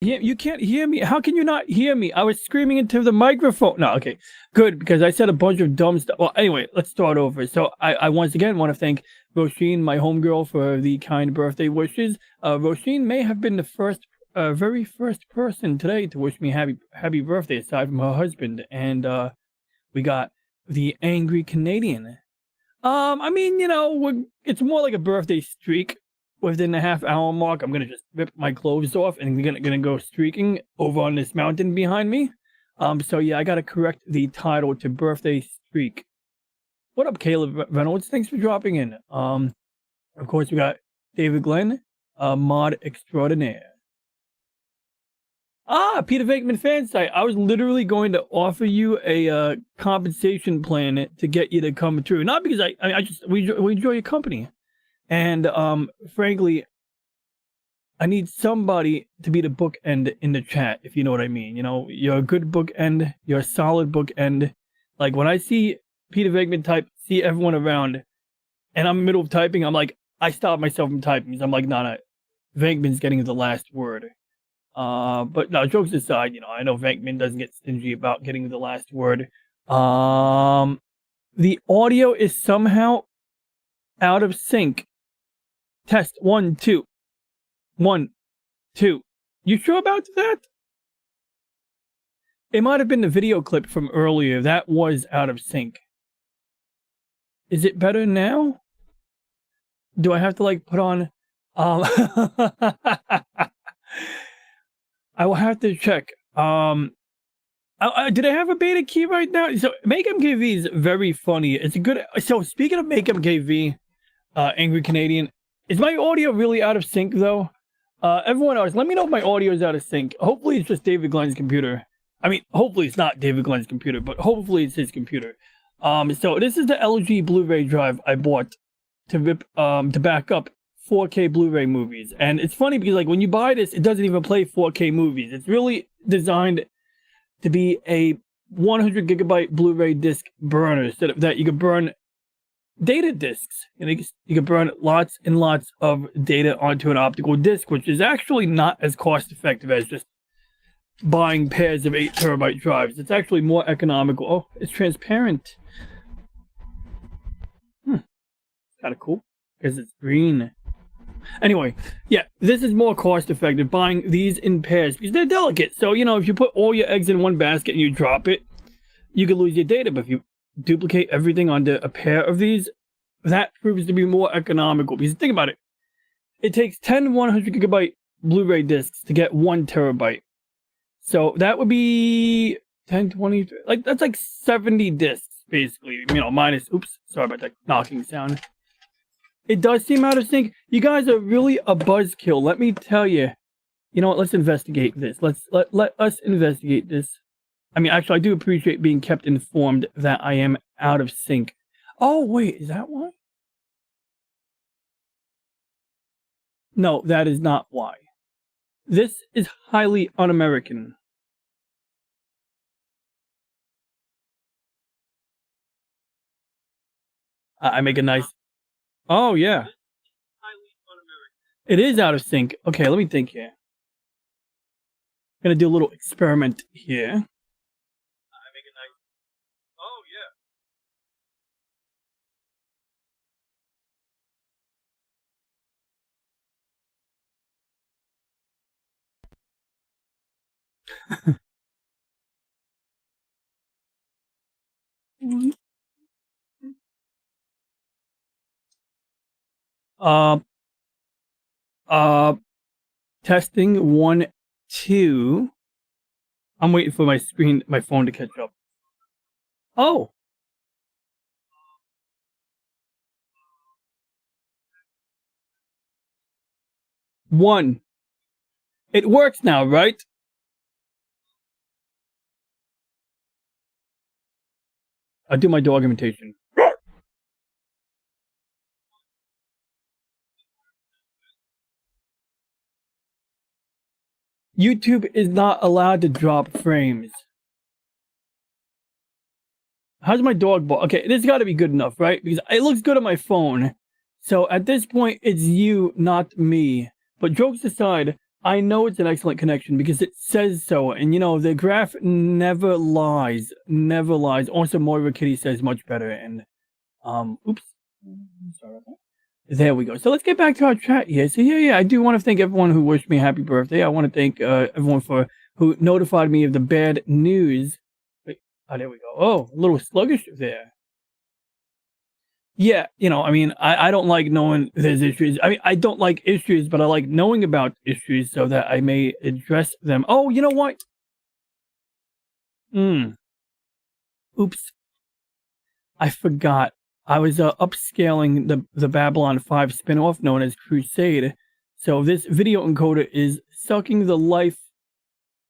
Yeah, you can't hear me. How can you not hear me? I was screaming into the microphone. No, okay, good, because I said a bunch of dumb stuff. Well, anyway, let's start over. So I once again want to thank Roisin, my homegirl, for the kind birthday wishes. Roisin may have been the very first person today to wish me happy birthday, aside from her husband. And we got the Angry Canadian. I mean, it's more like a birthday streak. Within the half-hour mark, I'm gonna just rip my clothes off and we're gonna go streaking over on this mountain behind me. So yeah, I gotta correct the title to birthday streak. What up, Caleb Reynolds? Thanks for dropping in. Of course, we got David Glenn, mod extraordinaire. Ah, Peter Venkman fan site. I was literally going to offer you a compensation plan to get you to come through. Not because we enjoy your company, and frankly, I need somebody to be the bookend in the chat, if you know what I mean. You're a good bookend. You're a solid bookend. Like when I see Peter Venkman type, see everyone around, and I'm in the middle of typing, I'm like, I stop myself from typing because I'm like, nah, Venkman's getting the last word. But no, jokes aside, I know Venkman doesn't get stingy about getting the last word. The audio is somehow out of sync. Test 1 2 1 2. You sure about that? It might have been the video clip from earlier that was out of sync. Is it better now? Do I have to like put on I will have to check. Did I have a beta key right now? So MakeMKV is very funny. It's a good. So speaking of MakeMKV, Angry Canadian, is my audio really out of sync though? Everyone else, let me know if my audio is out of sync. Hopefully it's just David Glenn's computer. I mean, hopefully it's not David Glenn's computer, but hopefully it's his computer. So this is the LG Blu-ray drive I bought to back up 4K Blu-ray movies. And it's funny because like when you buy this, it doesn't even play 4K movies. It's really designed to be a 100 gigabyte Blu-ray disc burner so that you can burn data discs. You can burn lots and lots of data onto an optical disc, which is actually not as cost effective as just buying pairs of 8 terabyte drives. It's actually more economical. Oh, it's transparent. Kind of cool because it's green. Anyway, yeah, this is more cost effective buying these in pairs because they're delicate. So, if you put all your eggs in one basket and you drop it, you could lose your data. But if you duplicate everything onto a pair of these, that proves to be more economical. Because think about it. It takes 10 100 gigabyte Blu-ray discs to get 1 terabyte. So that would be 10, 20, that's like 70 discs, basically. Minus, oops, sorry about that knocking sound. It does seem out of sync. You guys are really a buzzkill. Let me tell you. You know what? Let's investigate this. Let us investigate this. I mean, actually, I do appreciate being kept informed that I am out of sync. Oh, wait. Is that why? No, that is not why. This is highly un-American. I make a nice... Oh, yeah. It is out of sync. Okay, let me think here. I'm going to do a little experiment here. I make a nice... Oh, yeah. Testing 1 2. I'm waiting for my phone to catch up. Oh. One. It works now, right? I'll do my dog imitation. YouTube is not allowed to drop frames. How's my dog bark? Okay, this got to be good enough, right? Because it looks good on my phone. So at this point, it's you, not me. But jokes aside, I know it's an excellent connection because it says so, and you know the graph never lies, never lies. Also, Moira Kitty says much better, and oops, sorry about that. There we go. So let's get back to our chat here. So yeah, I do want to thank everyone who wished me happy birthday. I want to thank everyone for who notified me of the bad news. Wait, oh, there we go. Oh, a little sluggish there. Yeah, you know, I mean, I don't like knowing there's issues. I mean, I don't like issues, but I like knowing about issues so that I may address them. Oh, you know what? Oops, I forgot. I was upscaling the Babylon 5 spin-off known as Crusade. So this video encoder is sucking the life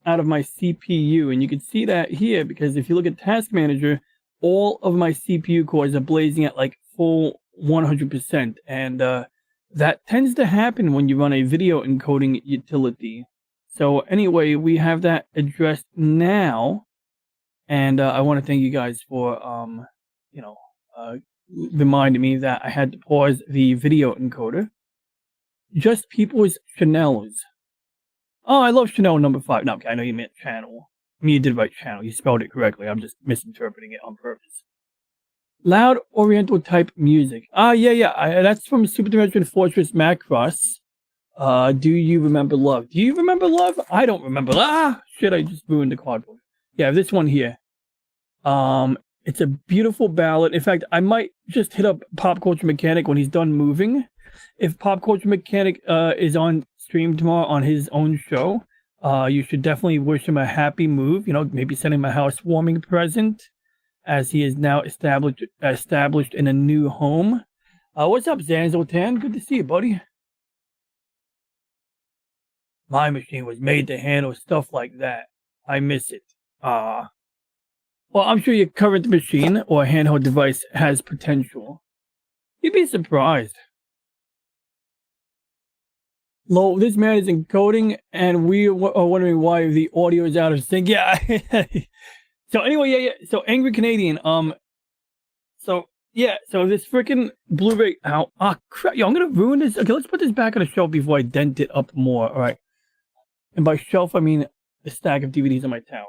out of my CPU, and you can see that here because if you look at Task Manager, all of my CPU cores are blazing at like full 100%, and that tends to happen when you run a video encoding utility. So anyway, we have that addressed now, and I want to thank you guys for you know reminding me that I had to pause the video encoder. Just People's Chanel's. Oh, I love Chanel number 5. No, okay, I know you meant channel. I mean, you did write channel. You spelled it correctly. I'm just misinterpreting it on purpose. Loud Oriental type music. Yeah. That's from Super Dimension Fortress Macross. Do you remember love? Do you remember love? I don't remember. Shit! I just ruined the cardboard. Yeah, this one here. It's a beautiful ballad. In fact, I might just hit up Pop Culture Mechanic when he's done moving. If Pop Culture Mechanic is on stream tomorrow on his own show, you should definitely wish him a happy move. You know, maybe send him a housewarming present, as he is now established in a new home. What's up, Zanzotan? Good to see you, buddy. My machine was made to handle stuff like that. I miss it. Well, I'm sure your current machine or handheld device has potential. You'd be surprised. Lol, this man is encoding, and we are wondering why the audio is out of sync. Yeah. So anyway, yeah. So Angry Canadian, so this freaking Blu-ray out. Crap, yo, I'm gonna ruin this. Okay, let's put this back on the shelf before I dent it up more. All right, and by shelf I mean the stack of DVDs on my tower.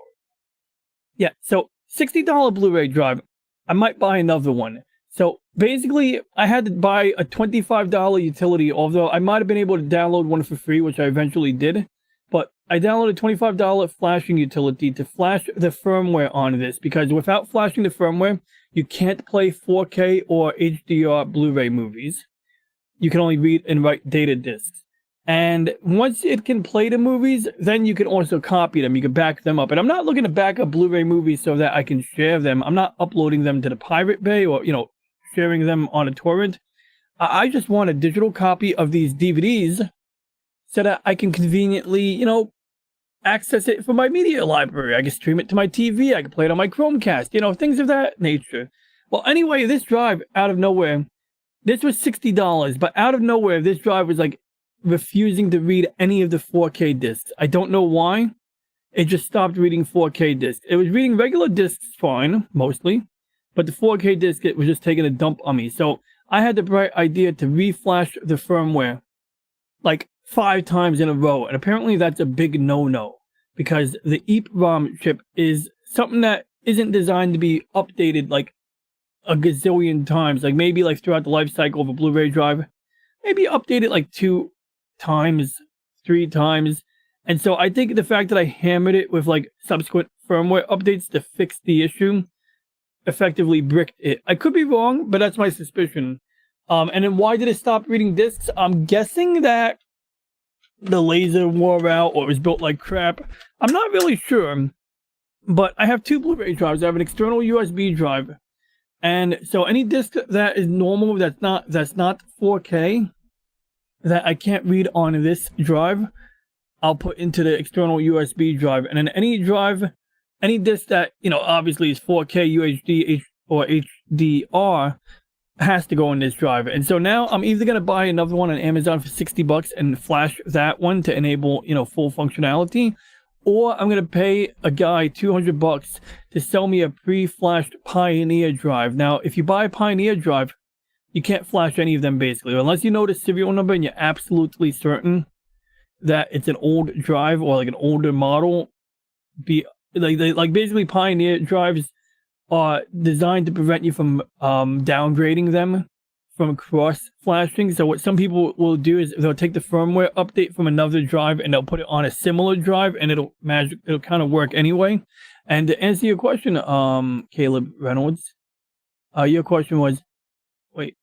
Yeah, so $60 Blu-ray drive. I might buy another one. So basically, I had to buy a $25 utility, although I might have been able to download one for free, which I eventually did. But I downloaded a $25 flashing utility to flash the firmware on this, because without flashing the firmware, you can't play 4K or HDR Blu-ray movies. You can only read and write data discs. And once it can play the movies, then you can also copy them. You can back them up. And I'm not looking to back up Blu-ray movies so that I can share them. I'm not uploading them to the Pirate Bay or, you know, sharing them on a torrent. I just want a digital copy of these DVDs so that I can conveniently, you know, access it from my media library. I can stream it to my TV. I can play it on my Chromecast, you know, things of that nature. Well, anyway, this drive, out of nowhere, this was $60, but out of nowhere, this drive was like refusing to read any of the 4K discs. I don't know why. It just stopped reading 4K discs. It was reading regular discs fine, mostly, but the 4K disc, it was just taking a dump on me. So I had the bright idea to reflash the firmware like 5 times in a row. And apparently that's a big no-no, because the EEPROM chip is something that isn't designed to be updated like a gazillion times. Like maybe like throughout the life cycle of a Blu-ray drive, maybe update it like 2 times, 3 times. And so I think the fact that I hammered it with like subsequent firmware updates to fix the issue effectively bricked it. I could be wrong, but that's my suspicion. And then why did it stop reading discs? I'm guessing that the laser wore out or it was built like crap. I'm not really sure, but I have 2 Blu-ray drives. I have an external USB drive, and so any disc that is normal, that's not 4K, that I can't read on this drive, I'll put into the external USB drive. And then any drive, any disc that, you know, obviously is 4K UHD or HDR has to go in this drive. And so now I'm either going to buy another one on Amazon for $60 and flash that one to enable, you know, full functionality, or I'm going to pay a guy $200 to sell me a pre-flashed Pioneer drive. Now, if you buy a Pioneer drive, you can't flash any of them basically, unless you know the serial number and you're absolutely certain. that it's an old drive or like an older model, be like basically Pioneer drives are designed to prevent you from downgrading them from cross flashing. So what some people will do is they'll take the firmware update from another drive and they'll put it on a similar drive, and it'll kind of work anyway. And to answer your question, Caleb Reynolds, your question was, wait,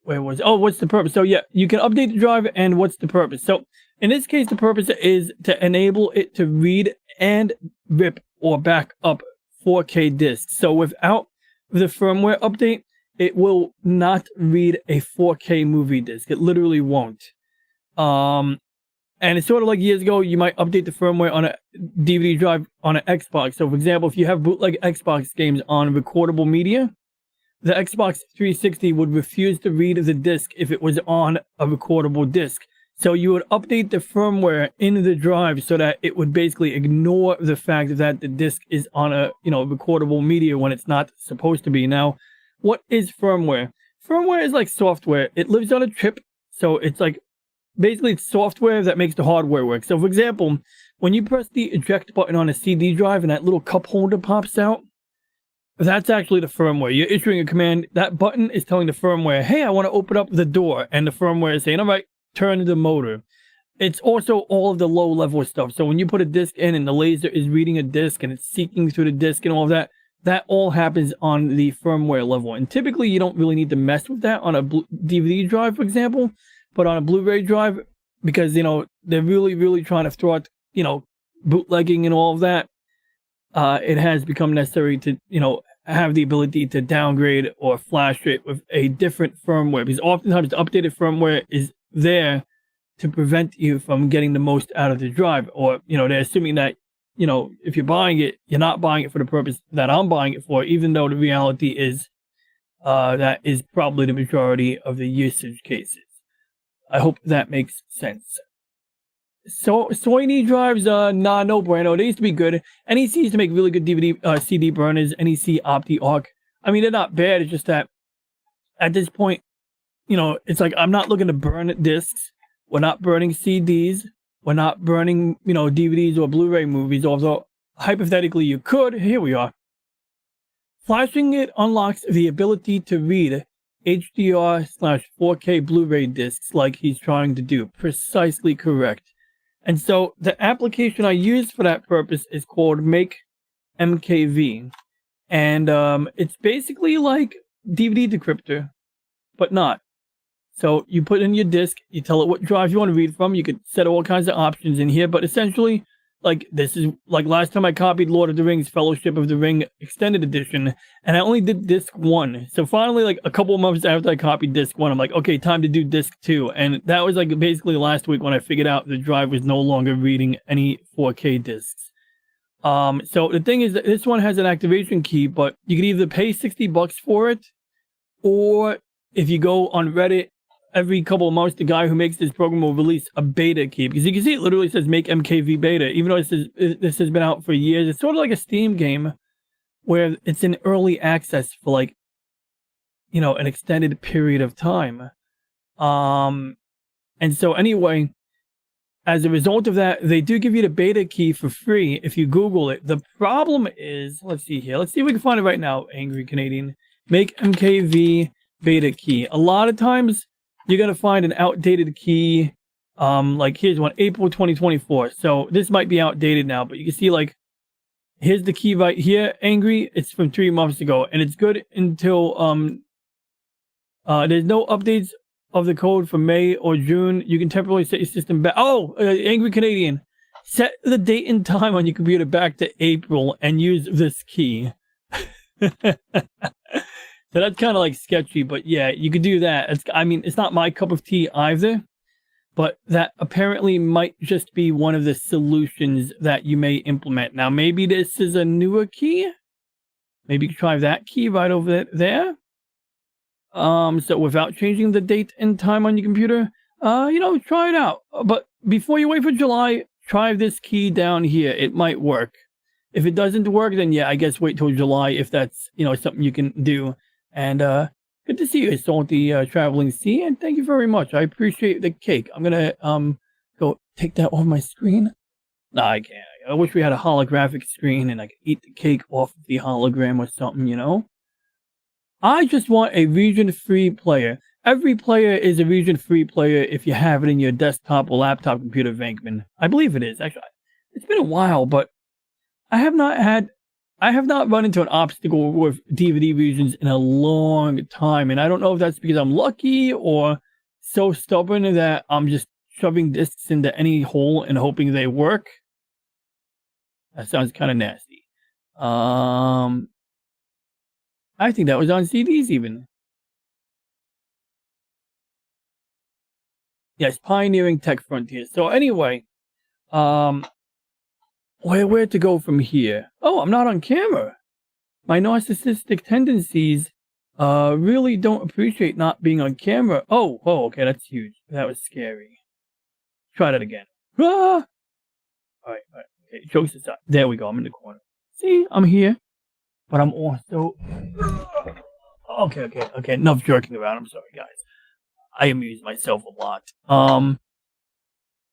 where was, oh, what's the purpose? So yeah, you can update the drive, and what's the purpose? So in this case, the purpose is to enable it to read and rip or back up 4K discs. So without the firmware update, it will not read a 4K movie disc. It literally won't. And it's sort of like years ago, you might update the firmware on a DVD drive on an Xbox. So for example, if you have bootleg Xbox games on recordable media, the Xbox 360 would refuse to read the disc if it was on a recordable disc. So you would update the firmware in the drive so that it would basically ignore the fact that the disc is on a, recordable media when it's not supposed to be. Now, what is firmware? Firmware is like software. It lives on a chip. So it's like, basically it's software that makes the hardware work. So for example, when you press the eject button on a CD drive and that little cup holder pops out, that's actually the firmware. You're issuing a command. That button is telling the firmware, hey, I want to open up the door. And the firmware is saying, all right, turn the motor. It's also all of the low level stuff. So when you put a disc in and the laser is reading a disc and it's seeking through the disc and all of that, that all happens on the firmware level. And typically you don't really need to mess with that on a DVD drive, for example, but on a Blu-ray drive, because, they're really, really trying to thwart, bootlegging and all of that. It has become necessary to, have the ability to downgrade or flash it with a different firmware, because oftentimes the updated firmware is there to prevent you from getting the most out of the drive. Or, they're assuming that, if you're buying it, you're not buying it for the purpose that I'm buying it for, even though the reality is that is probably the majority of the usage cases. I hope that makes sense. So Sony drives, no bueno. They used to be good. NEC used to make really good DVD, CD burners. NEC, OptiArc. I mean, they're not bad. It's just that at this point, it's like I'm not looking to burn discs. We're not burning CDs. We're not burning, DVDs or Blu-ray movies. Although hypothetically you could. Here we are. Flashing it unlocks the ability to read HDR/4K Blu-ray discs like he's trying to do. Precisely correct. And so the application I use for that purpose is called Make MKV. And it's basically like DVD decryptor, but not. So you put in your disc, you tell it what drive you want to read from. You could set all kinds of options in here, but essentially, like this is like last time I copied Lord of the Rings Fellowship of the Ring Extended Edition, and I only did disc 1. So finally, like a couple of months after I copied disc 1, I'm like, okay, time to do disc 2. And that was like basically last week when I figured out the drive was no longer reading any 4K discs. So the thing is that this one has an activation key, but you can either pay $60 for it, or if you go on Reddit, every couple of months, the guy who makes this program will release a beta key, because you can see it literally says Make MKV Beta, even though this has been out for years. It's sort of like a Steam game where it's in early access for like, an extended period of time. And so anyway, as a result of that, they do give you the beta key for free if you Google it. The problem is, let's see here. Let's see if we can find it right now, Angry Canadian. Make MKV beta key. A lot of times, you're going to find an outdated key. Like here's one, April 2024. So this might be outdated now, but you can see like, here's the key right here, Angry. It's from 3 months ago, and it's good until, there's no updates of the code for May or June. You can temporarily set your system back. Oh, Angry Canadian, set the date and time on your computer back to April and use this key. So that's kind of like sketchy, but yeah, you could do that. It's not my cup of tea either, but that apparently might just be one of the solutions that you may implement. Now, maybe this is a newer key. Maybe you can try that key right over there. So without changing the date and time on your computer, try it out. But before you wait for July, try this key down here. It might work. If it doesn't work, then yeah, I guess wait till July if that's, something you can do. And good to see you, Salty Traveling Sea, and thank you very much. I appreciate the cake. I'm gonna Go take that off my screen. Nah, I can't. I wish we had a holographic screen and I could eat the cake off of the hologram or something, you know? I just want a region-free player. Every player is a region-free player if you have it in your desktop or laptop computer, Venkman. I believe it is. Actually, it's been a while, but I have not run into an obstacle with DVD regions in a long time, and I don't know if that's because I'm lucky or so stubborn that I'm just shoving discs into any hole and hoping they work. That sounds kind of nasty. I think that was on CDs even. Yes, pioneering tech frontiers. So anyway, where to go from here? Oh, I'm not on camera. My narcissistic tendencies really don't appreciate not being on camera. Oh, okay, that's huge. That was scary. Try that again. Ah! All right. Okay, jokes aside. There we go. I'm in the corner. See, I'm here, but I'm also. Okay. Enough jerking around. I'm sorry, guys. I amuse myself a lot.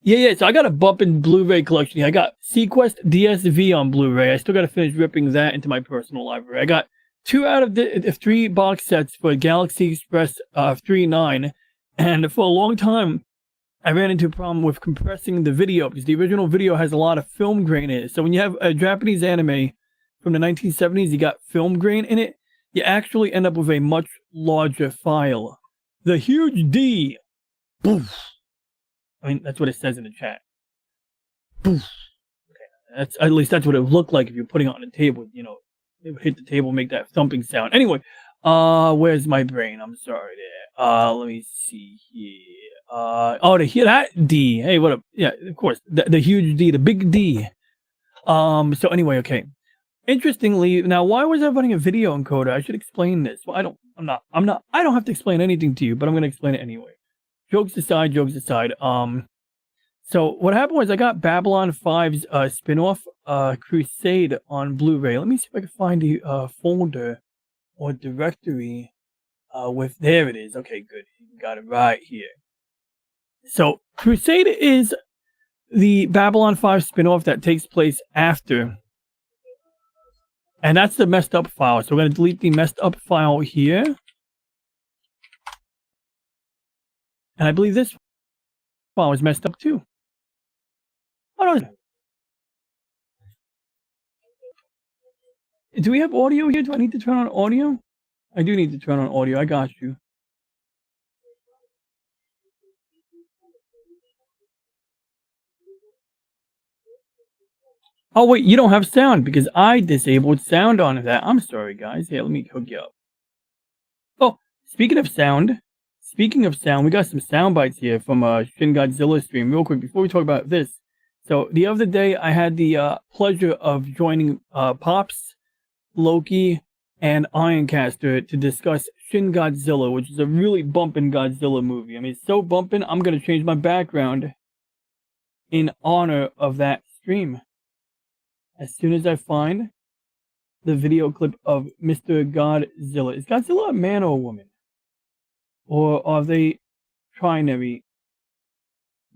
Yeah. So I got a bumpin' Blu-ray collection here. I got Sequest DSV on Blu-ray. I still got to finish ripping that into my personal library. I got 2 out of the 3 box sets for Galaxy Express 3.9, and for a long time, I ran into a problem with compressing the video because the original video has a lot of film grain in it. So when you have a Japanese anime from the 1970s, you got film grain in it, you actually end up with a much larger file. The huge D. Boof. I mean, that's what it says in the chat. Boof. Okay, at least that's what it would look like if you're putting it on a table. You know, it would hit the table, make that thumping sound. Anyway, where's my brain? I'm sorry there. Let me see here. To hear that D. Hey, what up? Yeah, of course. The huge D, the big D. So anyway, okay. Interestingly, now why was I running a video encoder? I should explain this. Well, I don't have to explain anything to you, but I'm gonna explain it anyway. Jokes aside. So what happened was I got Babylon 5's spin-off Crusade on Blu-ray. Let me see if I can find the folder or directory with there it is. Okay, good. Got it right here. So Crusade is the Babylon 5 spin-off that takes place after. And that's the messed up file. So we're going to delete the messed up file here. And I believe this file is messed up too. Oh, no. Do we have audio here? Do I need to turn on audio? I do need to turn on audio. I got you. Oh, wait, you don't have sound because I disabled sound on that. I'm sorry, guys. Here, let me hook you up. Oh, speaking of sound, we got some sound bites here from Shin Godzilla stream. Real quick, before we talk about this. So, the other day, I had the pleasure of joining Pops, Loki, and Ironcaster to discuss Shin Godzilla, which is a really bumpin' Godzilla movie. I mean, it's so bumpin', I'm going to change my background in honor of that stream. As soon as I find the video clip of Mr. Godzilla. Is Godzilla a man or a woman? Or are they trinary?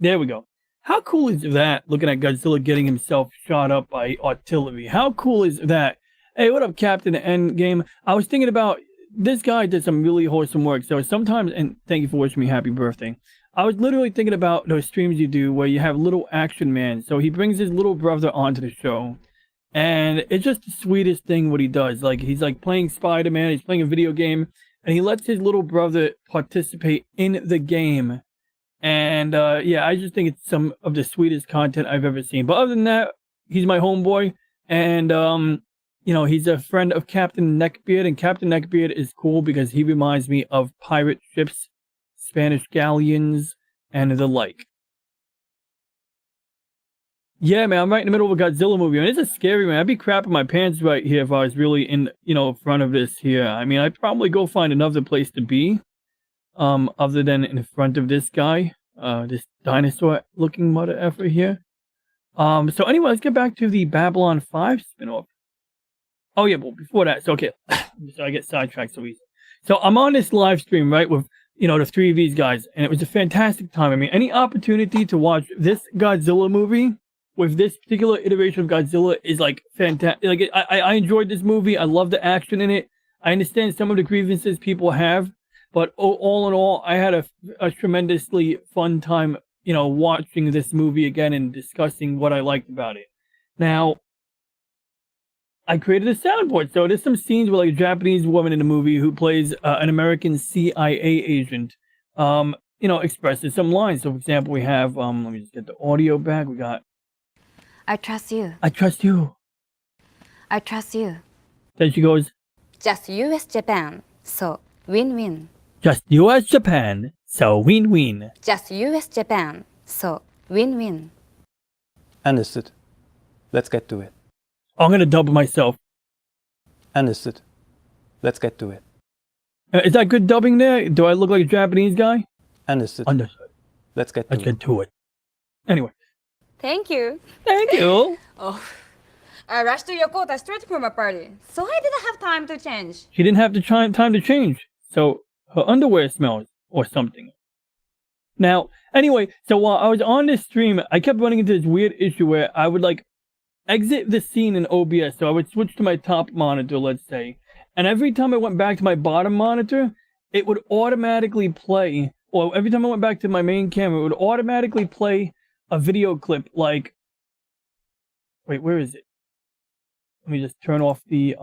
There we go. How cool is that, looking at Godzilla getting himself shot up by artillery? How cool is that? Hey, what up, Captain Endgame? I was thinking about, this guy did some really wholesome work. So sometimes, and thank you for wishing me happy birthday. I was literally thinking about those streams you do where you have little action man. So he brings his little brother onto the show. And it's just the sweetest thing what he does. Like, he's like playing Spider-Man, he's playing a video game, and he lets his little brother participate in the game. And yeah, I just think it's some of the sweetest content I've ever seen. But other than that, he's my homeboy. And, you know, he's a friend of Captain Neckbeard. And Captain Neckbeard is cool because he reminds me of pirate ships, Spanish galleons, and the like. Yeah, man, I'm right in the middle of a Godzilla movie. I mean, it's a scary one. I'd be crapping my pants right here if I was really in, you know, front of this here. I mean, I'd probably go find another place to be, other than in front of this guy, this dinosaur-looking mother effer here. So anyway, let's get back to the Babylon 5 spinoff. Oh yeah, well, before that, so okay, so I get sidetracked so easy. So I'm on this live stream, right, with the three of these guys, and it was a fantastic time. I mean, any opportunity to watch this Godzilla movie with this particular iteration of Godzilla is like fantastic. Like I enjoyed this movie. I love the action in it. I understand some of the grievances people have, but all in all, I had a tremendously fun time, watching this movie again and discussing what I liked about it. Now, I created a soundboard. So there's some scenes where like a Japanese woman in the movie who plays an American CIA agent, expresses some lines. So for example, we have, let me just get the audio back. We got, I trust you. I trust you. I trust you. Then she goes, Just US Japan. So win-win. just US Japan. So win-win. Just US Japan. So win-win. Understood. Let's get to it. I'm going to double myself. Understood. Let's get to it. Is that good dubbing there? Do I look like a Japanese guy? Understood. Understood. Let's get to Let's it. get to it. Anyway. Thank you. Thank you. Oh, I rushed to Yokota straight from a party, so I didn't have time to change. She didn't have the time to change. So her underwear smells or something. Now, anyway, so while I was on this stream, I kept running into this weird issue where I would like exit the scene in OBS. So I would switch to my top monitor, let's say. And every time I went back to my bottom monitor, it would automatically play, or every time I went back to my main camera, it would automatically play a video clip like, wait, where is it? Let me just turn off the,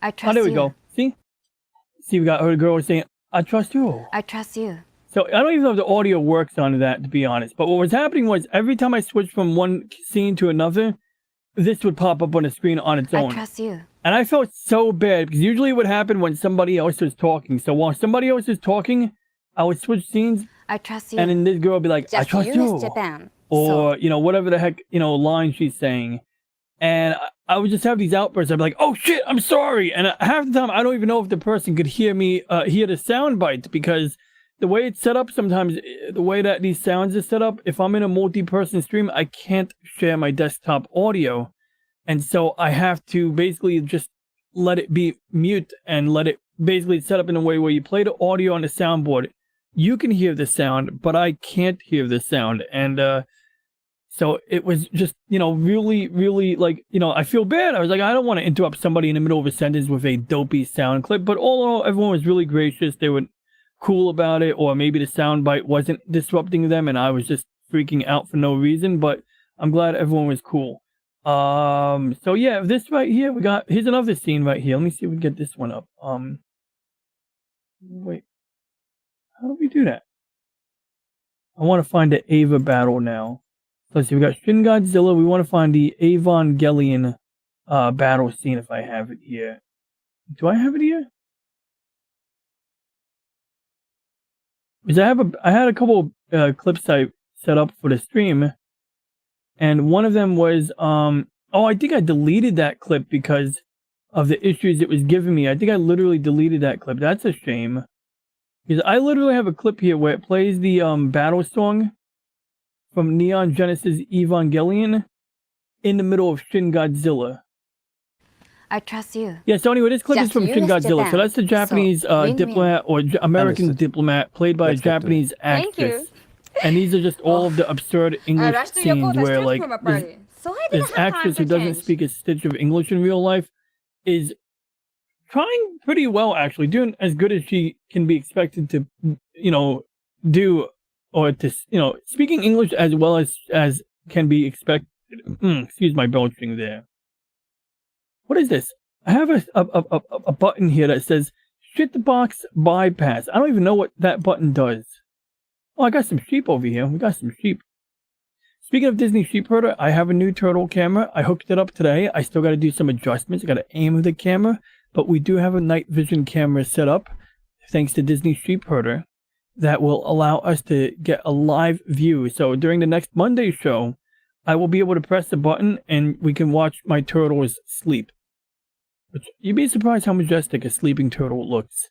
I trust oh, there we you. go. See, we got her girl saying, I trust you. I trust you. So I don't even know if the audio works on that, to be honest. But what was happening was every time I switched from one scene to another, this would pop up on the screen on its own. I trust you. And I felt so bad because usually it would happen when somebody else was talking. So while somebody else is talking, I would switch scenes, I trust you. and then this girl would be like, I Just trust US you. Japan. Or, whatever the heck, line she's saying. And I would just have these outbursts. I'd be like, oh shit, I'm sorry. And half the time, I don't even know if the person could hear me, hear the sound bites, because the way it's set up sometimes, the way that these sounds are set up, if I'm in a multi-person stream, I can't share my desktop audio. And so I have to basically just let it be mute and let it basically set up in a way where you play the audio on the soundboard. You can hear the sound, but I can't hear the sound. And so it was just, really, really like, I feel bad. I was like, I don't want to interrupt somebody in the middle of a sentence with a dopey sound clip. But all in all, everyone was really gracious. They were cool about it. Or maybe the sound bite wasn't disrupting them and I was just freaking out for no reason. But I'm glad everyone was cool. So yeah, this right here, here's another scene right here. Let me see if we can get this one up. Wait, how do we do that? I want to find the Ava battle now. So let's see, we got Shin Godzilla. We want to find the Evangelion battle scene if I have it here. Do I have it here? Because I had a couple clips I set up for the stream. And one of them was, I think I deleted that clip because of the issues it was giving me. I think I literally deleted that clip. That's a shame. Because I literally have a clip here where it plays the battle song from Neon Genesis Evangelion in the middle of Shin Godzilla. I trust you. Yeah, so anyway, this clip is Just from Shin US Godzilla. Japan. So that's the Japanese So, win-win. diplomat or American Understood. diplomat played by Let's a get to it. Japanese Thank actress. you. And these are just all of the absurd I English rushed to scenes Yokota where straight like from a party, so I didn't this have time actress to who doesn't change. speak a stitch of English in real life is trying pretty well, actually, doing as good as she can be expected to, do, or to, speaking English as well as can be expected. Excuse my belching there. What is this? I have a button here that says Shitbox Bypass. I don't even know what that button does. Oh, I got some sheep over here. We got some sheep. Speaking of Disney Sheep Herder, I have a new turtle camera. I hooked it up today. I still got to do some adjustments. I got to aim with the camera, but we do have a night vision camera set up, thanks to Disney Sheep Herder, that will allow us to get a live view. So during the next Monday show, I will be able to press the button and we can watch my turtles sleep. Which, you'd be surprised how majestic a sleeping turtle looks.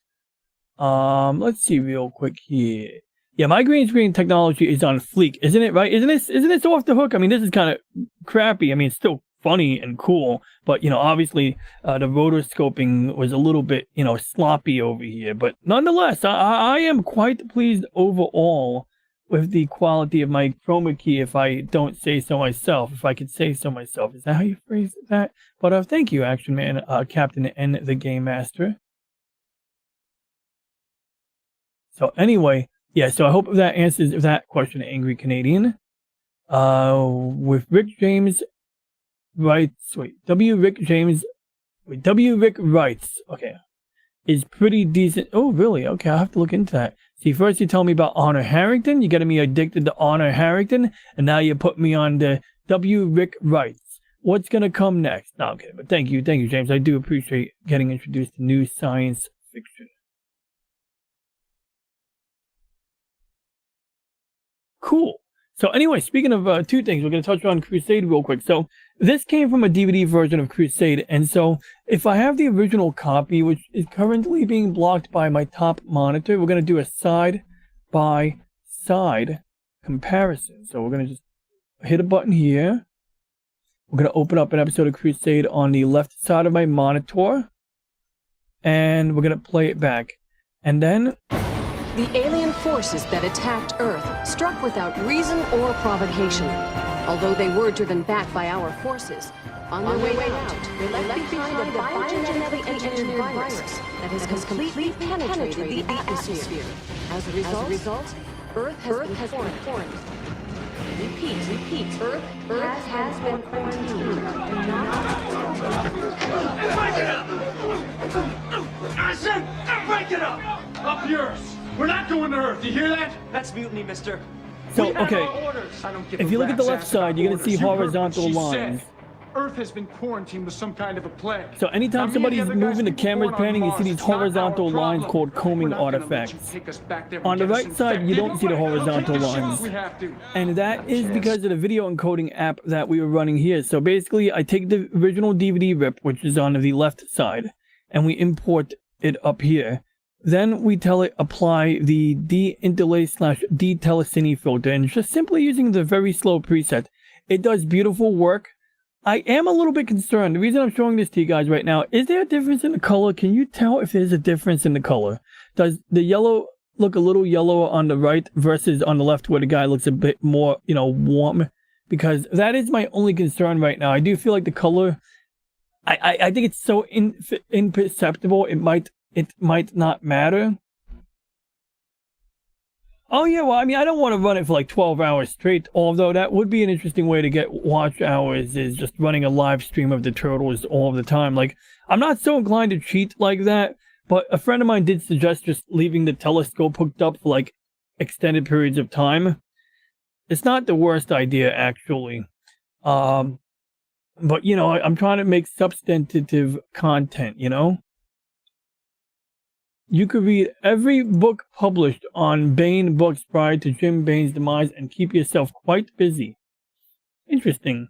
Let's see real quick here. Yeah, my green screen technology is on fleek, isn't it? Right? Isn't this off the hook? I mean, this is kind of crappy. I mean, it's still funny and cool, but obviously the rotoscoping was a little bit sloppy over here. But nonetheless, I am quite pleased overall with the quality of my chroma key, if I don't say so myself. If I could say so myself, is that how you phrase that? But thank you, Action Man, Captain, and the Game Master. So anyway. Yeah, so I hope that answers that question, Angry Canadian. With Rick James writes, W. Rick writes, okay, is pretty decent. Oh, really? Okay, I'll have to look into that. See, first you tell me about Honor Harrington, you getting me addicted to Honor Harrington, and now you put me on the W. Rick writes. What's gonna come next? No, okay, but thank you, James. I do appreciate getting introduced to new science fiction. Cool. So anyway, speaking of two things, we're going to touch on Crusade real quick. So this came from a DVD version of Crusade. And so if I have the original copy, which is currently being blocked by my top monitor, we're going to do a side-by-side comparison. So we're going to just hit a button here. We're going to open up an episode of Crusade on the left side of my monitor. And we're going to play it back. And then... The alien forces that attacked Earth struck without reason or provocation. Although they were driven back by our forces, on their way out, they left behind a biogenetically engineered virus that has completely penetrated the atmosphere. As a result, Earth has been formed. Repeat. Earth has been quarantined. Break it up! I said, break it up! Up yours! We're not going to Earth, you hear that? That's mutiny, mister. So, okay, if you look at the left side, you're going to see horizontal lines. Earth has been quarantined with some kind of a plague. So anytime somebody's moving, the camera's panning, you see these horizontal lines called combing artifacts. On the right side, you don't see the horizontal lines. And that is because of the video encoding app that we were running here. So basically, I take the original DVD rip, which is on the left side, and we import it up here. Then we tell it apply the de-interlace/de-telecine filter, and just simply using the very slow preset, it does beautiful work. I am a little bit concerned. The reason I'm showing this to you guys right now, is there a difference in the color? Can you tell if there's a difference in the color? Does the yellow look a little yellower on the right versus on the left where the guy looks a bit more, warm? Because that is my only concern right now. I do feel like the color, I think it's so imperceptible, it might not matter. Oh yeah, well, I mean, I don't want to run it for like 12 hours straight, although that would be an interesting way to get watch hours, is just running a live stream of the Turtles all the time. Like, I'm not so inclined to cheat like that, but a friend of mine did suggest just leaving the telescope hooked up for like extended periods of time. It's not the worst idea, actually. But, I'm trying to make substantive content, You could read every book published on Baen Books prior to Jim Baen's demise and keep yourself quite busy. Interesting.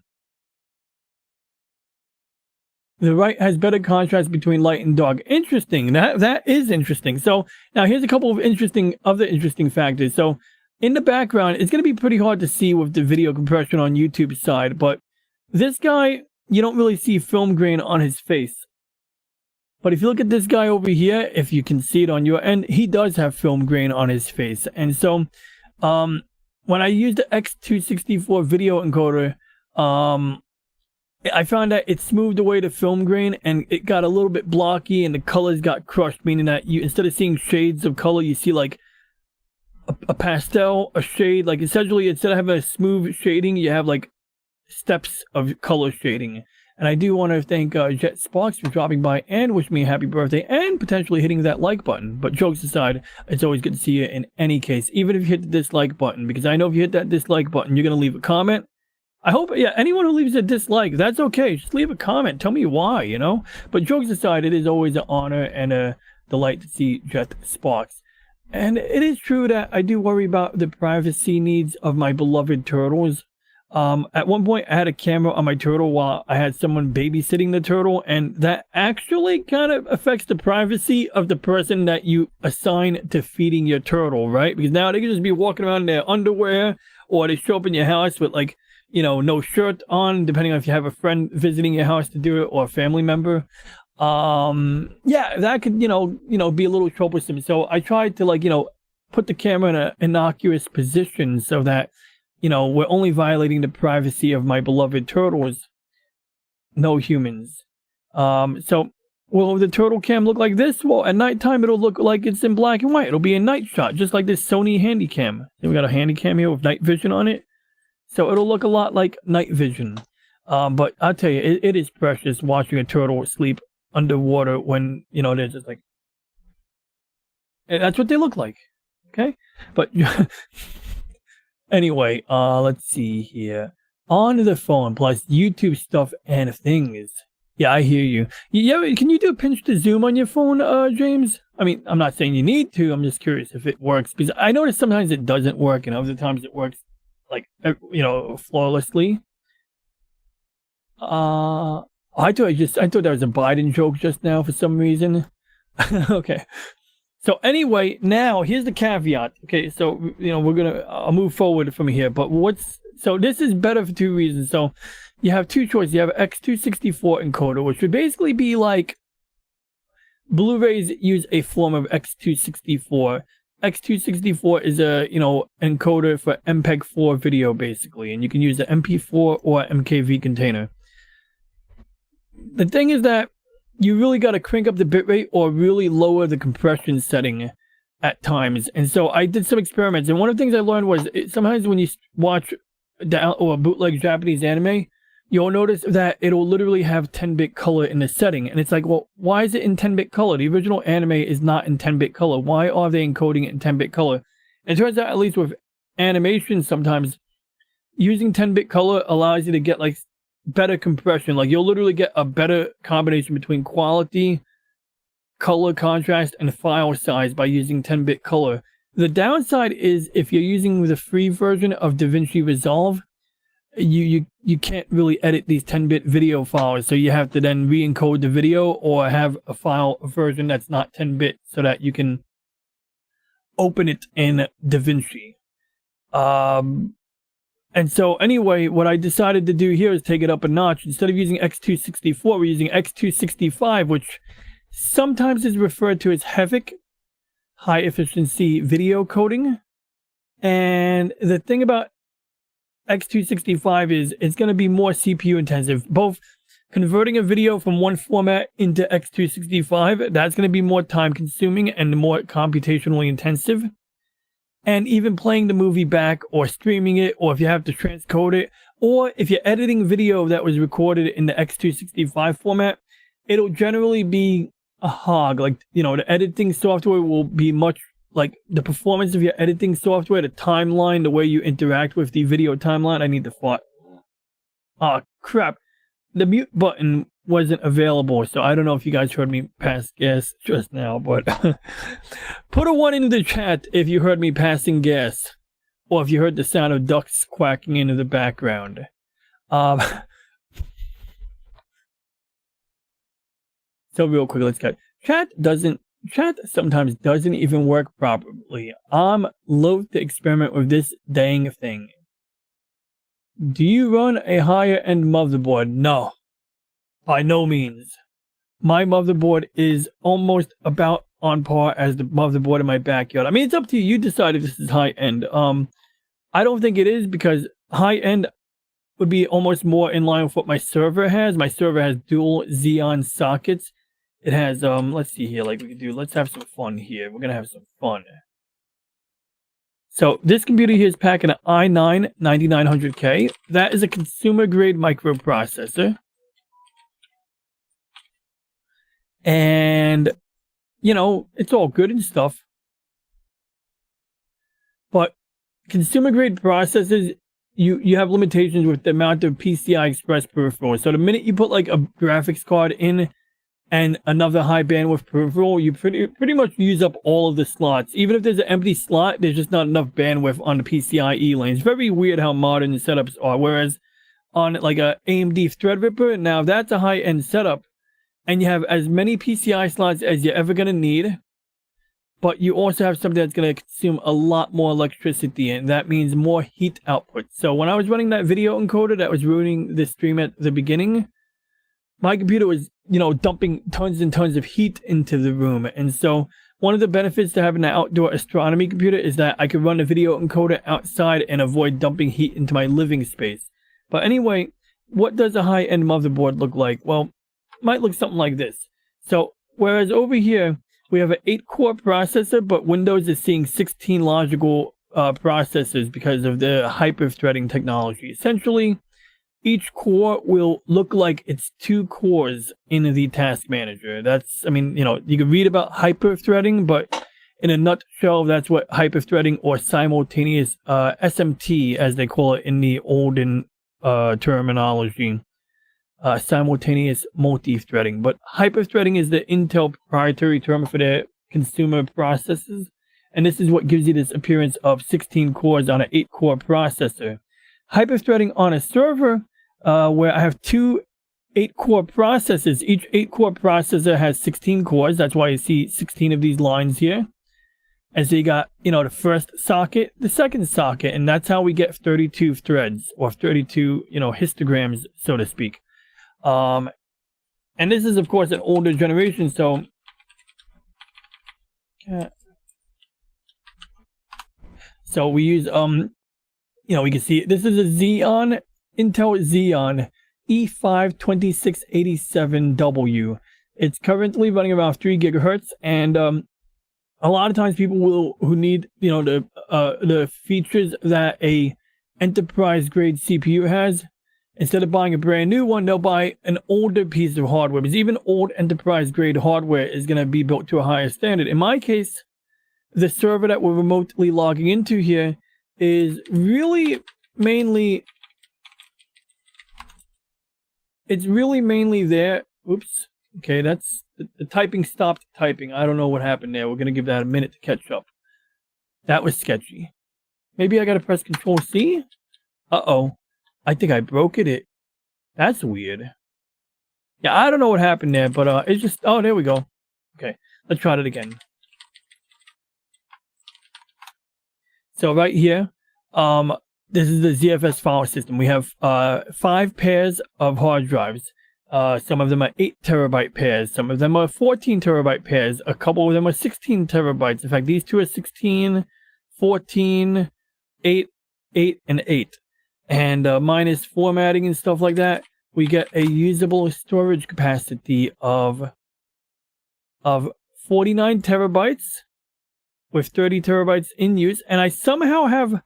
The right has better contrast between light and dark. Interesting. That is interesting. So now here's a couple of other interesting factors. So in the background, it's going to be pretty hard to see with the video compression on YouTube's side, but this guy, you don't really see film grain on his face. But if you look at this guy over here, if you can see it on your end, he does have film grain on his face. And so, when I used the X264 video encoder, I found that it smoothed away the film grain and it got a little bit blocky and the colors got crushed, meaning that you, instead of seeing shades of color, you see like a pastel, a shade, like essentially instead of having a smooth shading, you have like steps of color shading. And I do want to thank Jet Sparks for dropping by and wish me a happy birthday and potentially hitting that like button. But jokes aside, it's always good to see you in any case, even if you hit the dislike button, because I know if you hit that dislike button, you're going to leave a comment. I hope, yeah, anyone who leaves a dislike, that's okay. Just leave a comment. Tell me why, But jokes aside, it is always an honor and a delight to see Jet Sparks. And it is true that I do worry about the privacy needs of my beloved turtles. At one point, I had a camera on my turtle while I had someone babysitting the turtle, and that actually kind of affects the privacy of the person that you assign to feeding your turtle, right? Because now they can just be walking around in their underwear, or they show up in your house with, like, you know, no shirt on, depending on if you have a friend visiting your house to do it or a family member. Yeah, that could, you know, be a little troublesome. So I tried to, like, you know, put the camera in an innocuous position so that, you know, we're only violating the privacy of my beloved turtles, no humans. So will the turtle cam look like this? Well, at nighttime, it'll look like it's in black and white. It'll be a night shot, just like this Sony Handycam. We got a Handycam here with night vision on it. So it'll look a lot like night vision. But I'll tell you, it is precious watching a turtle sleep underwater when, you know, they're just like, and that's what they look like. Okay. But anyway, let's see here. On the phone, plus YouTube stuff and things. Yeah, I hear you. Yeah, can you do a pinch to zoom on your phone, James? I mean, I'm not saying you need to. I'm just curious if it works, because I notice sometimes it doesn't work, and other times it works, like, you know, flawlessly. I thought that was a Biden joke just now for some reason. Okay. So anyway, now here's the caveat. Okay, so, you know, I'll move forward from here, but so this is better for two reasons. So you have two choices. You have X264 encoder, which would basically be like Blu-rays use a form of X264. X264 is a, you know, encoder for MPEG-4 video, basically, and you can use the MP4 or MKV container. The thing is that you really got to crank up the bitrate or really lower the compression setting at times. And so I did some experiments, and one of the things I learned was sometimes when you watch or bootleg Japanese anime, you'll notice that it'll literally have 10-bit color in the setting. And it's like, well, why is it in 10-bit color? The original anime is not in 10-bit color. Why are they encoding it in 10-bit color? And it turns out, at least with animation, sometimes using 10-bit color allows you to get like better compression. Like, you'll literally get a better combination between quality, color contrast, and file size by using 10-bit color. The downside is if you're using the free version of DaVinci Resolve, you can't really edit these 10-bit video files, so you have to then re-encode the video or have a file version that's not 10-bit so that you can open it in DaVinci. And so anyway, what I decided to do here is take it up a notch. Instead of using X264, we're using X265, which sometimes is referred to as HEVC, high efficiency video coding. And the thing about X265 is it's going to be more CPU intensive. Both converting a video from one format into X265, that's going to be more time consuming and more computationally intensive. And even playing the movie back or streaming it, or if you have to transcode it, or if you're editing video that was recorded in the X265 format, it'll generally be a hog. Like, you know, the editing software will be much like the performance of your editing software, the timeline, the way you interact with the video timeline. I need to fart. Oh, crap. The mute button wasn't available, so I don't know if you guys heard me pass gas just now, but put a 1 into the chat if you heard me passing gas, or if you heard the sound of ducks quacking into the background. So real quick, let's get chat sometimes doesn't even work properly. I'm loath to experiment with this dang thing. Do you run a higher end motherboard? No. By no means. My motherboard is almost about on par as the motherboard in my backyard. I mean, it's up to you. You decide if this is high end. I don't think it is, because high end would be almost more in line with what my server has. My server has dual Xeon sockets. It has, let's see here, like we can do, let's have some fun here. We're going to have some fun. So this computer here is packing an i9 9900K. That is a consumer grade microprocessor. And, you know, it's all good and stuff. But consumer grade processors, you have limitations with the amount of PCI Express peripherals. So the minute you put like a graphics card in and another high bandwidth peripheral, you pretty much use up all of the slots. Even if there's an empty slot, there's just not enough bandwidth on the PCIe lane. It's very weird how modern the setups are. Whereas on like a AMD Threadripper, now that's a high-end setup, and you have as many PCI slots as you're ever gonna need, but you also have something that's gonna consume a lot more electricity, and that means more heat output. So when I was running that video encoder that was ruining the stream at the beginning, my computer was, you know, dumping tons and tons of heat into the room. And so one of the benefits to having an outdoor astronomy computer is that I could run a video encoder outside and avoid dumping heat into my living space. But anyway, what does a high-end motherboard look like? Well, it might look something like this. So whereas over here, we have an 8-core processor, but Windows is seeing 16 logical processors because of the hyper-threading technology. Essentially, each core will look like it's 2 cores in the task manager. That's, I mean, you know, you can read about hyper-threading, but in a nutshell, that's what hyper-threading or simultaneous SMT, as they call it in the olden terminology, simultaneous multi-threading. But hyper-threading is the Intel proprietary term for their consumer processors, and this is what gives you this appearance of 16 cores on an 8-core processor. Hyper-threading on a server, where I have 2 8-core processors. Each 8-core processor has 16 cores. That's why you see 16 of these lines here. And so you got, you know, the first socket, the second socket, and that's how we get 32 threads, or 32, you know, histograms, so to speak. And this is, of course, an older generation, so we use you know, we can see this is a Xeon, Intel Xeon E5-2687W. It's currently running around 3 gigahertz, and a lot of times people who need, you know, the features that a enterprise grade CPU has, instead of buying a brand new one, they'll buy an older piece of hardware, because even old enterprise grade hardware is going to be built to a higher standard. In my case, the server that we're remotely logging into here is really mainly, it's really mainly there. Oops. Okay, that's the typing stopped typing. I don't know what happened there. We're going to give that a minute to catch up. That was sketchy. Maybe I got to press Control C? Uh-oh. I think I broke it. That's weird. Yeah, I don't know what happened there, but it's just, oh, there we go. Okay, let's try it again. So right here, this is the ZFS file system. We have 5 pairs of hard drives. Some of them are 8 terabyte pairs. Some of them are 14 terabyte pairs. A couple of them are 16 terabytes. In fact, these two are 16, 14, 8, 8, and 8. And minus formatting and stuff like that, we get a usable storage capacity of 49 terabytes with 30 terabytes in use. And I somehow have,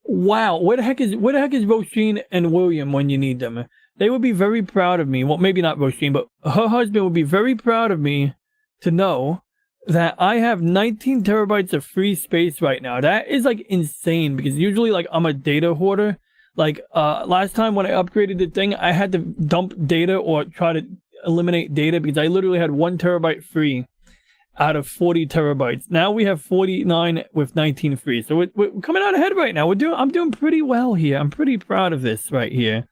wow, where the heck is Roisin and William when you need them? They would be very proud of me. Well, maybe not Roisin, but her husband would be very proud of me to know that I have 19 terabytes of free space right now. That is like insane, because usually like I'm a data hoarder. Like last time when I upgraded the thing, I had to dump data or try to eliminate data because I literally had 1 terabyte free out of 40 terabytes. Now we have 49 with 19 free. So we're coming out ahead right now. I'm doing pretty well here. I'm pretty proud of this right here.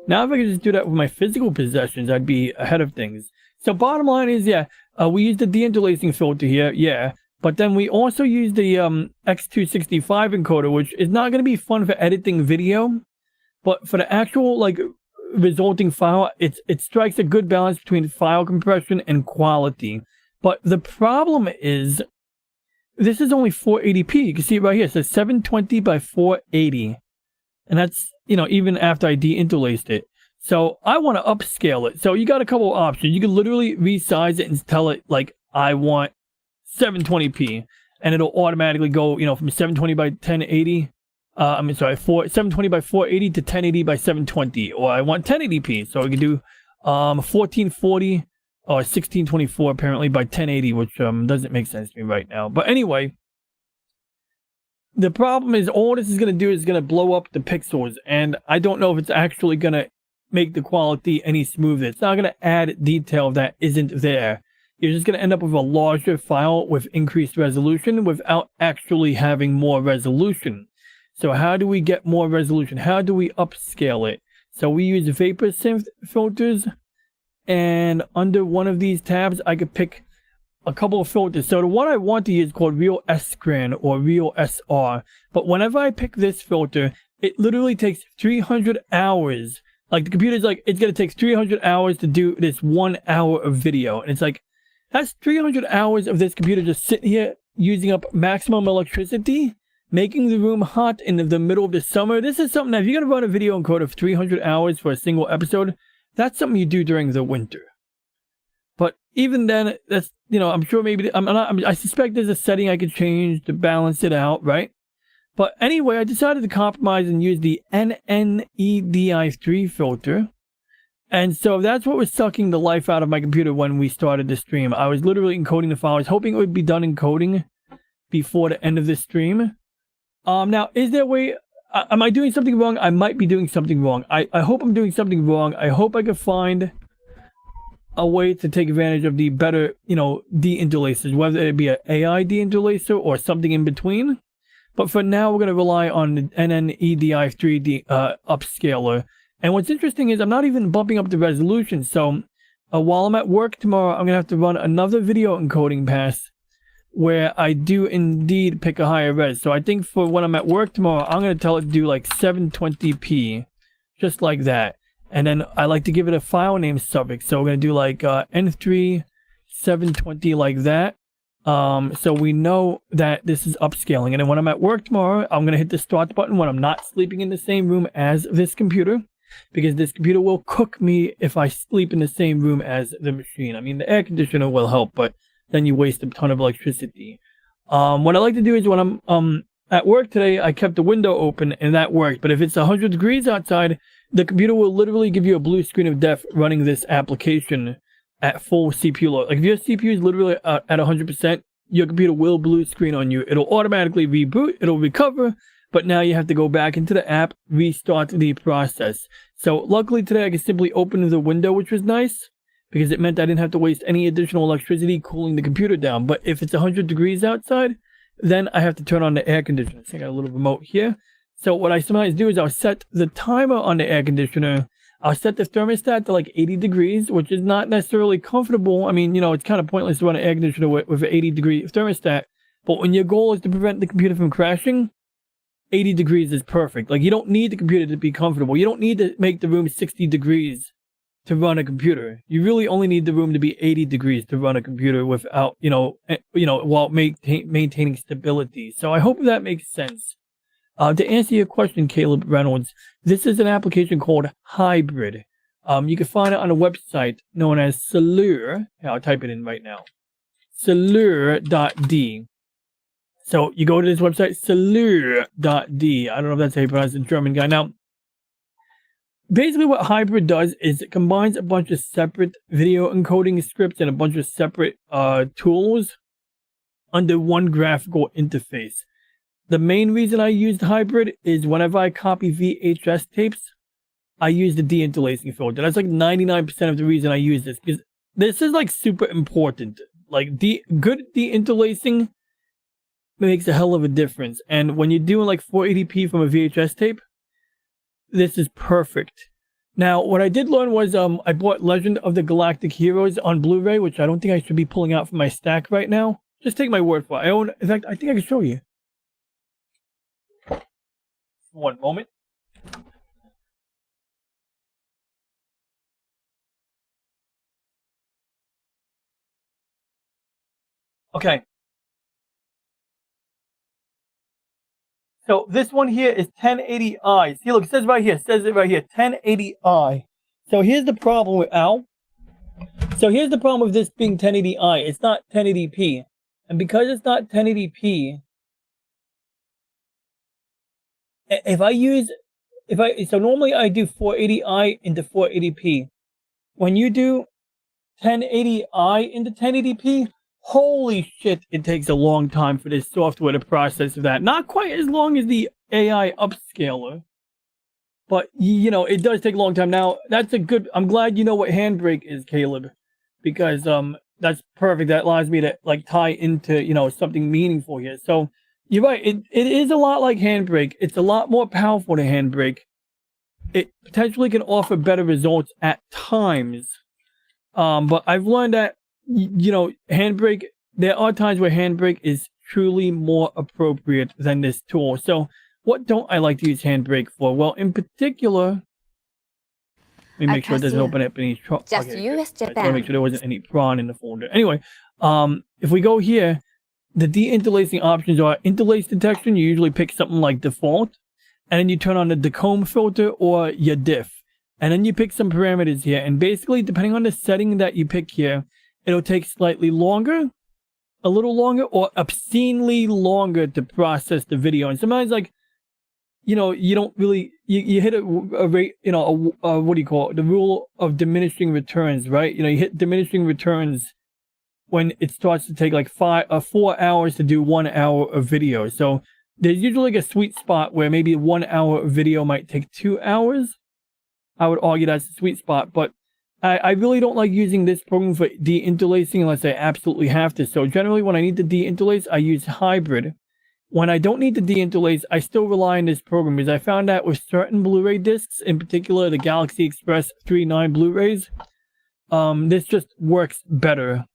Now if I could just do that with my physical possessions, I'd be ahead of things. So bottom line is, yeah, we use the deinterlacing filter here, yeah. But then we also use the X265 encoder, which is not going to be fun for editing video. But for the actual like resulting file, it strikes a good balance between file compression and quality. But the problem is, this is only 480p. You can see it right here. It says 720 by 480. And that's, you know, even after I deinterlaced it. So I want to upscale it. So you got a couple of options. You can literally resize it and tell it, like, I want 720p. And it'll automatically go, you know, from 720 by 1080. 720 by 480 to 1080 by 720. Or I want 1080p. So we can do 1440 or 1624 apparently by 1080, which doesn't make sense to me right now. But anyway, the problem is all this is going to do is going to blow up the pixels, and I don't know if it's actually going to make the quality any smoother. It's not going to add detail that isn't there. You're just going to end up with a larger file with increased resolution without actually having more resolution. So how do we get more resolution? How do we upscale it? So we use VaporSynth filters, and under one of these tabs, I could pick a couple of filters. So the one I want to use is called Real S-Scran or Real SR. But whenever I pick this filter, it literally takes 300 hours. Like the computer's like, it's going to take 300 hours to do this 1 hour of video. And it's like, that's 300 hours of this computer just sitting here using up maximum electricity, making the room hot in the middle of the summer. This is something that if you're going to run a video encode of 300 hours for a single episode, that's something you do during the winter. But even then, that's, you know, I'm sure maybe, I suspect there's a setting I could change to balance it out, right? But anyway, I decided to compromise and use the NNEDI3 filter. And so that's what was sucking the life out of my computer when we started the stream. I was literally encoding the file. I was hoping it would be done encoding before the end of the stream. Now, is there a way, am I doing something wrong? I might be doing something wrong. I hope I'm doing something wrong. I hope I can find a way to take advantage of the better, you know, deinterlacers, whether it be an AI deinterlacer or something in between. But for now, we're going to rely on the NNEDI3 upscaler. And what's interesting is I'm not even bumping up the resolution. So while I'm at work tomorrow, I'm going to have to run another video encoding pass where I do indeed pick a higher res. So I think for when I'm at work tomorrow, I'm going to tell it to do like 720p, just like that. And then I like to give it a file name suffix. So we're going to do like N3 720 like that. So we know that this is upscaling. And then when I'm at work tomorrow, I'm going to hit the start button when I'm not sleeping in the same room as this computer, because this computer will cook me if I sleep in the same room as the machine. I mean, the air conditioner will help, but then you waste a ton of electricity. What I like to do is when I'm at work today, I kept the window open and that worked. But if it's 100 degrees outside, the computer will literally give you a blue screen of death running this application at full CPU load. Like if your CPU is literally at 100%, your computer will blue screen on you. It'll automatically reboot, it'll recover, but now you have to go back into the app, restart the process. So luckily today I could simply open the window, which was nice, because it meant I didn't have to waste any additional electricity cooling the computer down. But if it's 100 degrees outside, then I have to turn on the air conditioner. So I got a little remote here. So what I sometimes do is I'll set the timer on the air conditioner. I'll set the thermostat to like 80 degrees, which is not necessarily comfortable. I mean, you know, it's kind of pointless to run an air conditioner with an 80 degree thermostat. But when your goal is to prevent the computer from crashing, 80 degrees is perfect. Like you don't need the computer to be comfortable. You don't need to make the room 60 degrees to run a computer. You really only need the room to be 80 degrees to run a computer without, while maintaining stability. So I hope that makes sense. To answer your question, Caleb Reynolds, this is an application called Hybrid. You can find it on a website known as Solur. I'll type it in right now. Solur.d. So you go to this website, Solur.d. I don't know if that's how you pronounce it, German guy. Now, basically what Hybrid does is it combines a bunch of separate video encoding scripts and a bunch of separate tools under one graphical interface. The main reason I used Hybrid is whenever I copy VHS tapes, I use the deinterlacing filter. That's like 99% of the reason I use this, because this is like super important. Like good deinterlacing makes a hell of a difference. And when you're doing like 480p from a VHS tape, this is perfect. Now, what I did learn was I bought Legend of the Galactic Heroes on Blu-ray, which I don't think I should be pulling out from my stack right now. Just take my word for it. In fact, I think I can show you. One moment. Okay. So this one here is 1080i. See, look, it says right here, 1080i. So here's the problem with here's the problem with this being 1080i. It's not 1080p. And because it's not 1080p, so normally I do 480i into 480p. When you do 1080i into 1080p, holy shit, it takes a long time for this software to process that. Not quite as long as the AI upscaler, But you know, it does take a long time. Now, that's a good. I'm glad you know what handbrake is, Caleb, because that's perfect. That allows me to like tie into something meaningful here. So you're right. It is a lot like handbrake. It's a lot more powerful than handbrake. It potentially can offer better results at times. But I've learned that handbrake. There are times where handbrake is truly more appropriate than this tool. So what don't I like to use handbrake for? Well, in particular, let me make sure it doesn't open up any. Just US I want to Japan. make sure there wasn't any prawn in the folder. Anyway, if we go here, the deinterlacing options are interlace detection. You usually pick something like default, and then you turn on the decomb filter or your diff, and then you pick some parameters here. And basically, depending on the setting that you pick here, it'll take slightly longer, a little longer, or obscenely longer to process the video. And sometimes, like, you don't really you hit a rate, what do you call it? The rule of diminishing returns, right? You hit diminishing returns when it starts to take like 4 hours to do 1 hour of video. So there's usually like a sweet spot where maybe 1 hour of video might take 2 hours. I would argue that's the sweet spot, but I really don't like using this program for deinterlacing unless I absolutely have to. So generally when I need to deinterlace, I use hybrid. When I don't need to deinterlace, I still rely on this program because I found that with certain Blu-ray discs, in particular the Galaxy Express 3.9 Blu-rays, this just works better.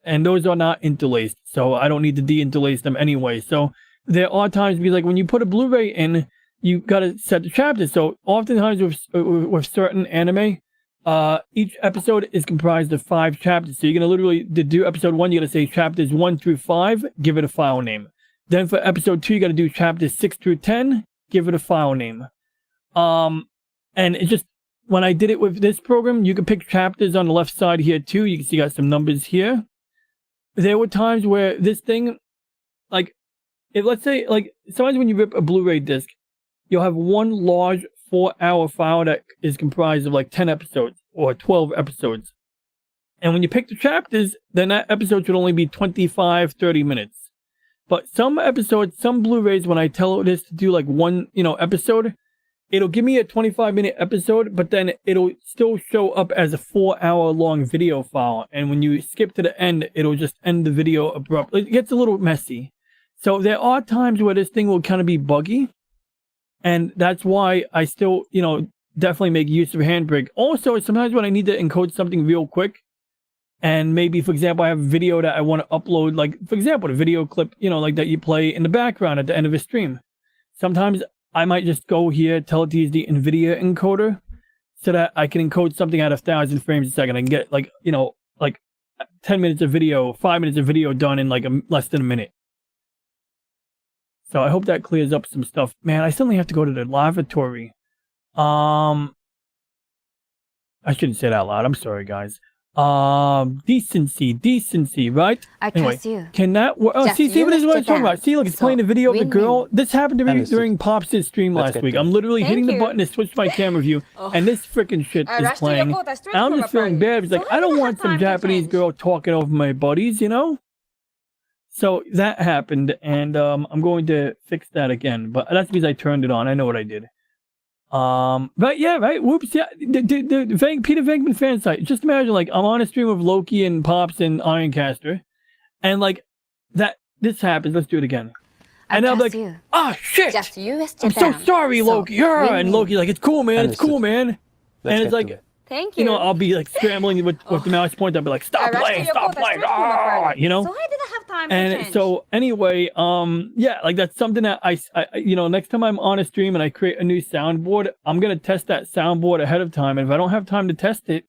And those are not interlaced, so I don't need to deinterlace them anyway. So there are times, because like when you put a Blu-ray in, you got to set the chapters. So oftentimes with certain anime, each episode is comprised of 5 chapters. So you're going to literally, to do episode 1, you got to say chapters 1 through 5, give it a file name. Then for episode 2, you got to do chapters 6 through 10, give it a file name. And it just, when I did it with this program, you can pick chapters on the left side here too. You can see got some numbers here. There were times where this thing, like, if let's say, like, sometimes when you rip a Blu-ray disc, you'll have one large 4-hour file that is comprised of like 10 episodes or 12 episodes. And when you pick the chapters, then that episode should only be 25, 30 minutes. But some episodes, some Blu-rays, when I tell this to do like one, episode, it'll give me a 25-minute episode, but then it'll still show up as a 4-hour long video file. And when you skip to the end, it'll just end the video abruptly. It gets a little messy. So there are times where this thing will kind of be buggy. And that's why I still, definitely make use of handbrake. Also, sometimes when I need to encode something real quick, and maybe, for example, I have a video that I want to upload, like, for example, a video clip, like that you play in the background at the end of a stream. Sometimes I might just go here, tell it to use the NVIDIA encoder so that I can encode something at 1,000 frames a second. I can get like 10 minutes of video, 5 minutes of video done in like less than a minute. So I hope that clears up some stuff. Man, I suddenly have to go to the lavatory. I shouldn't say that out loud. I'm sorry, guys. Decency, right? I trust you. Can that work? Oh, Just see what this is what I'm talking Japan. about. See, look, it's So, playing the video of the girl. This happened to me Understood. during Pops' stream Let's last get week. to it. I'm literally Thank hitting the you. button to switch my camera view, and this freaking shit I is rushed to your playing. quote, I straight I'm from just a feeling party. bad. It's like, So I don't didn't want have some time to Japanese change. girl talking over my buddies, So that happened, and I'm going to fix that again. But that's because I turned it on. I know what I did. Right, yeah, right. Whoops, yeah. The Peter Venkman fan site. Just imagine, like, I'm on a stream of Loki and Pops and Ironcaster, and like this happens. Let's do it again. And I'm like, you. ah, shit. Just US I'm Japan. so sorry, Loki. Yeah, and win-win. Loki's like, it's cool, man. It's cool, man. Let's And it's get to like, it. Thank you. I'll be like scrambling with the mouse pointer. I'll be like, I stop rushed to playing, your stop quote, I playing. straight from a party. Ah, So I didn't have time to And change. so anyway, yeah, like that's something that I next time I'm on a stream and I create a new soundboard, I'm going to test that soundboard ahead of time. And if I don't have time to test it,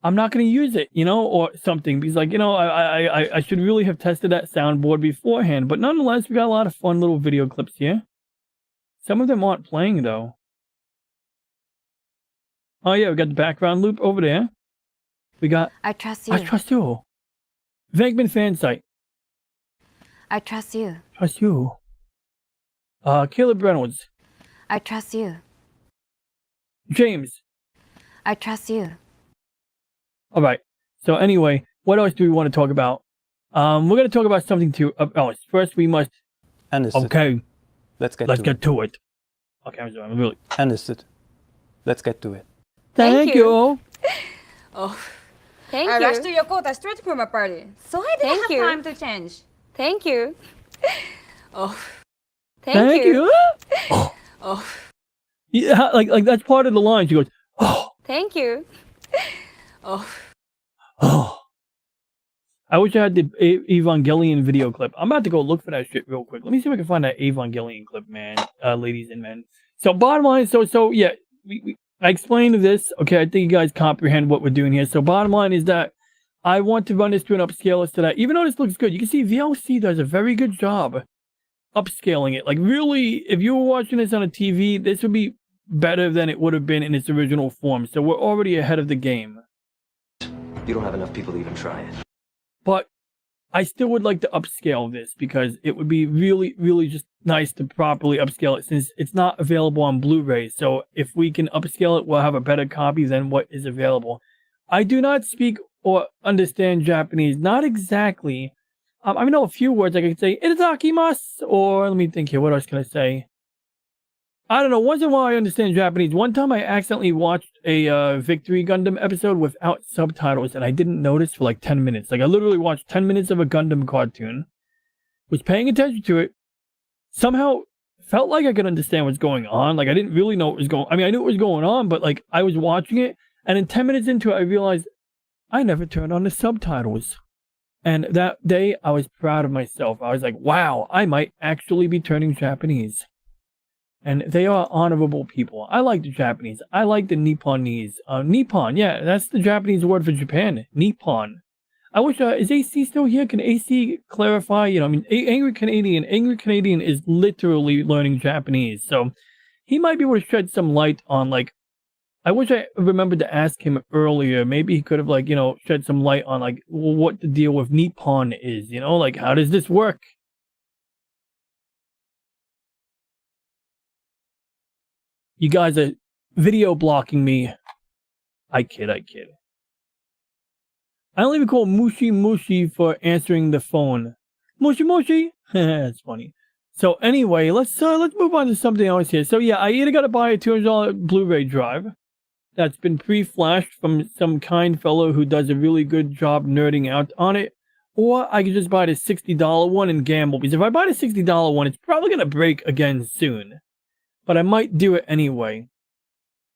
I'm not going to use it, or something, because like, I should really have tested that soundboard beforehand. But nonetheless, we got a lot of fun little video clips here. Some of them aren't playing though. Oh yeah, we got the background loop over there. We got I trust you. I trust you. Venkman fan site. I trust you. Trust you. Caleb Reynolds. I trust you. James. I trust you. All right. So anyway, what else do we want to talk about? We're going to talk about something else. First, we must. Understood. Okay, Let's get let's to get it. to it. Okay, I'm sorry. I'm really. Understood. Let's get to it. Thank you. I rushed to Yokota straight from a party, so I didn't have time to change. Thank you. Thank you. Yeah, like that's part of the line. She goes, oh, Thank you. oh. I wish I had the Evangelion video clip. I'm about to go look for that shit real quick. Let me see if I can find that Evangelion clip, man. Ladies and men. So bottom line, so yeah, I explained this. Okay, I think you guys comprehend what we're doing here. So bottom line is that I want to run this to an upscaler so that even though this looks good, you can see VLC does a very good job upscaling it. Like really, if you were watching this on a TV, this would be better than it would have been in its original form. So we're already ahead of the game. You don't have enough people to even try it. But I still would like to upscale this because it would be really, really just nice to properly upscale it since it's not available on Blu-ray. So if we can upscale it, we'll have a better copy than what is available. I do not speak or understand Japanese. Not exactly. I know a few words. I can say itadakimasu, or let me think here. What else can I say? I don't know. Once in a while, I understand Japanese. One time, I accidentally watched a Victory Gundam episode without subtitles, and I didn't notice for like 10 minutes. Like, I literally watched 10 minutes of a Gundam cartoon, was paying attention to it, somehow felt like I could understand what's going on. Like, I didn't really know what was going on. I mean, I knew what was going on, but like, I was watching it, and then 10 minutes into it, I realized I never turned on the subtitles. And that day, I was proud of myself. I was like, wow, I might actually be turning Japanese. And they are honorable people. I like the Japanese. I like the Nipponese. Nippon, yeah, that's the Japanese word for Japan. Nippon. I wish, is AC still here? Can AC clarify? You know, I mean, Angry Canadian is literally learning Japanese. So he might be able to shed some light on, like, I wish I remembered to ask him earlier. Maybe he could have, like, you know, shed some light on, like, what the deal with Nippon is. You know, like, how does this work? You guys are video blocking me. I kid. I don't even call Mushi Mushi for answering the phone. Mushi Mushi? That's funny. So anyway, let's move on to something else here. So yeah, I either got to buy a $200 Blu-ray drive that's been pre-flashed from some kind fellow who does a really good job nerding out on it, or I could just buy the $60 one and gamble. Because if I buy the $60 one, it's probably gonna break again soon. But I might do it anyway.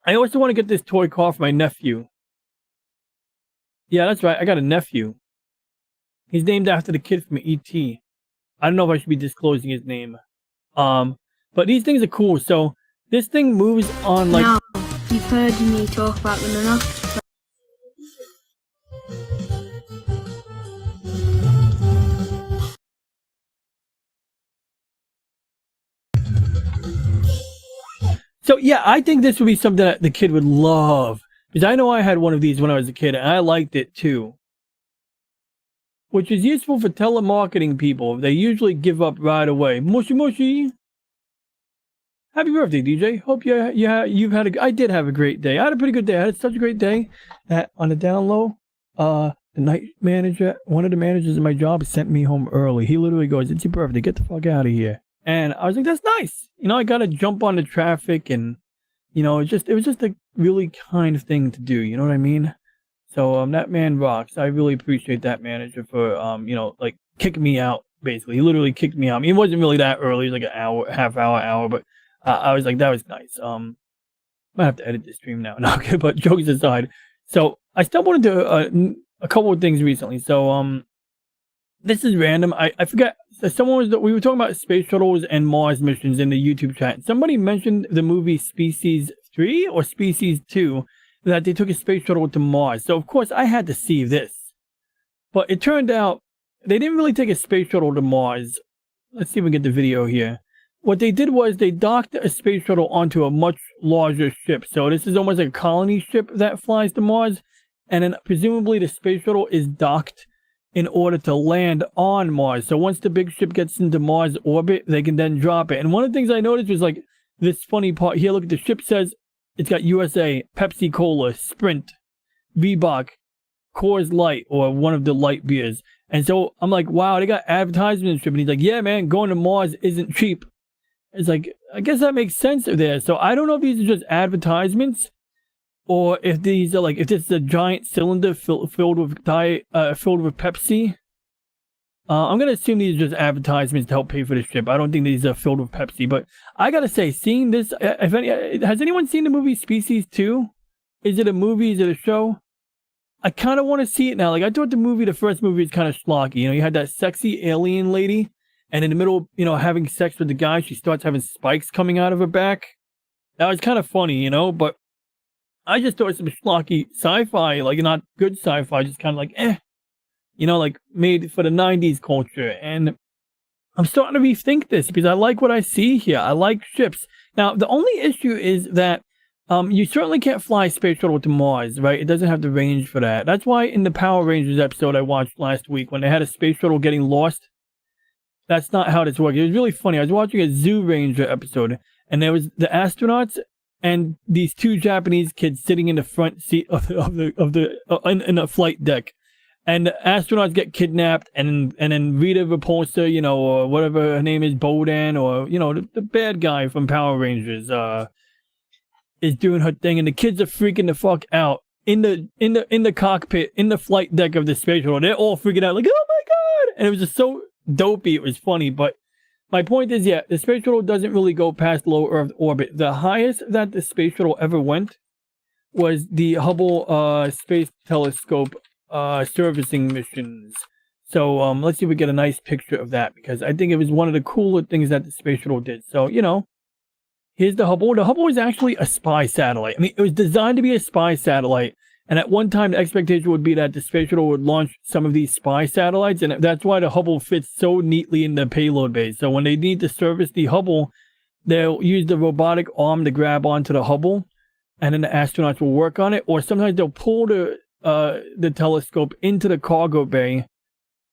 I also want to get this toy car for my nephew. Yeah, that's right. I got a nephew. He's named after the kid from E.T. I don't know if I should be disclosing his name. But these things are cool. So this thing moves on like... Now, you've heard me talk about them enough. So yeah, I think this would be something that the kid would love. Because I know I had one of these when I was a kid, and I liked it too. Which is useful for telemarketing people. They usually give up right away. Mushy mushy. Happy birthday, DJ. Hope you've had I did have a great day. I had a pretty good day. I had such a great day that on the down low, the night manager, one of the managers in my job sent me home early. He literally goes, "It's your birthday. Get the fuck out of here." And I was like, that's nice. You know, I got to jump on the traffic and, you know, it was just a really kind thing to do. You know what I mean? So, that man rocks. I really appreciate that manager for, you know, like kicking me out, basically. He literally kicked me out. I mean, it wasn't really that early. It was like an hour, half hour, but I was like, that was nice. Might have to edit this stream now. No, okay, but jokes aside. So, I stumbled into a couple of things recently. So, this is random. I forgot. We were talking about space shuttles and Mars missions in the YouTube chat. Somebody mentioned the movie Species 3 or Species 2, that they took a space shuttle to Mars. So, of course, I had to see this. But it turned out they didn't really take a space shuttle to Mars. Let's see if we can get the video here. What they did was they docked a space shuttle onto a much larger ship. So this is almost like a colony ship that flies to Mars. And then presumably the space shuttle is docked in order to land on Mars. So once the big ship gets into Mars orbit, they can then drop it. And one of the things I noticed was like this funny part here. Look at the ship says it's got USA, Pepsi Cola, Sprint, V-Bach, Coors Light, or one of the light beers. And so I'm like, wow, they got advertisements. And he's like, yeah, man, going to Mars isn't cheap. It's like, I guess that makes sense there. So I don't know if these are just advertisements, or if these are like, if this is a giant cylinder filled with Pepsi. I'm gonna assume these are just advertisements to help pay for the ship. I don't think these are filled with Pepsi. But I gotta say, seeing this, has anyone seen the movie Species 2? Is it a movie? Is it a show? I kind of want to see it now. Like, I thought the first movie was kind of schlocky. You know, you had that sexy alien lady, and in the middle, you know, having sex with the guy, she starts having spikes coming out of her back. That was kind of funny, you know, but I just thought it was some schlocky sci-fi, like not good sci-fi, just kind of like, you know, like made for the 90s culture. And I'm starting to rethink this because I like what I see here. I like ships. Now, the only issue is that you certainly can't fly a space shuttle to Mars, right? It doesn't have the range for that. That's why in the Power Rangers episode I watched last week, when they had a space shuttle getting lost, that's not how this works. It was really funny. I was watching a Zoo Ranger episode, and there was the astronauts and these two Japanese kids sitting in the front seat in the flight deck. And the astronauts get kidnapped, and then Rita Repulsa, you know, or whatever her name is, Bodan, or, you know, the bad guy from Power Rangers, is doing her thing, and the kids are freaking the fuck out in the cockpit, in the flight deck of the space shuttle. They're all freaking out, like, oh my god! And it was just so dopey. It was funny, but my point is, yeah, the space shuttle doesn't really go past low Earth orbit. The highest that the space shuttle ever went was the Hubble Space Telescope servicing missions. So let's see if we get a nice picture of that, because I think it was one of the cooler things that the space shuttle did. So, you know, here's the Hubble. The Hubble is actually a spy satellite. I mean, it was designed to be a spy satellite, and at one time the expectation would be that the space shuttle would launch some of these spy satellites, and that's why the Hubble fits so neatly in the payload bay. So when they need to service the Hubble, they'll use the robotic arm to grab onto the Hubble, and then the astronauts will work on it, or sometimes they'll pull the telescope into the cargo bay,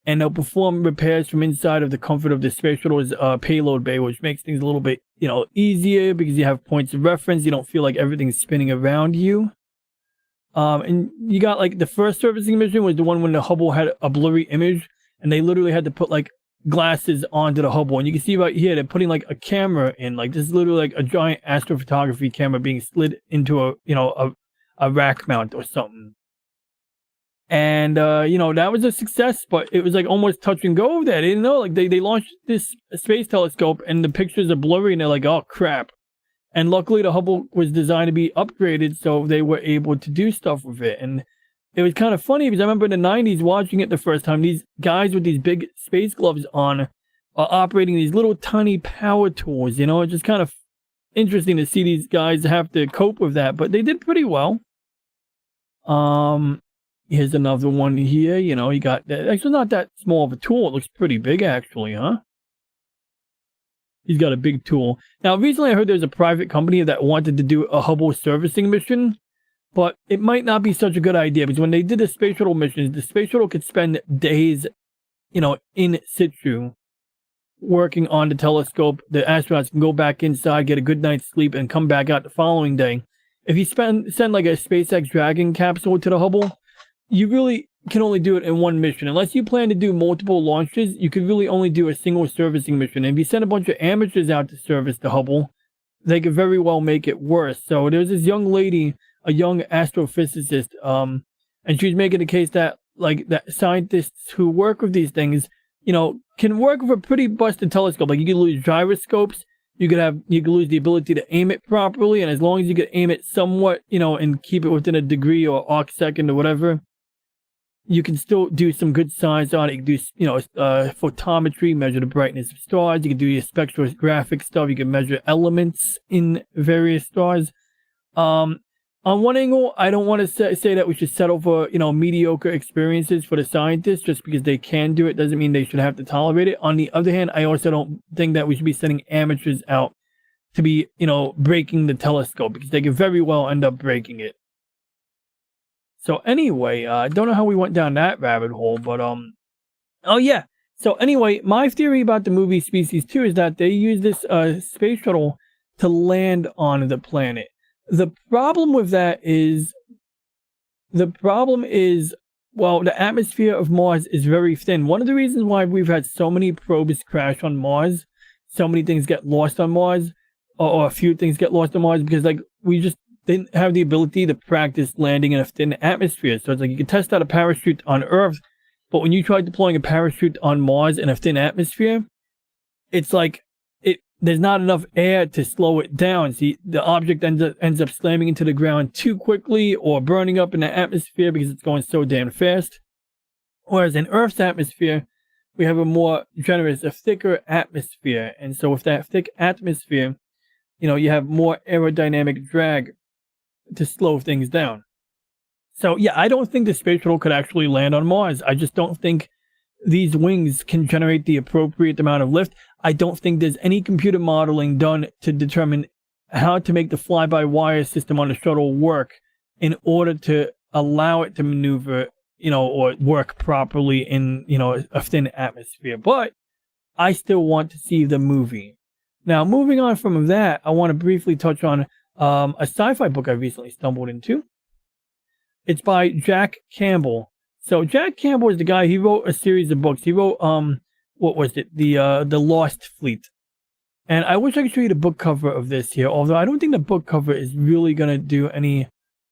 and they'll perform repairs from inside of the comfort of the space shuttle's payload bay, which makes things a little bit, you know, easier because you have points of reference. You don't feel like everything's spinning around you. And you got, like, the first servicing mission was the one when the Hubble had a blurry image, and they literally had to put, like, glasses onto the Hubble. And you can see right here, they're putting, like, a camera in. Like, this is literally like a giant astrophotography camera being slid into a, you know, a rack mount or something. And, you know, that was a success, but it was like almost touch and go there. They didn't know, like, they launched this space telescope and the pictures are blurry, and they're like, oh crap. And luckily the Hubble was designed to be upgraded, so they were able to do stuff with it. And it was kind of funny because I remember in the 90s watching it the first time, these guys with these big space gloves on are operating these little tiny power tools, you know. It's just kind of interesting to see these guys have to cope with that, but they did pretty well. Here's another one here. You know, you got that. Actually, not that small of a tool. It looks pretty big, actually, huh? He's got a big tool. Now, recently I heard there's a private company that wanted to do a Hubble servicing mission, but it might not be such a good idea, because when they did the space shuttle missions, the space shuttle could spend days, you know, in situ working on the telescope. The astronauts can go back inside, get a good night's sleep, and come back out the following day. If you send like a SpaceX Dragon capsule to the Hubble, you really can only do it in one mission. Unless you plan to do multiple launches, you could really only do a single servicing mission. And if you send a bunch of amateurs out to service the Hubble, they could very well make it worse. So there's this young lady, a young astrophysicist, and she's making the case that, like, that scientists who work with these things, you know, can work with a pretty busted telescope. Like, you could lose gyroscopes, you could lose the ability to aim it properly, and as long as you could aim it somewhat, you know, and keep it within a degree or arc second or whatever, you can still do some good science on it. You can do, you know, photometry, measure the brightness of stars. You can do your spectrographic stuff. You can measure elements in various stars. On one angle, I don't want to say that we should settle for, you know, mediocre experiences for the scientists. Just because they can do it doesn't mean they should have to tolerate it. On the other hand, I also don't think that we should be sending amateurs out to be, you know, breaking the telescope, because they could very well end up breaking it. So anyway, I don't know how we went down that rabbit hole, but oh yeah. So anyway, my theory about the movie Species 2 is that they use this space shuttle to land on the planet. The problem with that is, well, the atmosphere of Mars is very thin. One of the reasons why we've had so many probes crash on Mars so many things get lost on Mars, or a few things get lost on Mars, because like we just didn't have the ability to practice landing in a thin atmosphere. So it's like you can test out a parachute on Earth, but when you try deploying a parachute on Mars in a thin atmosphere, it's like there's not enough air to slow it down. See, the object ends up slamming into the ground too quickly or burning up in the atmosphere because it's going so damn fast. Whereas in Earth's atmosphere, we have a more generous, a thicker atmosphere. And so with that thick atmosphere, you know, you have more aerodynamic drag to slow things down. So yeah, I don't think the space shuttle could actually land on Mars. I just don't think these wings can generate the appropriate amount of lift. I don't think there's any computer modeling done to determine how to make the fly-by-wire system on the shuttle work in order to allow it to maneuver, you know, or work properly in, you know, a thin atmosphere. But I still want to see the movie. Now, moving on from that, I want to briefly touch on a sci-fi book I recently stumbled into. It's by Jack Campbell. So Jack Campbell is the guy. He wrote a series of books. He wrote what was it? The Lost Fleet. And I wish I could show you the book cover of this here. Although I don't think the book cover is really gonna do any.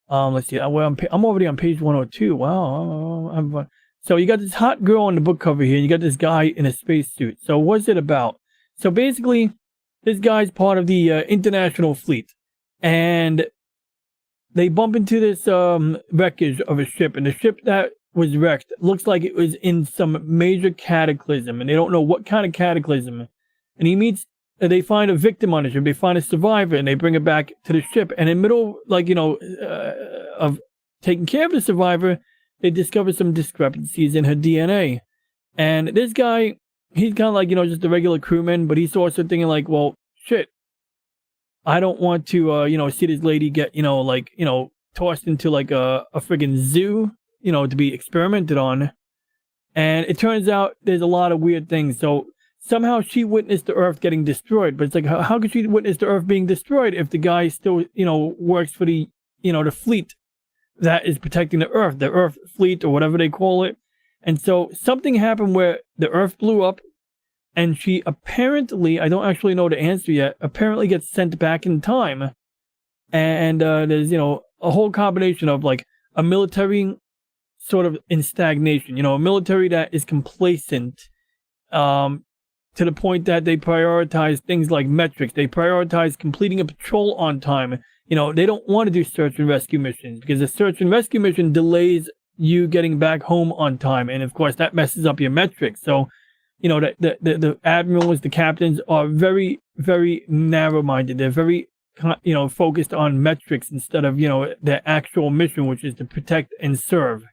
Let's see. I'm already on page 102. Wow. So you got this hot girl on the book cover here. And you got this guy in a spacesuit. So what's it about? So basically, this guy's part of the international fleet, and they bump into this wreckage of a ship, and the ship that was wrecked looks like it was in some major cataclysm, and they don't know what kind of cataclysm. And they find a victim on the ship, they find a survivor, and they bring it back to the ship. And in the middle, like, you know, of taking care of the survivor, they discover some discrepancies in her DNA. And this guy, he's kind of like, you know, just a regular crewman, but he's also thinking like, well, shit, I don't want to, you know, see this lady get, you know, like, you know, tossed into like a friggin' zoo, you know, to be experimented on. And it turns out there's a lot of weird things. So somehow she witnessed the Earth getting destroyed, but it's like, how could she witness the Earth being destroyed if the guy still, you know, works for the, you know, the fleet that is protecting the Earth fleet, or whatever they call it. And so something happened where the Earth blew up, and she apparently, I don't actually know the answer yet, apparently gets sent back in time. And there's, you know, a whole combination of like a military sort of in stagnation, you know, a military that is complacent, to the point that they prioritize things like metrics. They prioritize completing a patrol on time. You know, they don't want to do search and rescue missions, because a search and rescue mission delays you getting back home on time. And of course that messes up your metrics. So, you know, the admirals, the captains are very, very narrow-minded. They're very, you know, focused on metrics instead of, you know, their actual mission, which is to protect and serve.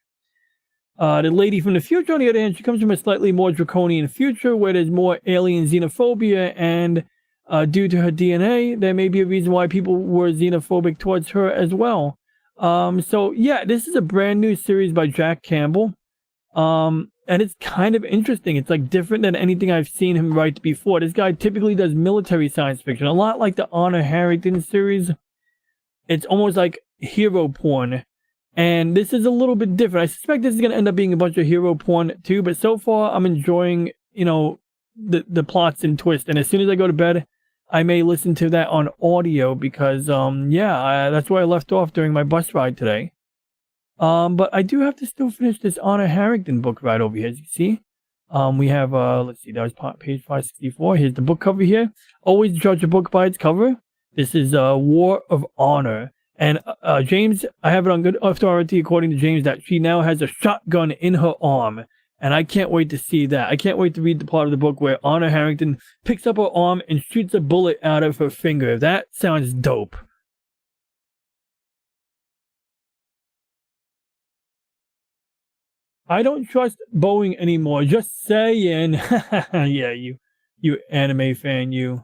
The lady from the future, on the other hand, she comes from a slightly more draconian future where there's more alien xenophobia, and due to her DNA, there may be a reason why people were xenophobic towards her as well. So yeah, this is a brand new series by Jack Campbell. And it's kind of interesting. It's like different than anything I've seen him write before. This guy typically does military science fiction, a lot like the Honor Harrington series. It's almost like hero porn. And this is a little bit different. I suspect this is going to end up being a bunch of hero porn too, but so far I'm enjoying, you know, the plots and twists. And as soon as I go to bed, I may listen to that on audio, because that's where I left off during my bus ride today. But I do have to still finish this Honor Harrington book right over here. As you see, we have, let's see, that was page 564. Here's the book cover here. Always judge a book by its cover. This is War of Honor. And James, I have it on good authority, according to James, that she now has a shotgun in her arm. And I can't wait to see that. I can't wait to read the part of the book where Honor Harrington picks up her arm and shoots a bullet out of her finger. That sounds dope. I don't trust Boeing anymore. Just saying. Yeah, you anime fan, you.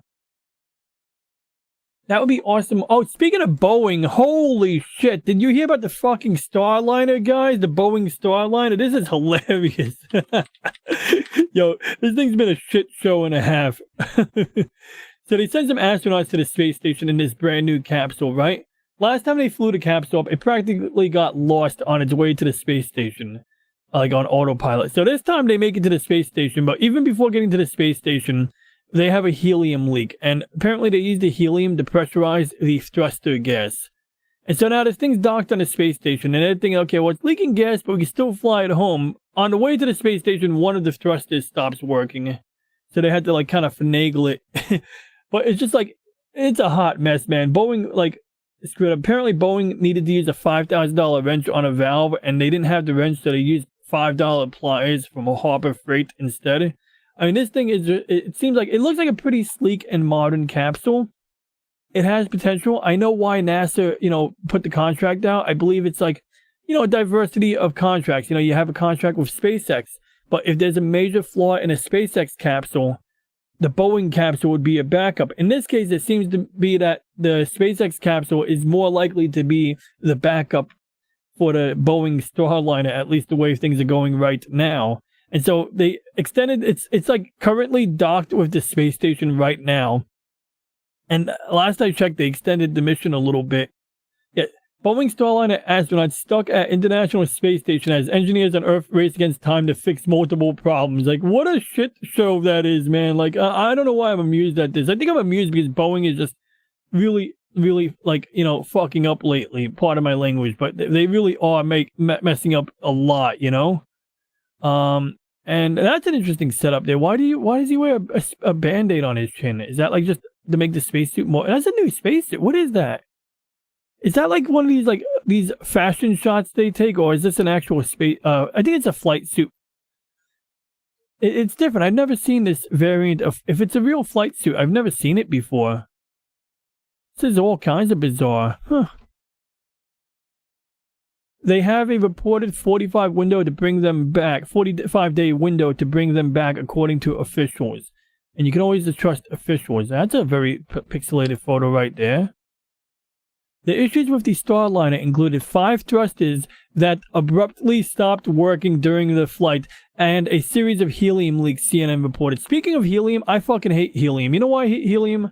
That would be awesome. Oh, speaking of Boeing, holy shit. Did you hear about the fucking Starliner, guys? The Boeing Starliner? This is hilarious. Yo, this thing's been a shit show and a half. So they sent some astronauts to the space station in this brand new capsule, right? Last time they flew the capsule up, it practically got lost on its way to the space station. Like on autopilot. So this time they make it to the space station, but even before getting to the space station, they have a helium leak, and apparently they used the helium to pressurize the thruster gas. And so now this thing's docked on the space station, and they're thinking, okay, well, it's leaking gas, but we can still fly it home. On the way to the space station, one of the thrusters stops working. So they had to, like, kind of finagle it. But it's just, like, it's a hot mess, man. Boeing, like, screwed up. Apparently, Boeing needed to use a $5,000 wrench on a valve, and they didn't have the wrench, so they used $5 pliers from a Harbor Freight instead. I mean, this thing is, it seems like, it looks like a pretty sleek and modern capsule. It has potential. I know why NASA, you know, put the contract out. I believe it's like, you know, a diversity of contracts. You know, you have a contract with SpaceX, but if there's a major flaw in a SpaceX capsule, the Boeing capsule would be a backup. In this case, it seems to be that the SpaceX capsule is more likely to be the backup for the Boeing Starliner, at least the way things are going right now. And so they extended, it's like currently docked with the space station right now. And last I checked, they extended the mission a little bit. Yeah, Boeing Starliner astronauts stuck at International Space Station as engineers on Earth race against time to fix multiple problems. Like, what a shit show that is, man. Like, I don't know why I'm amused at this. I think I'm amused because Boeing is just really, really, like, you know, fucking up lately. Part of my language, but they really are messing up a lot, you know? And that's an interesting setup there. Why does he wear a Band-Aid on his chin? Is that like just to make the spacesuit more? That's a new spacesuit. What is that? Is that like one of these, like, these fashion shots they take, or is this an actual space? I think it's a flight suit. It's different. I've never seen this variant of, if it's a real flight suit, I've never seen it before. This is all kinds of bizarre. Huh. They have a reported 45 window to bring them back, 45-day window to bring them back, according to officials. And you can always trust officials. That's a very pixelated photo right there. The issues with the Starliner included 5 thrusters that abruptly stopped working during the flight and a series of helium leaks, CNN reported. Speaking of helium, I fucking hate helium. You know why I hate helium?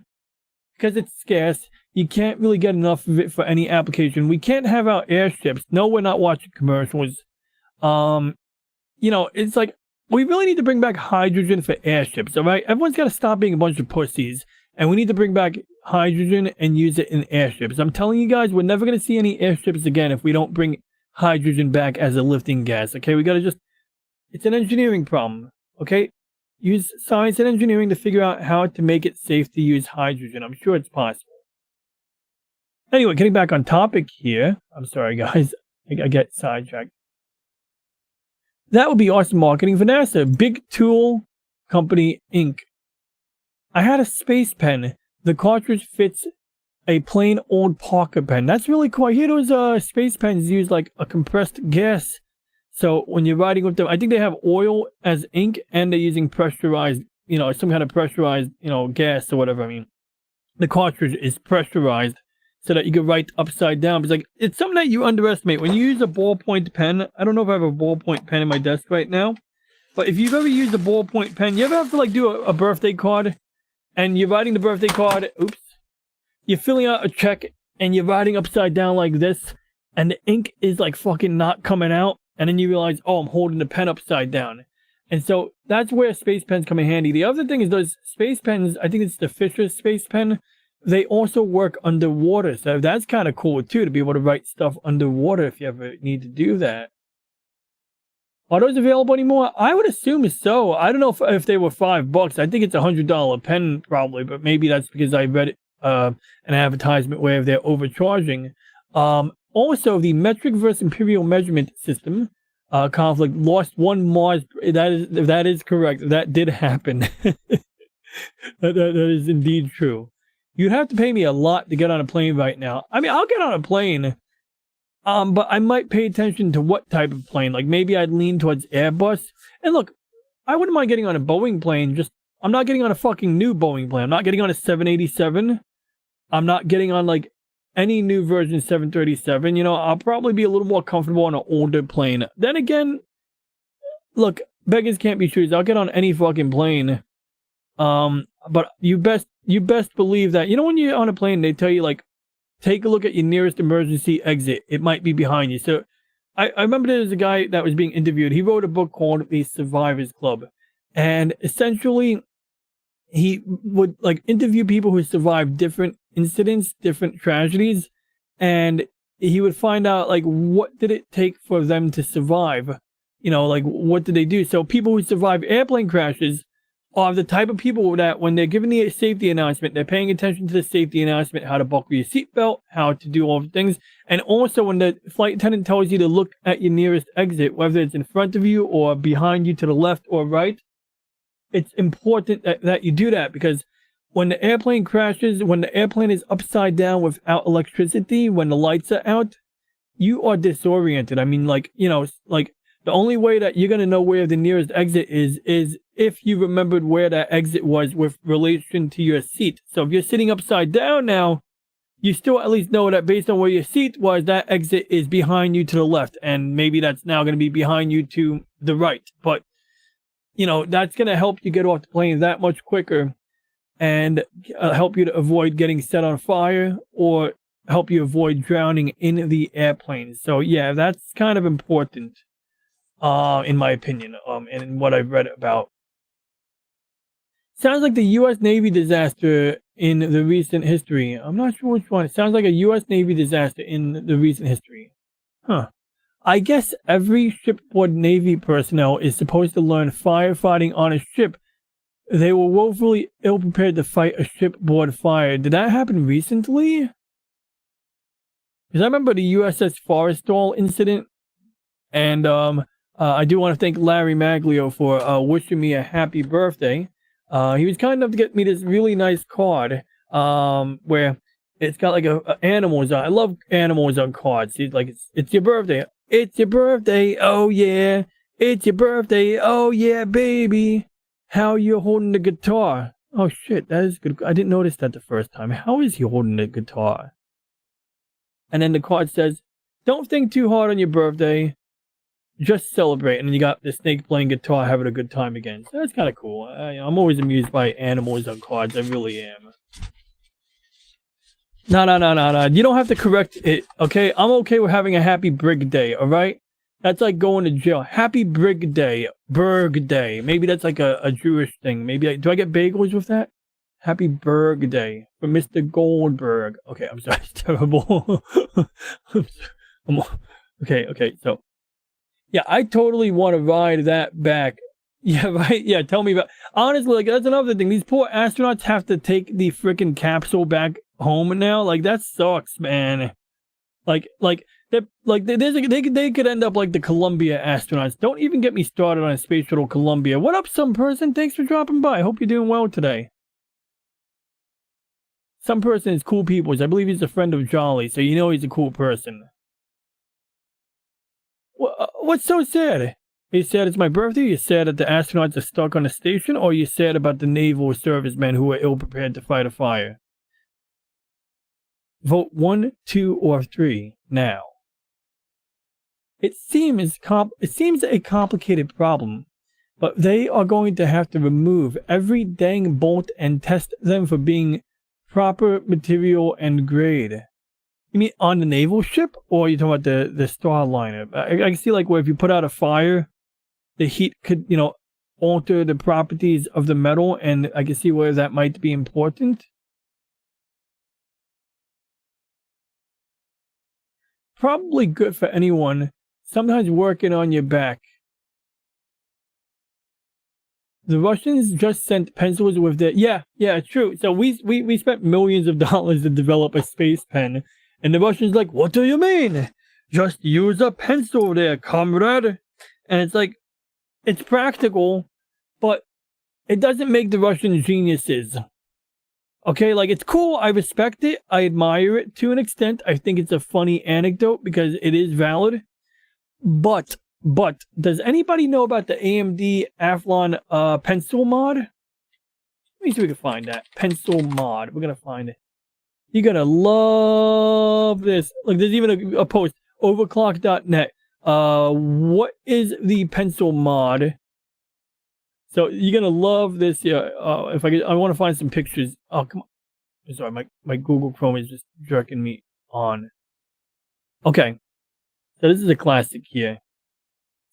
Because it's scarce. You can't really get enough of it for any application. We can't have our airships. No, we're not watching commercials. You know, it's like, we really need to bring back hydrogen for airships, all right? Everyone's got to stop being a bunch of pussies. And we need to bring back hydrogen and use it in airships. I'm telling you guys, we're never going to see any airships again if we don't bring hydrogen back as a lifting gas, okay? We got to just, it's an engineering problem, okay? Use science and engineering to figure out how to make it safe to use hydrogen. I'm sure it's possible. Anyway, getting back on topic here. I'm sorry, guys. I get sidetracked. That would be awesome marketing for NASA. Big Tool Company, Inc. I had a space pen. The cartridge fits a plain old Parker pen. That's really cool. I hear those space pens use like a compressed gas. So when you're writing with them, I think they have oil as ink, and they're using pressurized, you know, some kind of pressurized, you know, gas or whatever. I mean, the cartridge is pressurized so that you can write upside down. It's like, it's something that you underestimate. When you use a ballpoint pen, I don't know if I have a ballpoint pen in my desk right now, but if you've ever used a ballpoint pen, you ever have to like do a birthday card, and you're writing the birthday card, oops, you're filling out a check, and you're writing upside down like this, and the ink is like fucking not coming out, and then you realize, oh, I'm holding the pen upside down. And so that's where space pens come in handy. The other thing is those space pens, I think it's the Fisher space pen, they also work underwater. So that's kind of cool too, to be able to write stuff underwater if you ever need to do that. Are those available anymore? I would assume so. I don't know if they were $5. I think it's $100 pen probably, but maybe that's because I read an advertisement where they're overcharging. Also, the metric versus imperial measurement system conflict lost one Mars. That is correct. That did happen. that is indeed true. You'd have to pay me a lot to get on a plane right now. I mean, I'll get on a plane, but I might pay attention to what type of plane. Like maybe I'd lean towards Airbus. And look, I wouldn't mind getting on a Boeing plane. Just, I'm not getting on a fucking new Boeing plane. I'm not getting on a 787. I'm not getting on like any new version 737. You know, I'll probably be a little more comfortable on an older plane. Then again, look, beggars can't be choosers. I'll get on any fucking plane. But you best believe that, you know, when you're on a plane, they tell you like, take a look at your nearest emergency exit. It might be behind you. So I remember there was a guy that was being interviewed. He wrote a book called The Survivors Club. And essentially, he would like interview people who survived different incidents, different tragedies, and he would find out like what did it take for them to survive. You know, like what did they do? So people who survive airplane crashes are the type of people that when they're giving the safety announcement, they're paying attention to the safety announcement, how to buckle your seatbelt, how to do all the things. And also when the flight attendant tells you to look at your nearest exit, whether it's in front of you or behind you to the left or right, it's important that you do that, because when the airplane crashes, when the airplane is upside down without electricity, when the lights are out, you are disoriented. I mean, like, you know, like the only way that you're going to know where the nearest exit is if you remembered where that exit was with relation to your seat. So if you're sitting upside down now, you still at least know that based on where your seat was, that exit is behind you to the left. And maybe that's now going to be behind you to the right. But, you know, that's going to help you get off the plane that much quicker and help you to avoid getting set on fire or help you avoid drowning in the airplane. So, yeah, that's kind of important, in my opinion, and what I've read about. Sounds like the U.S. Navy disaster in the recent history. I'm not sure which one. It sounds like a U.S. Navy disaster in the recent history. Huh. I guess every shipboard Navy personnel is supposed to learn firefighting on a ship. They were woefully ill-prepared to fight a shipboard fire. Did that happen recently? Because I remember the USS Forrestal incident. And I do want to thank Larry Maglio for wishing me a happy birthday. He was kind enough to get me this really nice card where it's got like a animals on. I love animals on cards. See, like it's your birthday. It's your birthday. Oh yeah. It's your birthday. Oh yeah, baby. How you holding the guitar? Oh shit, that is good. I didn't notice that the first time. How is he holding the guitar? And then the card says, "Don't think too hard on your birthday. Just celebrate." And then you got the snake playing guitar, having a good time again. So that's kind of cool. I'm always amused by animals on cards. I really am. No. You don't have to correct it, okay? I'm okay with having a happy Brig Day, all right? That's like going to jail. Happy Brig Day. Berg Day. Maybe that's like a Jewish thing. Maybe do I get bagels with that? Happy Berg Day for Mr. Goldberg. Okay, I'm sorry. It's terrible. Okay, so. Yeah, I totally want to ride that back. Yeah, right? Yeah, tell me about... Honestly, like, that's another thing. These poor astronauts have to take the freaking capsule back home now. Like, that sucks, man. They could end up like the Columbia astronauts. Don't even get me started on Space Shuttle Columbia. What up, some person? Thanks for dropping by. I hope you're doing well today. Some person is Cool Peoples. I believe he's a friend of Jolly, so you know he's a cool person. What's so sad? Are you sad it's my birthday? Are you sad that the astronauts are stuck on the station? Or are you sad about the naval servicemen who are ill-prepared to fight a fire? Vote 1, 2, or 3 now. It seems a complicated problem, but they are going to have to remove every dang bolt and test them for being proper material and grade. You mean on the naval ship, or are you talking about the Starliner? I can see like where if you put out a fire, the heat could, you know, alter the properties of the metal, and I can see where that might be important. Probably good for anyone, sometimes working on your back. The Russians just sent pencils with their... Yeah, it's true. So we spent millions of dollars to develop a space pen. And the Russians like, what do you mean? Just use a pencil there, comrade. And it's like, it's practical, but it doesn't make the Russians geniuses. Okay, like it's cool. I respect it. I admire it to an extent. I think it's a funny anecdote because it is valid. But does anybody know about the AMD Athlon pencil mod? Let me see if we can find that. Pencil mod. We're going to find it. You're going to love this. Look, there's even a post. Overclock.net. What is the pencil mod? So you're going to love this. Yeah. I want to find some pictures. Oh, come on. Sorry, my Google Chrome is just jerking me on. Okay. So this is a classic here.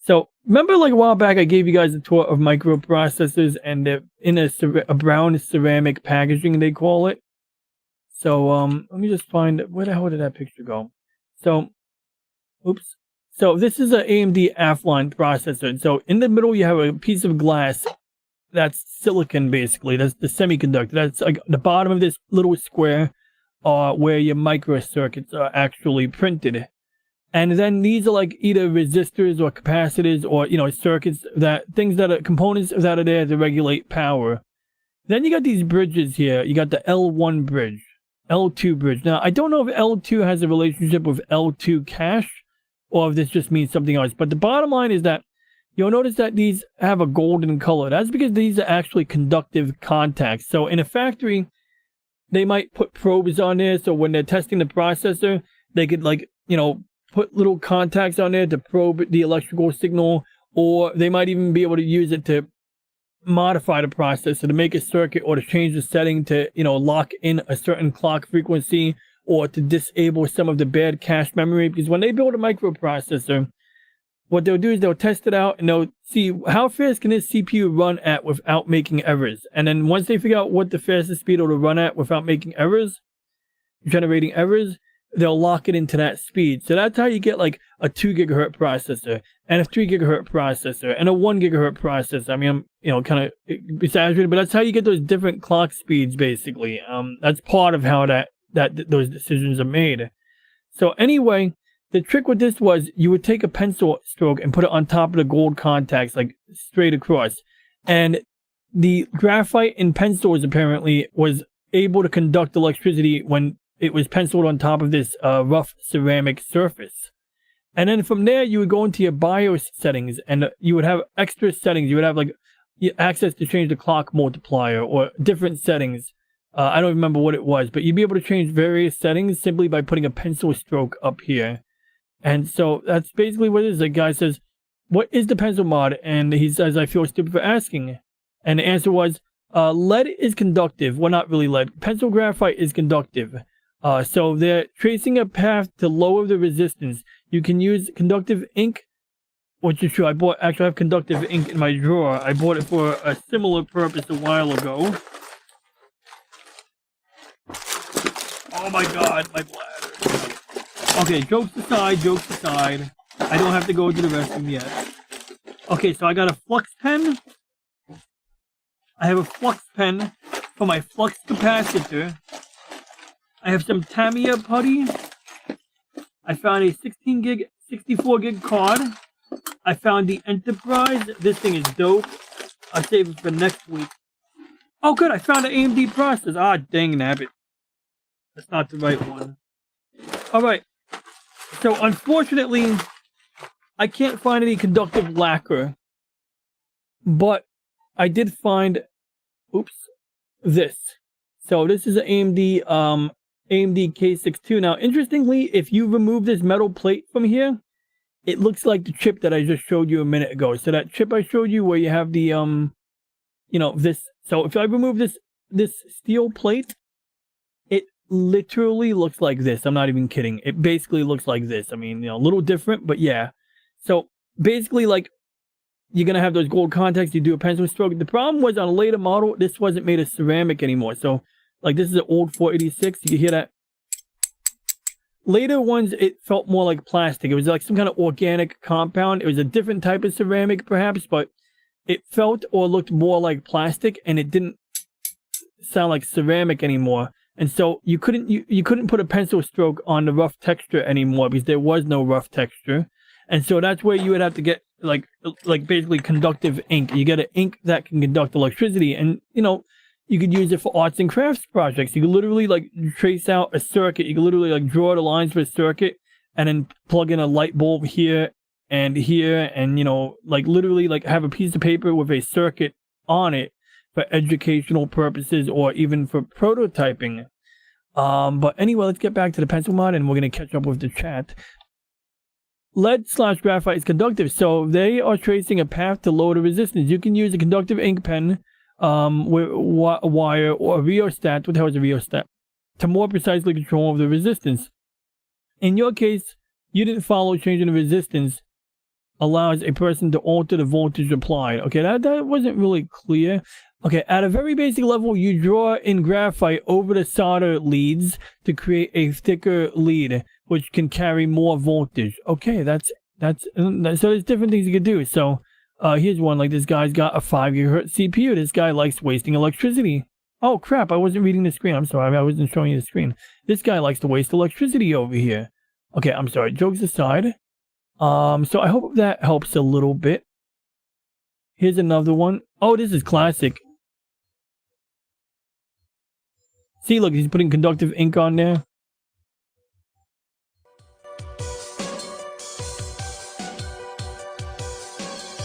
So remember like a while back I gave you guys a tour of microprocessors, and they're in a brown ceramic packaging, they call it. So let me just find, where the hell did that picture go? So, oops. So this is an AMD Athlon processor. So in the middle you have a piece of glass that's silicon, basically. That's the semiconductor. That's like the bottom of this little square where your microcircuits are actually printed. And then these are like either resistors or capacitors, or, you know, circuits, that things that are components that are there to regulate power. Then you got these bridges here. You got the L1 bridge, L2 bridge. Now, I don't know if L2 has a relationship with L2 cache, or if this just means something else. But the bottom line is that you'll notice that these have a golden color. That's because these are actually conductive contacts. So in a factory, they might put probes on there. So when they're testing the processor, they could, like, you know, put little contacts on there to probe the electrical signal, or they might even be able to use it to modify the processor, to make a circuit, or to change the setting to, you know, lock in a certain clock frequency, or to disable some of the bad cache memory. Because when they build a microprocessor, what they'll do is they'll test it out and they'll see how fast can this CPU run at without making errors. And then once they figure out what the fastest speed it'll run at without making errors, generating errors, they'll lock it into that speed. So that's how you get like a 2 gigahertz processor, and a 3 gigahertz processor, and a 1 gigahertz processor. I mean, I'm, you know, kind of exaggerated, but that's how you get those different clock speeds, basically. That's part of how those decisions are made. So anyway, the trick with this was you would take a pencil stroke and put it on top of the gold contacts, like straight across. And the graphite in pencils apparently was able to conduct electricity when it was penciled on top of this rough ceramic surface. And then from there, you would go into your BIOS settings, and you would have extra settings. You would have like access to change the clock multiplier or different settings. I don't remember what it was, but you'd be able to change various settings simply by putting a pencil stroke up here. And so that's basically what it is. The guy says, what is the pencil mod? And he says, I feel stupid for asking. And the answer was, lead is conductive. Well, not really lead. Pencil graphite is conductive. So they're tracing a path to lower the resistance. You can use conductive ink, which is true. I have conductive ink in my drawer. I bought it for a similar purpose a while ago. Oh my god, my bladder. Okay, jokes aside. I don't have to go to the restroom yet. Okay, so I got a flux pen. I have a flux pen for my flux capacitor. I have some Tamiya putty. I found a 16 gig, 64 gig card. I found the Enterprise. This thing is dope. I'll save it for next week. Oh, good. I found an AMD processor. Ah, dang nabbit. That's not the right one. All right. So, unfortunately, I can't find any conductive lacquer. But I did find, this. So, this is an AMD K62. Now, interestingly, if you remove this metal plate from here, it looks like the chip that I just showed you a minute ago. So that chip I showed you where you have the, this. So if I remove this steel plate, it literally looks like this. I'm not even kidding. It basically looks like this. I mean, a little different, but yeah. So basically, like, you're going to have those gold contacts. You do a pencil stroke. The problem was on a later model, this wasn't made of ceramic anymore. So, like, this is an old 486. You can hear that. Later ones, it felt more like plastic. It was like some kind of organic compound. It was a different type of ceramic, perhaps, but it felt or looked more like plastic, and it didn't sound like ceramic anymore. And so you couldn't put a pencil stroke on the rough texture anymore because there was no rough texture. And so that's where you would have to get like basically conductive ink. You get an ink that can conduct electricity, and you could use it for arts and crafts projects. You could literally like trace out a circuit. You could literally like draw the lines for a circuit and then plug in a light bulb here and here, and like literally like have a piece of paper with a circuit on it for educational purposes or even for prototyping. But anyway, let's get back to the pencil mod, and we're going to catch up with the chat. Lead/graphite is conductive, so they are tracing a path to lower the resistance. You can use a conductive ink pen with a wire or a rheostat. What the hell is a rheostat? To more precisely control the resistance. In your case, you didn't follow changing the resistance allows a person to alter the voltage applied. Okay, that wasn't really clear. Okay, at a very basic level, you draw in graphite over the solder leads to create a thicker lead, which can carry more voltage. Okay, so there's different things you can do. So here's one, like this guy's got a 5 GHz CPU. This guy likes wasting electricity. Oh crap, I wasn't reading the screen. I'm sorry, I wasn't showing you the screen. This guy likes to waste electricity over here. Okay, I'm sorry, jokes aside. So I hope that helps a little bit. Here's another one. Oh, this is classic. See, look, he's putting conductive ink on there.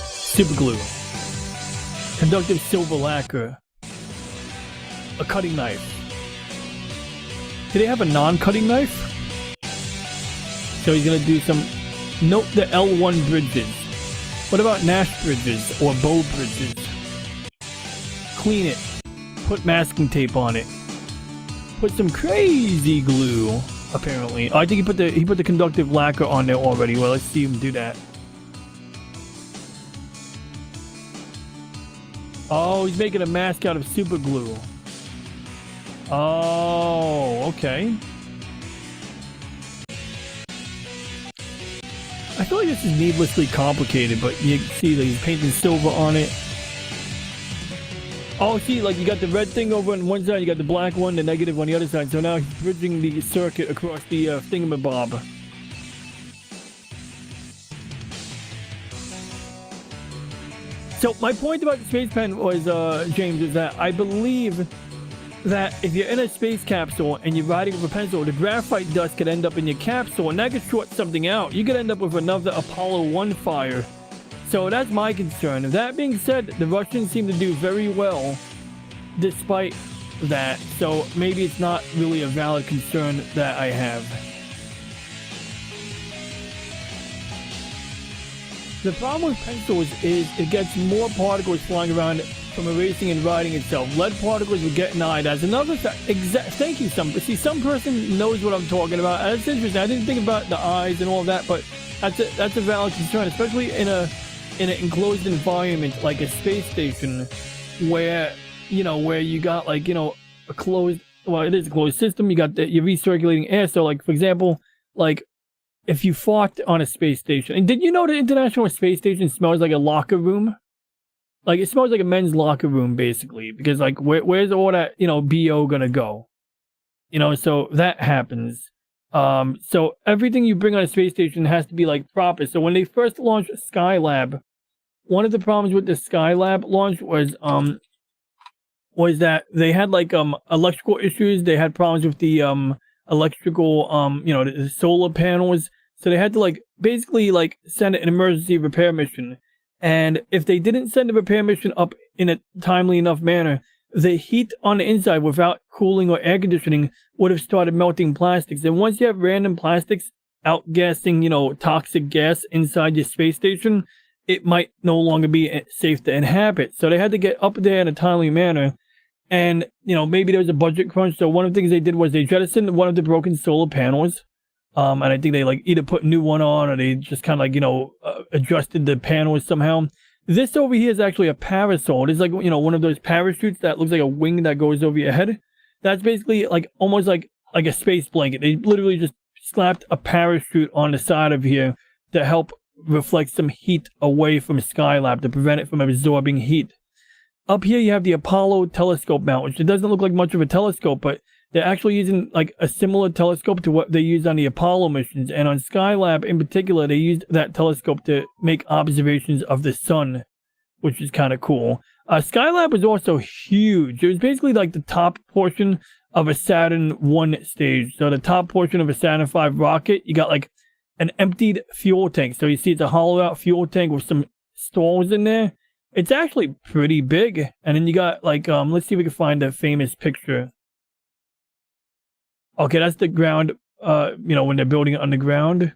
Super glue. Conductive silver lacquer. A cutting knife. Do they have a non-cutting knife? So he's gonna do some... Note the L1 bridges. What about Nash bridges or bow bridges? Clean it. Put masking tape on it. Put some crazy glue, apparently. Oh, I think he put the conductive lacquer on there already. Well, let's see him do that. Oh, he's making a mask out of super glue. Oh, okay. I feel like this is needlessly complicated, but you can see that he's painting silver on it. Oh, see, like you got the red thing over on one side, you got the black one, the negative on the other side. So now he's bridging the circuit across the thingamabob. So my point about the space pen was, James, is that I believe that if you're in a space capsule and you're riding with a pencil, the graphite dust could end up in your capsule and that could short something out. You could end up with another Apollo 1 fire. So that's my concern. That being said, the Russians seem to do very well despite that. So maybe it's not really a valid concern that I have. The problem with pencils is it gets more particles flying around from erasing and writing itself. Lead particles would get in the eye. That's another thank you, some person knows what I'm talking about. That's interesting. I didn't think about the eyes and all that, but that's a valid concern, especially in an enclosed environment like a space station, where you got like a closed, well, it is a closed system. You got your recirculating air. So like, for example, like if you fought on a space station, and did you know the International Space Station smells like a locker room? Like it smells like a men's locker room, basically, because like where's all that BO gonna go? So that happens. So everything you bring on a space station has to be like proper. So when they first launched Skylab, one of the problems with the Skylab launch was that they had like electrical issues. They had problems with the electrical the solar panels. So they had to like basically like send an emergency repair mission. And if they didn't send a repair mission up in a timely enough manner, the heat on the inside without cooling or air conditioning would have started melting plastics. And once you have random plastics outgassing, toxic gas inside your space station, it might no longer be safe to inhabit. So they had to get up there in a timely manner. And, maybe there was a budget crunch. So one of the things they did was they jettisoned one of the broken solar panels. And I think they like either put a new one on or they just kind of like, adjusted the panels somehow. This over here is actually a parasol. It's like, one of those parachutes that looks like a wing that goes over your head. That's basically like almost like a space blanket. They literally just slapped a parachute on the side of here to help reflect some heat away from Skylab to prevent it from absorbing heat. Up here you have the Apollo telescope mount, which it doesn't look like much of a telescope, but they're actually using like a similar telescope to what they used on the Apollo missions. And on Skylab in particular, they used that telescope to make observations of the sun, which is kind of cool. Skylab was also huge. It was basically like the top portion of a Saturn 1 stage. So the top portion of a Saturn V rocket, you got like an emptied fuel tank. So you see it's a hollowed out fuel tank with some stalls in there. It's actually pretty big. And then you got like, let's see if we can find a famous picture. Okay, that's the ground, when they're building it underground.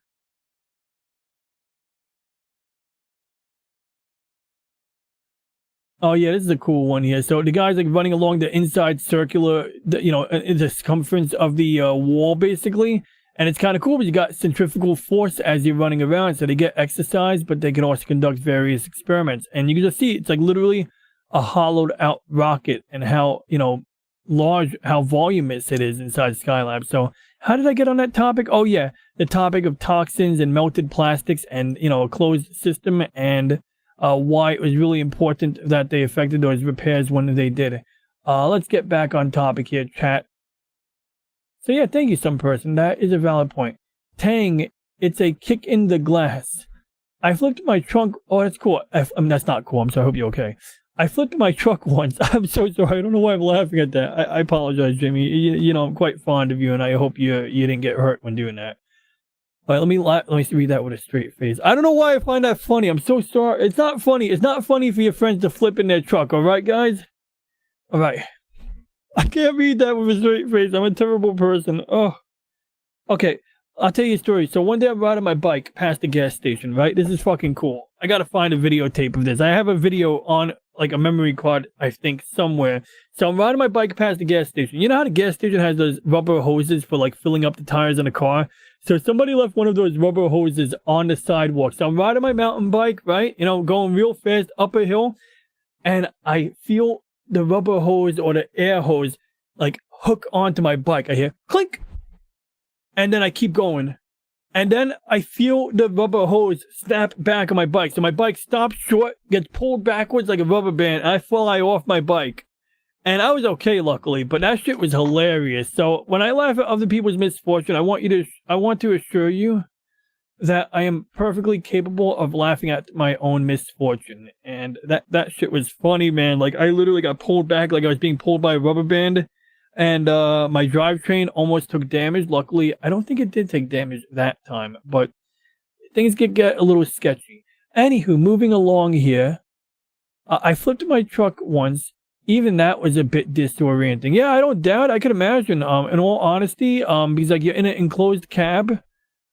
Oh yeah, this is a cool one here. So the guy's like running along the inside circular, the circumference of the wall basically. And it's kind of cool because you got centrifugal force as you're running around, so they get exercise, but they can also conduct various experiments. And you can just see it's like literally a hollowed out rocket, and how, you know, large, how voluminous it is inside Skylab. So how did I get on that topic? Oh yeah, the topic of toxins and melted plastics, and, you know, a closed system, and why it was really important that they effected those repairs when they did. Let's get back on topic here, chat. So yeah, thank you, some person. That is a valid point. Tang, it's a kick in the glass. I flipped my trunk. Oh, that's cool. That's not cool. I'm sorry. I hope you're okay. I flipped my truck once. I'm so sorry. I don't know why I'm laughing at that. I apologize, Jimmy. You know, I'm quite fond of you, and I hope you didn't get hurt when doing that. All right, let me read that with a straight face. I don't know why I find that funny. I'm so sorry. It's not funny. It's not funny for your friends to flip in their truck. All right, guys? All right. I can't read that with a straight face. I'm a terrible person. Oh. Okay, I'll tell you a story. So one day I'm riding my bike past the gas station, right? This is fucking cool. I gotta find a videotape of this. I have a video on, like, a memory card, I think, somewhere. So I'm riding my bike past the gas station. You know how the gas station has those rubber hoses for, like, filling up the tires in a car? So somebody left one of those rubber hoses on the sidewalk. So I'm riding my mountain bike, right? You know, going real fast up a hill. And I feel the rubber hose or the air hose, like, hook onto my bike. I hear clink. And then I keep going. And then I feel the rubber hose snap back on my bike. So my bike stops short, gets pulled backwards like a rubber band, and I fly off my bike. And I was okay, luckily, but that shit was hilarious. So when I laugh at other people's misfortune, I want to assure you that I am perfectly capable of laughing at my own misfortune. And that shit was funny, man. Like, I literally got pulled back like I was being pulled by a rubber band. And my drivetrain almost took damage. Luckily, I don't think it did take damage that time. But things get a little sketchy. Anywho, moving along here. I flipped my truck once. Even that was a bit disorienting. Yeah, I don't doubt. I could imagine, in all honesty, because, like, you're in an enclosed cab.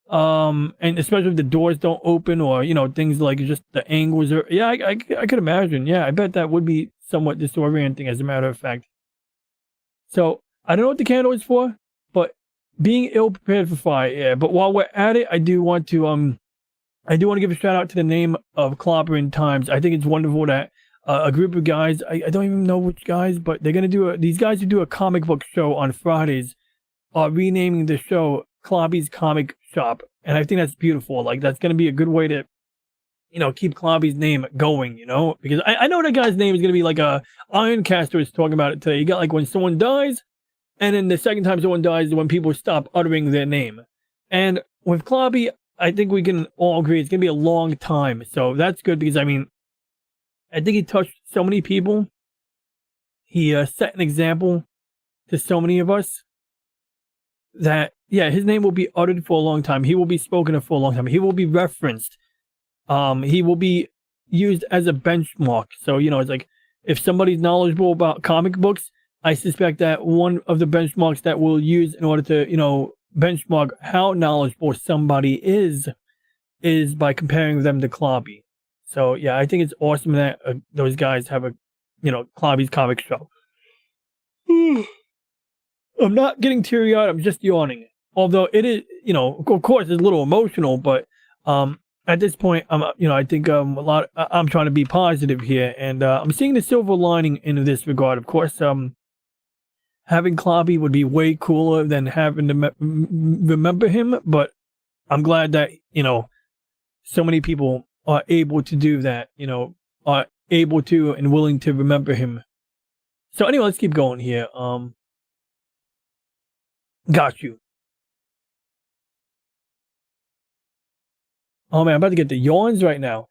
And especially if the doors don't open, or, you know, things like just the angles are, yeah, I could imagine. Yeah, I bet that would be somewhat disorienting, as a matter of fact. So I don't know what the candle is for, but being ill prepared for fire. Yeah, but while we're at it, I do want to give a shout out to the name of Clobbering Times. I think it's wonderful that a group of guys, I don't even know which guys, but they're gonna do these guys who do a comic book show on Fridays are renaming the show Clobby's Comic Shop. And I think that's beautiful. Like, that's going to be a good way to, you know, keep Clobby's name going, you know, because I know that guy's name is going to be like Ironcaster is talking about it today. You got, like, when someone dies, and then the second time someone dies is when people stop uttering their name. And with Clobby, I think we can all agree it's going to be a long time. So that's good, because, I mean, I think he touched so many people. He set an example to so many of us that, yeah, his name will be uttered for a long time. He will be spoken of for a long time. He will be referenced. He will be used as a benchmark. So, you know, it's like, if somebody's knowledgeable about comic books, I suspect that one of the benchmarks that we'll use in order to, you know, benchmark how knowledgeable somebody is by comparing them to Clobby. So, yeah, I think it's awesome that those guys have a, you know, Clobby's Comic Show. I'm not getting teary-eyed, I'm just yawning. Although it is, you know, of course it's a little emotional, but at this point, you know, I think I'm trying to be positive here, and I'm seeing the silver lining in this regard. Of course, having Clobby would be way cooler than having to remember him, but I'm glad that, you know, so many people are able to do that, you know, are able to and willing to remember him. So anyway, let's keep going here. Got you. Oh man, I'm about to get the yawns right now.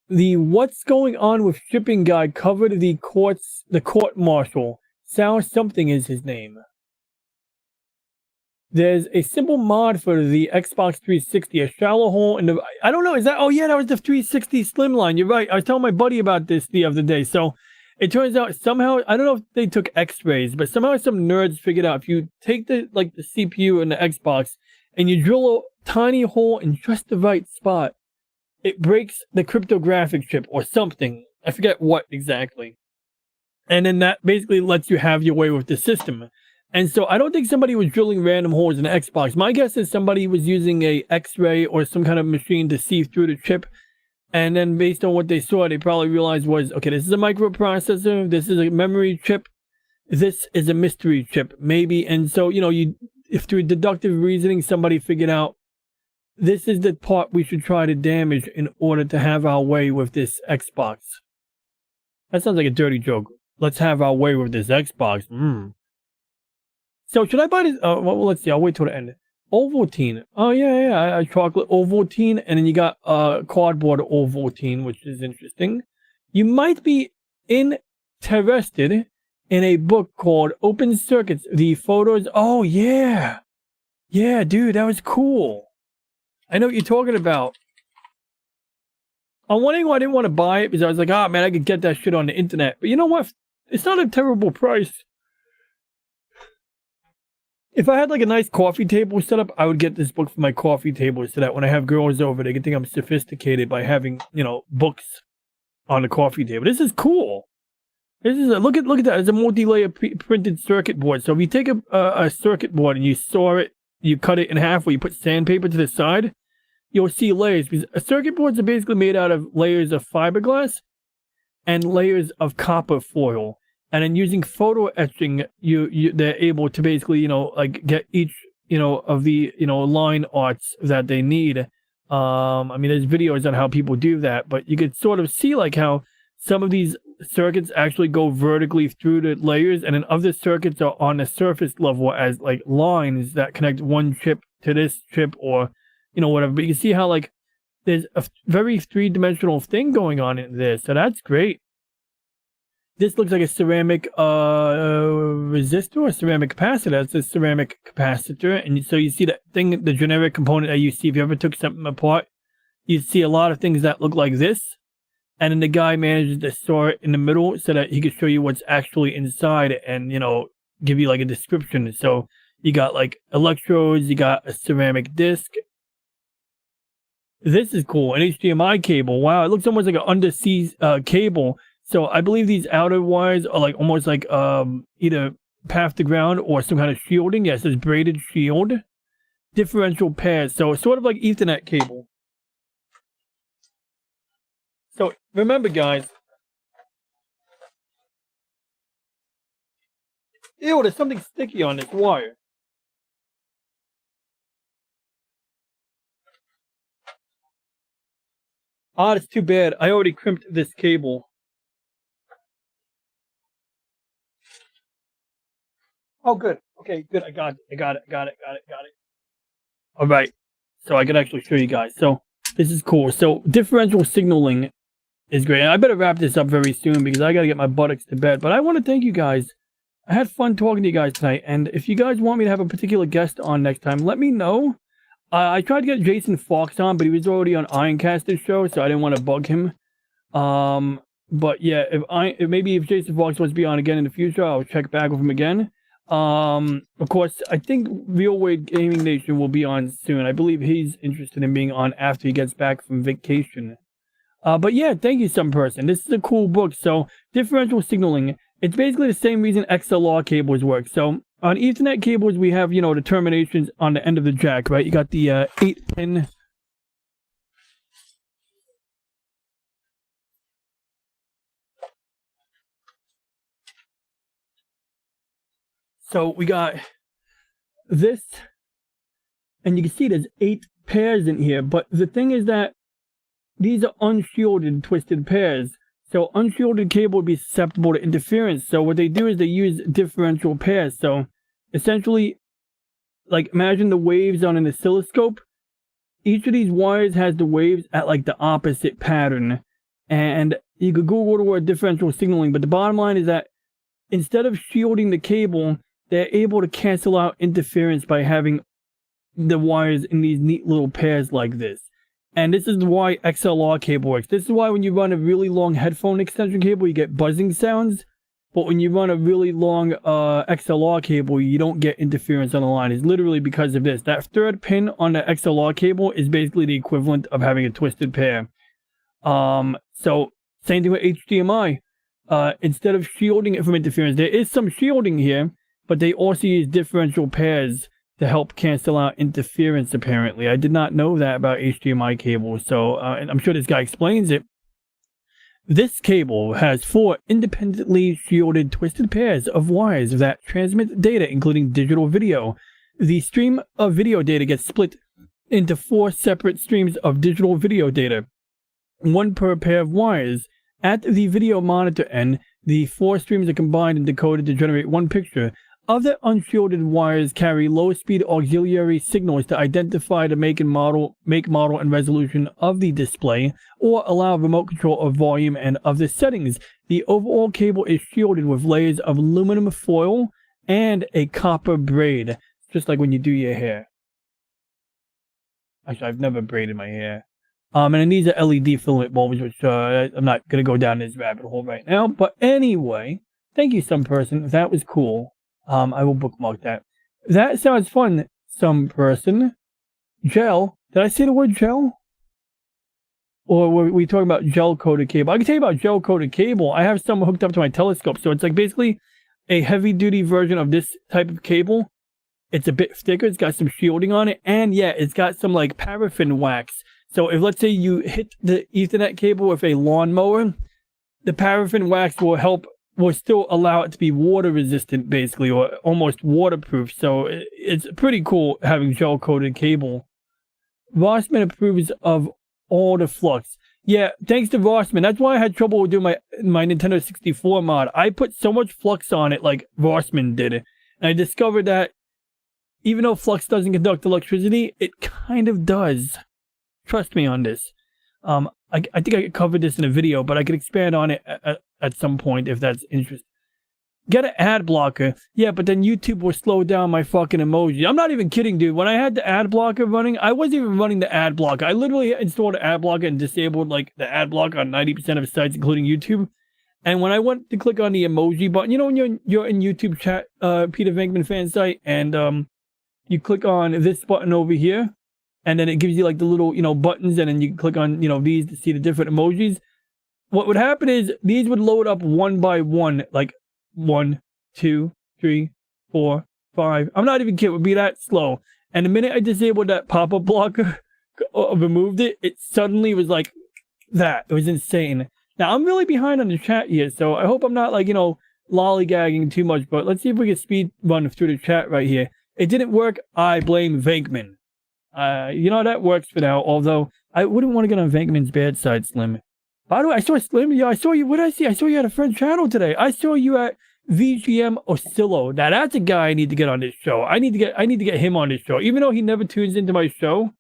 The What's Going On with Shipping guy covered the court martial. Sal something is his name. There's a simple mod for the Xbox 360, a shallow hole in the, I don't know, is that, oh yeah, that was the 360 Slimline. You're right. I was telling my buddy about this the other day. So it turns out somehow, I don't know if they took x-rays, but somehow some nerds figured out if you take the CPU in the Xbox and you drill a tiny hole in just the right spot, it breaks the cryptographic chip or something. I forget what exactly. And then that basically lets you have your way with the system. And so I don't think somebody was drilling random holes in the Xbox. My guess is somebody was using a X-ray or some kind of machine to see through the chip. And then based on what they saw, they probably realized was, okay, this is a microprocessor. This is a memory chip. This is a mystery chip, maybe. And so, you know, if through deductive reasoning, somebody figured out this is the part we should try to damage in order to have our way with this Xbox. That sounds like a dirty joke. Let's have our way with this Xbox. So should I buy this? Well, let's see. I'll wait till the end. Ovaltine. Oh, yeah. Chocolate Ovaltine. And then you got cardboard Ovaltine, which is interesting. You might be interested in a book called Open Circuits. The photos. Oh, yeah. Yeah, dude, that was cool. I know what you're talking about. I'm wondering why I didn't want to buy it because I was like, man, I could get that shit on the internet. But you know what? It's not a terrible price. If I had like a nice coffee table set up, I would get this book for my coffee table so that when I have girls over, they can think I'm sophisticated by having, you know, books on the coffee table. This is cool. This is look at that. It's a multi-layer printed circuit board. So if you take a circuit board and you saw it, you cut it in half where you put sandpaper to the side, you'll see layers. Because circuit boards are basically made out of layers of fiberglass and layers of copper foil. And then using photo etching, they're able to basically, you know, like get each, you know, of the, you know, line arts that they need. I mean, there's videos on how people do that, but you could sort of see like how some of these circuits actually go vertically through the layers, and then other circuits are on the surface level as like lines that connect one chip to this chip, or you know, whatever. But you can see how like there's a very three-dimensional thing going on in this, so that's great. This looks like a ceramic resistor or ceramic capacitor. It's a ceramic capacitor, and so you see that thing, the generic component that you see if you ever took something apart. You see a lot of things that look like this. And then the guy manages to store it in the middle so that he can show you what's actually inside and, you know, give you like a description. So you got like electrodes, you got a ceramic disc. This is cool. An HDMI cable. Wow, it looks almost like an undersea cable. So I believe these outer wires are like almost like either path to ground or some kind of shielding. Yes, there's braided shield. Differential pairs. So sort of like Ethernet cable. So remember, guys. Ew, there's something sticky on this wire. Ah, that's too bad. I already crimped this cable. Oh, good. Okay, good. I got it. All right. So I can actually show you guys. So this is cool. So differential signaling is great. And I better wrap this up very soon because I got to get my buttocks to bed. But I want to thank you guys. I had fun talking to you guys tonight. And if you guys want me to have a particular guest on next time, let me know. I tried to get Jason Fox on, but he was already on Ironcaster's show, so I didn't want to bug him. But yeah, if Jason Fox wants to be on again in the future, I'll check back with him again. Of course, I think Real Wade Gaming Nation will be on soon. I believe he's interested in being on after he gets back from vacation. But yeah, thank you, some person. This is a cool book. So differential signaling, it's basically the same reason XLR cables work. So on Ethernet cables, we have, the terminations on the end of the jack, right? You got the 8-pin. So we got this, and you can see there's 8 pairs in here. But the thing is that these are unshielded twisted pairs. So unshielded cable would be susceptible to interference. So what they do is they use differential pairs. So essentially, like imagine the waves on an oscilloscope. Each of these wires has the waves at like the opposite pattern. And you could Google the word differential signaling. But the bottom line is that instead of shielding the cable, they're able to cancel out interference by having the wires in these neat little pairs like this. And this is why XLR cable works. This is why when you run a really long headphone extension cable, you get buzzing sounds. But when you run a really long XLR cable, you don't get interference on the line. It's literally because of this. That third pin on the XLR cable is basically the equivalent of having a twisted pair. So same thing with HDMI. Instead of shielding it from interference, there is some shielding here. but they also use differential pairs to help cancel out interference, apparently. I did not know that about HDMI cables, so and I'm sure this guy explains it. This cable has 4 independently shielded twisted pairs of wires that transmit data, including digital video. The stream of video data gets split into 4 separate streams of digital video data, 1 per pair of wires. At the video monitor end, the 4 streams are combined and decoded to generate 1 picture. Other unshielded wires carry low-speed auxiliary signals to identify the make, model, and resolution of the display, or allow remote control of volume and other settings. The overall cable is shielded with layers of aluminum foil and a copper braid, just like when you do your hair. Actually, I've never braided my hair. And then these are LED filament bulbs, which I'm not going to go down this rabbit hole right now. But anyway, thank you, some person. That was cool. I will bookmark that. That sounds fun, some person. Gel. Did I say the word gel? Or were we talking about gel-coated cable? I can tell you about gel-coated cable. I have some hooked up to my telescope. So it's like basically a heavy-duty version of this type of cable. It's a bit thicker. It's got some shielding on it. And yeah, it's got some like paraffin wax. So if, let's say, you hit the Ethernet cable with a lawnmower, the paraffin wax will still allow it to be water resistant, basically, or almost waterproof. So it's pretty cool having gel coated cable. Rossmann approves of all the flux. Yeah, thanks to Rossmann. That's why I had trouble doing my Nintendo 64 mod. I put so much flux on it like Rossmann did. And I discovered that even though flux doesn't conduct electricity, it kind of does. Trust me on this. I think I covered this in a video, but I could expand on it at some point if that's interesting. Get an ad blocker. Yeah, but then YouTube will slow down my fucking emoji. I'm not even kidding, dude. When I had the ad blocker running, I wasn't even running the ad blocker. I literally installed an ad blocker and disabled like the ad blocker on 90% of sites, including YouTube. And when I went to click on the emoji button, you know when you're in YouTube chat, Peter Venkman fan site, and you click on this button over here, and then it gives you like the little, buttons, and then you click on, these to see the different emojis. What would happen is these would load up one by one, like 1, 2, 3, 4, 5. I'm not even kidding. It would be that slow. And the minute I disabled that pop-up blocker, removed it, it suddenly was like that. It was insane. Now, I'm really behind on the chat here, so I hope I'm not like, lollygagging too much, but let's see if we can speed run through the chat right here. It didn't work. I blame Venkman. That works for now, although I wouldn't want to get on Venkman's bad side, Slim. By the way, I saw Slim. Yeah, I saw you. What did I see? I saw you at a friend's channel today. I saw you at VGM Oscillo. Now, that's a guy I need to get on this show. I need to get him on this show. Even though he never tunes into my show,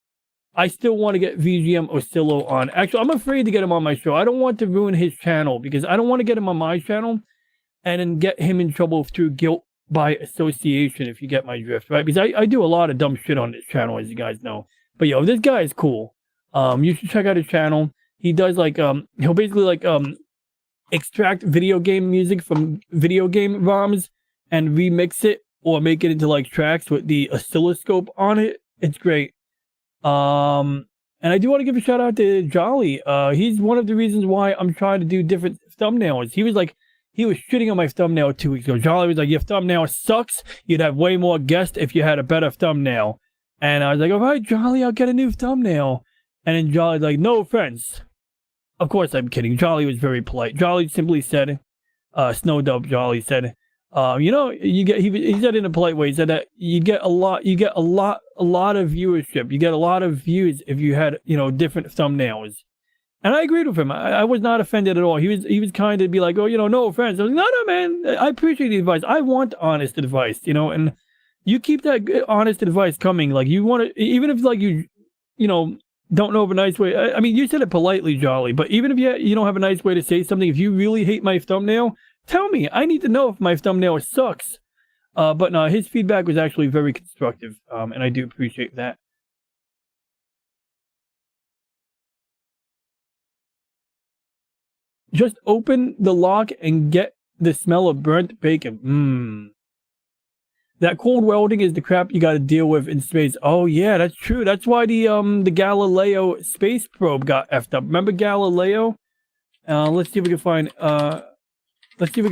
I still want to get VGM Oscillo on. Actually, I'm afraid to get him on my show. I don't want to ruin his channel because I don't want to get him on my channel and then get him in trouble through guilt by association, if you get my drift, right? Because I do a lot of dumb shit on this channel, as you guys know. But yo, this guy is cool. You should check out his channel. He does like he'll basically like extract video game music from video game ROMs and remix it or make it into like tracks with the oscilloscope on it. It's great. And I do want to give a shout out to Jolly. He's one of the reasons why I'm trying to do different thumbnails. He was shitting on my thumbnail 2 weeks ago. Jolly was like, your thumbnail sucks. You'd have way more guests if you had a better thumbnail. And I was like, all right, Jolly, I'll get a new thumbnail. And then Jolly's like, no offense. Of course, I'm kidding. Jolly was very polite. Jolly simply said, Snowdub Jolly said, he said in a polite way, he said that you get a lot of viewership. You get a lot of views if you had, different thumbnails. And I agreed with him. I was not offended at all. He was kind to be like, oh, no offense. I was like, no, man. I appreciate the advice. I want honest advice, and you keep that honest advice coming. Like, you want to, even if like you don't know of a nice way. I mean, you said it politely, Jolly, but even if you don't have a nice way to say something, if you really hate my thumbnail, tell me. I need to know if my thumbnail sucks. But no, his feedback was actually very constructive, and I do appreciate that. Just open the lock and get the smell of burnt bacon. That cold welding is the crap you got to deal with in space. Oh yeah, that's true. That's why the Galileo space probe got effed up. Remember Galileo? Let's see if we can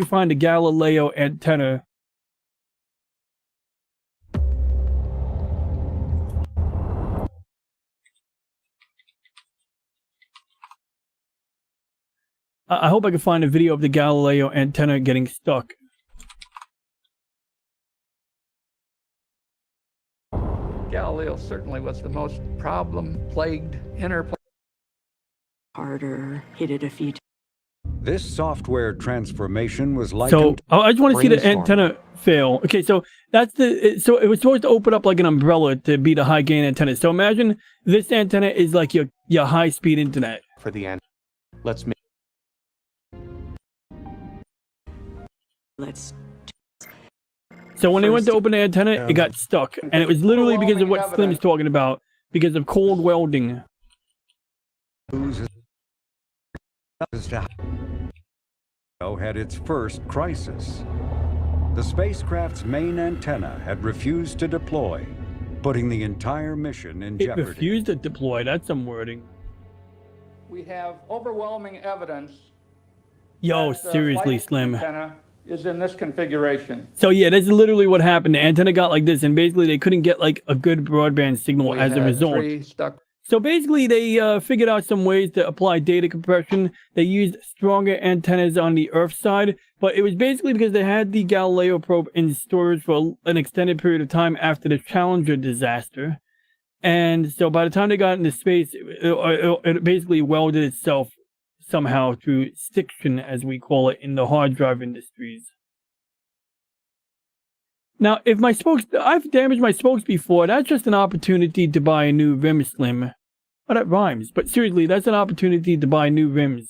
find the Galileo antenna. I hope I can find a video of the Galileo antenna getting stuck. Galileo certainly was the most problem-plagued interplanet. Harder, hit it a few times. This software transformation was like So I just want to see the antenna fail. Okay, so that's so it was supposed to open up like an umbrella to be the high gain antenna. So imagine this antenna is like your high speed internet. For the end, let's make. Let's. So when they went to open the antenna, it got stuck, and it was literally because of what Slim is talking about, because of cold welding. Had its first crisis. The spacecraft's main antenna had refused to deploy, putting the entire mission in It jeopardy. refused to deploy. That's some wording. We have overwhelming evidence. Yo, that the seriously, flight Slim. antenna is in this configuration. So yeah, that's literally what happened. The antenna got like this, and basically they couldn't get like a good broadband signal We as a had result. 3 stuck. So basically, they figured out some ways to apply data compression. They used stronger antennas on the Earth side, but it was basically because they had the Galileo probe in storage for an extended period of time after the Challenger disaster. And so by the time they got into space, it basically welded itself somehow through stiction, as we call it in the hard drive industries. Now, if my spokes, I've damaged my spokes before, that's just an opportunity to buy a new rim, Slim. Oh, that rhymes. But seriously, that's an opportunity to buy new rims.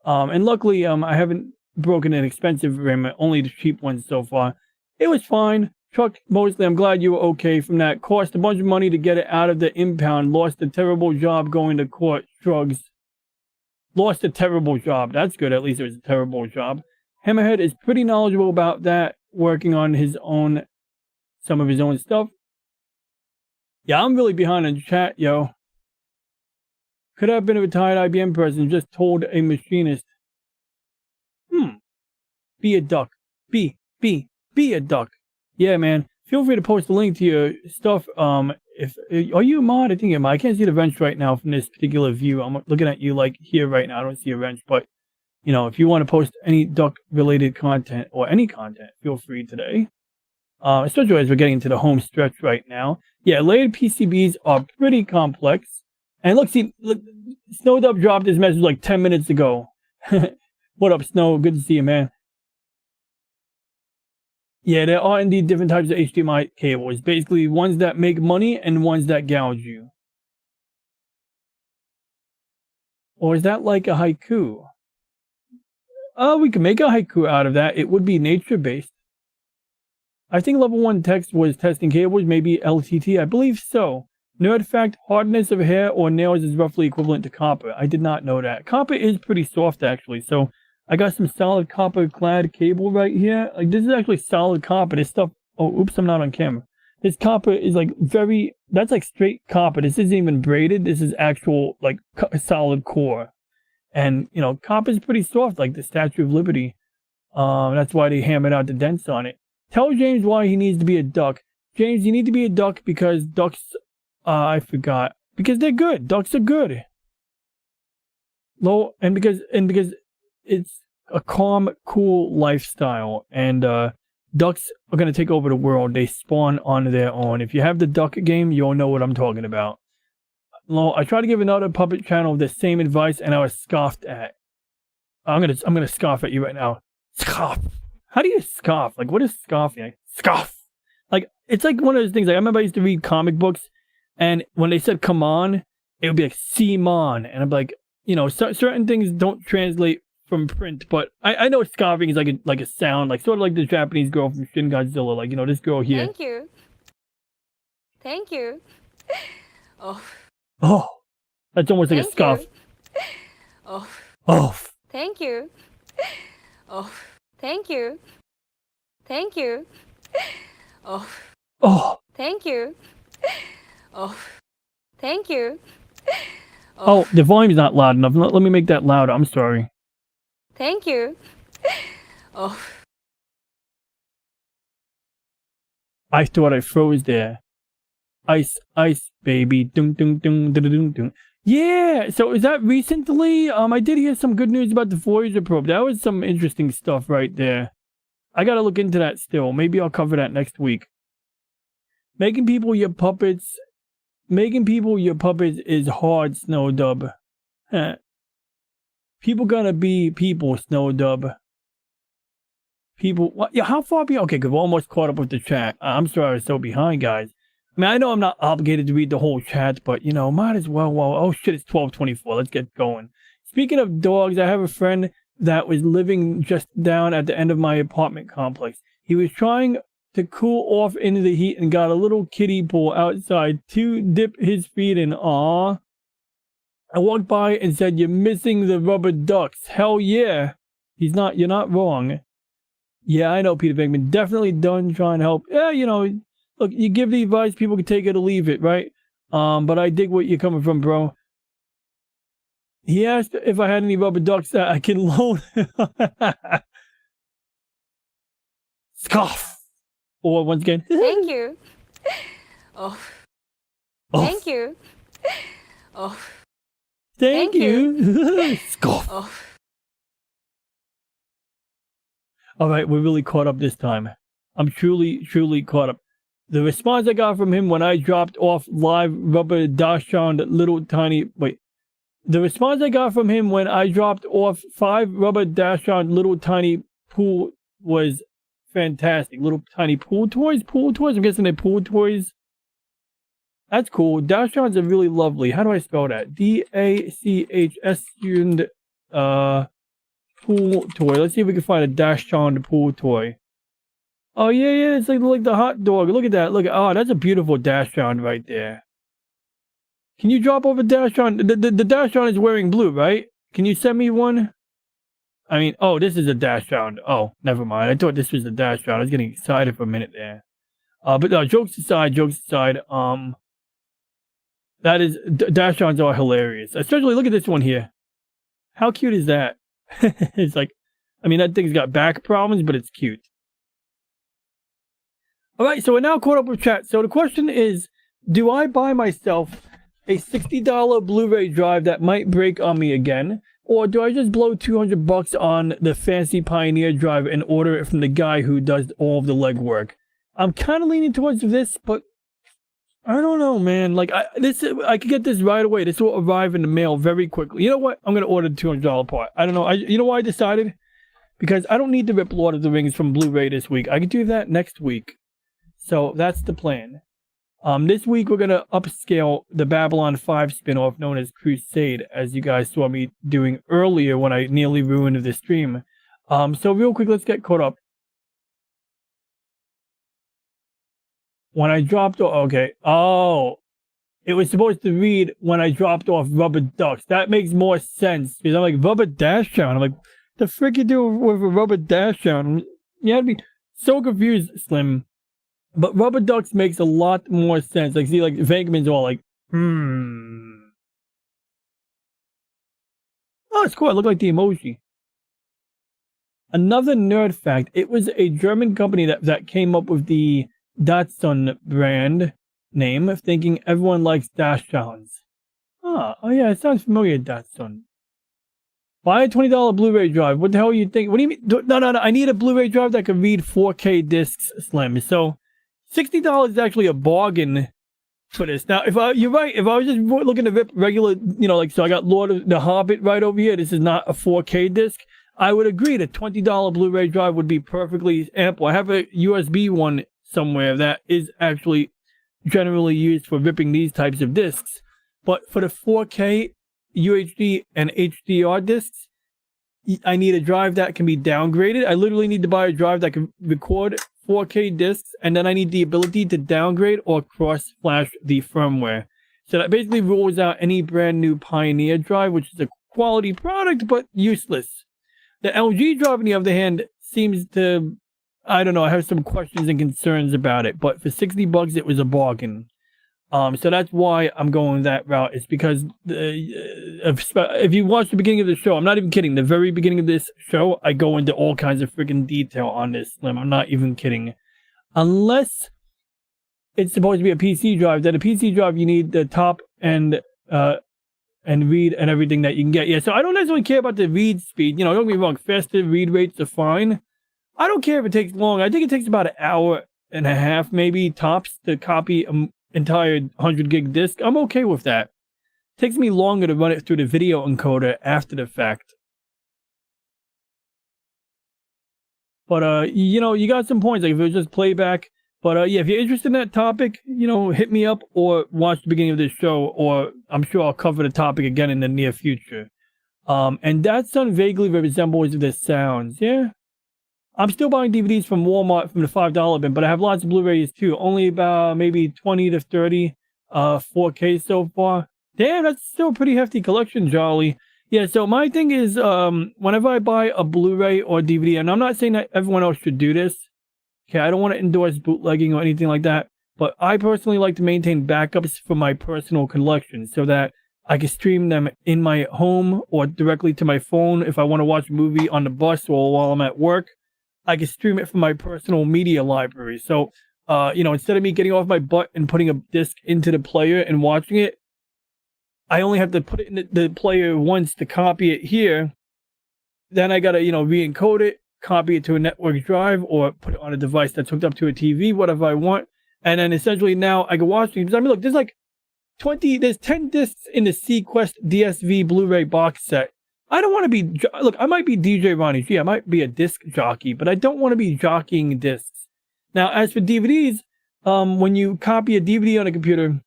And luckily, I haven't broken an expensive rim, only the cheap ones so far. It was fine. Truck, mostly, I'm glad you were okay from that. Cost a bunch of money to get it out of the impound. Lost a terrible job going to court. Shrugs. Lost a terrible job. That's good. At least it was a terrible job. Hammerhead is pretty knowledgeable about that, working on some of his own stuff. Yeah, I'm really behind in chat, yo. Could have been a retired IBM person, just told a machinist. Be a duck. Be a duck. Yeah, man. Feel free to post a link to your stuff. Are you a mod? I think you're a mod. I can't see the wrench right now from this particular view. I'm looking at you like here right now. I don't see a wrench, but you know, if you want to post any duck related content or any content, feel free today. Especially as we're getting into the home stretch right now. Yeah, layered PCBs are pretty complex. And look, Snowdub dropped his message like 10 minutes ago. What up, Snow? Good to see you, man. Yeah, there are indeed different types of HDMI cables. Basically, ones that make money and ones that gouge you. Or is that like a haiku? We can make a haiku out of that. It would be nature-based. I think level 1 text was testing cables, maybe LTT. I believe so. Nerd fact, hardness of hair or nails is roughly equivalent to copper. I did not know that. Copper is pretty soft, actually. So I got some solid copper-clad cable right here. Like, this is actually solid copper. This stuff... Oh, oops, I'm not on camera. This copper is like that's like straight copper. This isn't even braided. This is actual, like, solid core. And, you know, copper is pretty soft, like the Statue of Liberty. That's why they hammered out the dents on it. Tell James why he needs to be a duck. James, you need to be a duck because ducks... I forgot. Because they're good. Ducks are good. And because it's a calm, cool lifestyle. And ducks are going to take over the world. They spawn on their own. If you have the duck game, you'll know what I'm talking about. I tried to give another puppet channel the same advice, and I was scoffed at. I'm gonna scoff at you right now. Scoff. How do you scoff? Like, what is scoffing? Scoff. Like, it's like one of those things. Like, I remember I used to read comic books, and when they said "come on," it would be like "Simon," and I'm like, you know, certain things don't translate from print, but I know scoffing is like a sound, like sort of like the Japanese girl from Shin Godzilla. Like, you know, this girl here. Thank you. Oh, that's almost like a scoff. Oh. Thank you. Thank you. Thank you. Oh. Thank you. Thank you. Oh, the volume's not loud enough. Let me make that louder. I'm sorry. Thank you. I thought I froze there. Ice, baby. Dung, dung, dung, dung, dung, dung. Yeah, so is that recently? I did hear some good news about the Voyager probe. That was some interesting stuff right there. I gotta look into that still. Maybe I'll cover that next week. Making people your puppets is hard, Snow Dub. People gonna be people, Snow Dub. People, what? Yeah, how far behind? Okay, good. We're almost caught up with the chat. I'm sorry I was so behind, guys. I mean, I know I'm not obligated to read the whole chat, but, you know, might as well. Well, oh shit, it's 12:24. Let's get going. Speaking of dogs, I have a friend that was living just down at the end of my apartment complex. He was trying to cool off into the heat and got a little kiddie pool outside to dip his feet in. Aww. I walked by and said, "You're missing the rubber ducks." Hell yeah. You're not wrong. Yeah, I know, Peter Venkman. Definitely done trying to help. Yeah, you know, look, you give the advice, people can take it or leave it, right? But I dig what you're coming from, bro. He asked if I had any rubber ducks that I can loan. Scoff. Or once again. Thank you. Oh. Thank you. Thank you. Scoff. All right, we're really caught up this time. I'm truly caught up. The response I got from him when I dropped off live rubber Dachshund little tiny... Wait. The response I got from him when I dropped off 5 rubber Dachshund little tiny pool was fantastic. Little tiny pool toys? Pool toys? I'm guessing they're pool toys. That's cool. Dachshunds are really lovely. How do I spell that? D-A-C-H-S pool toy. Let's see if we can find a Dachshund pool toy. Oh yeah, it's like the hot dog. Look at that. Look at, oh, that's a beautiful Dachshund right there. Can you drop over Dachshund? The Dachshund is wearing blue, right? Can you send me one? I mean, oh, this is a Dachshund. Oh, never mind. I thought this was a Dachshund. I was getting excited for a minute there. But no, jokes aside, that is, Dachshunds are hilarious. Especially, look at this one here. How cute is that? It's like, I mean, that thing's got back problems, but it's cute. All right, so we're now caught up with chat. So the question is, do I buy myself a $60 Blu-ray drive that might break on me again? Or do I just blow $200 on the fancy Pioneer drive and order it from the guy who does all of the legwork? I'm kind of leaning towards this, but I don't know, man. Like, I could get this right away. This will arrive in the mail very quickly. You know what? I'm going to order the $200 part. I don't know. You know why I decided? Because I don't need to rip Lord of the Rings from Blu-ray this week. I can do that next week. So that's the plan. This week we're going to upscale the Babylon 5 spin-off known as Crusade, as you guys saw me doing earlier when I nearly ruined the stream. So real quick, let's get caught up. When I dropped off, okay. Oh, it was supposed to read when I dropped off rubber ducks. That makes more sense. Because I'm like, rubber Dachshund. I'm like, the frick you do with a rubber Dachshund? You had me so confused, Slim. But rubber ducks makes a lot more sense. Like, see, like, Venkman's all like, Oh, it's cool. I look like the emoji. Another nerd fact. It was a German company that came up with the Datsun brand name, thinking everyone likes Dachshunds. Oh yeah, it sounds familiar, Datsun. Buy a $20 Blu-ray drive. What the hell are you thinking? What do you mean? No. I need a Blu-ray drive that can read 4K discs, Slim. So, $60 is actually a bargain for this. Now, you're right. If I was just looking to rip regular, you know, like, so I got Lord of the Hobbit right over here. This is not a 4K disc. I would agree that $20 Blu-ray drive would be perfectly ample. I have a USB one somewhere that is actually generally used for ripping these types of discs. But for the 4K, UHD, and HDR discs, I need a drive that can be downgraded. I literally need to buy a drive that can record 4K discs, and then I need the ability to downgrade or cross-flash the firmware. So that basically rules out any brand new Pioneer drive, which is a quality product, but useless. The LG drive, on the other hand, seems to, I don't know, I have some questions and concerns about it, but for $60 it was a bargain. So that's why I'm going that route. It's because if you watch the beginning of the show, I'm not even kidding. The very beginning of this show, I go into all kinds of freaking detail on this, Slim. I'm not even kidding. Unless it's supposed to be a PC drive. Then a PC drive, you need the top end and read and everything that you can get. Yeah, so I don't necessarily care about the read speed. You know, don't get me wrong, faster read rates are fine. I don't care if it takes long. I think it takes about an hour and a half, maybe tops, to copy an entire 100 gig disk. I'm okay with that. It takes me longer to run it through the video encoder after the fact. But, you know, you got some points. Like if it was just playback. But, yeah, if you're interested in that topic, you know, hit me up or watch the beginning of this show, or I'm sure I'll cover the topic again in the near future. And that sound vaguely resembles the sounds. Yeah. I'm still buying DVDs from Walmart from the $5 bin, but I have lots of Blu-rays too. Only about maybe 20 to 30 4K so far. Damn, that's still a pretty hefty collection, Jolly. Yeah, so my thing is, whenever I buy a Blu-ray or DVD, and I'm not saying that everyone else should do this. Okay, I don't want to endorse bootlegging or anything like that, but I personally like to maintain backups for my personal collection so that I can stream them in my home or directly to my phone if I want to watch a movie on the bus or while I'm at work. I can stream it from my personal media library. So, you know, instead of me getting off my butt and putting a disc into the player and watching it, I only have to put it in the player once to copy it here. Then I got to, you know, re-encode it, copy it to a network drive, or put it on a device that's hooked up to a TV, whatever I want. And then essentially now I can watch these. I mean, look, there's like 10 discs in the Sequest DSV Blu-ray box set. I don't want to be, look, I might be DJ Ronnie G, I might be a disc jockey, but I don't want to be jockeying discs. Now, as for DVDs, when you copy a DVD on a computer,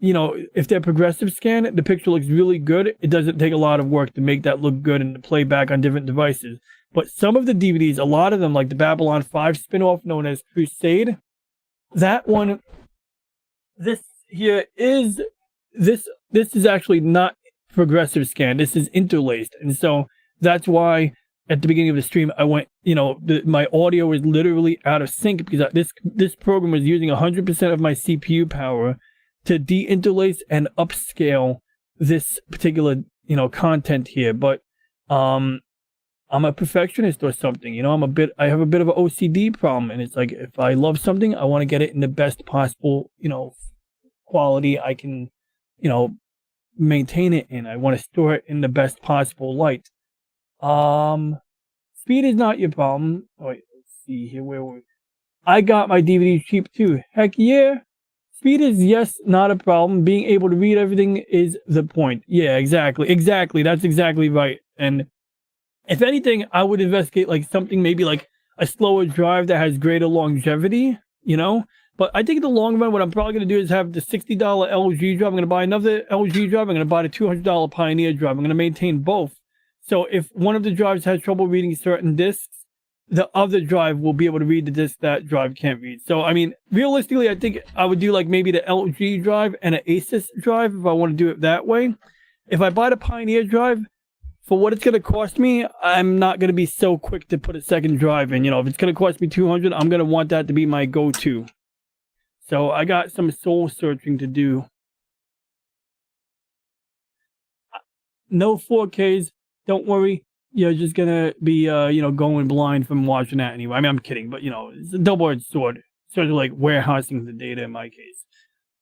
you know, if they're progressive scan, the picture looks really good. It doesn't take a lot of work to make that look good and to play back on different devices. But some of the DVDs, a lot of them, like the Babylon 5 spinoff known as Crusade, that one, this is actually not progressive scan. This is interlaced. And so that's why at the beginning of the stream, I went, you know, my audio was literally out of sync because this program was using 100% of my CPU power to de-interlace and upscale this particular, you know, content here. But I'm a perfectionist or something, you know, I have a bit of an OCD problem, and it's like if I love something, I want to get it in the best possible, you know, quality I can, you know, maintain it in. I want to store it in the best possible light. Speed is not your problem. Oh, wait, let's see here where I got my DVD cheap too. Heck yeah. Speed is, yes, not a problem. Being able to read everything is the point. Yeah, exactly. That's exactly right. And if anything, I would investigate like something maybe like a slower drive that has greater longevity, you know? But I think in the long run, what I'm probably going to do is have the $60 LG drive. I'm going to buy another LG drive. I'm going to buy the $200 Pioneer drive. I'm going to maintain both. So if one of the drives has trouble reading certain discs, the other drive will be able to read the disc that drive can't read. So, I mean, realistically, I think I would do like maybe the LG drive and an Asus drive if I want to do it that way. If I buy the Pioneer drive, for what it's going to cost me, I'm not going to be so quick to put a second drive in. You know, if it's going to cost me $200, I'm going to want that to be my go-to. So I got some soul searching to do. No 4Ks. Don't worry. You're just going to be, you know, going blind from watching that anyway. I mean, I'm kidding, but, you know, it's a double-edged sword. Sort of like warehousing the data in my case.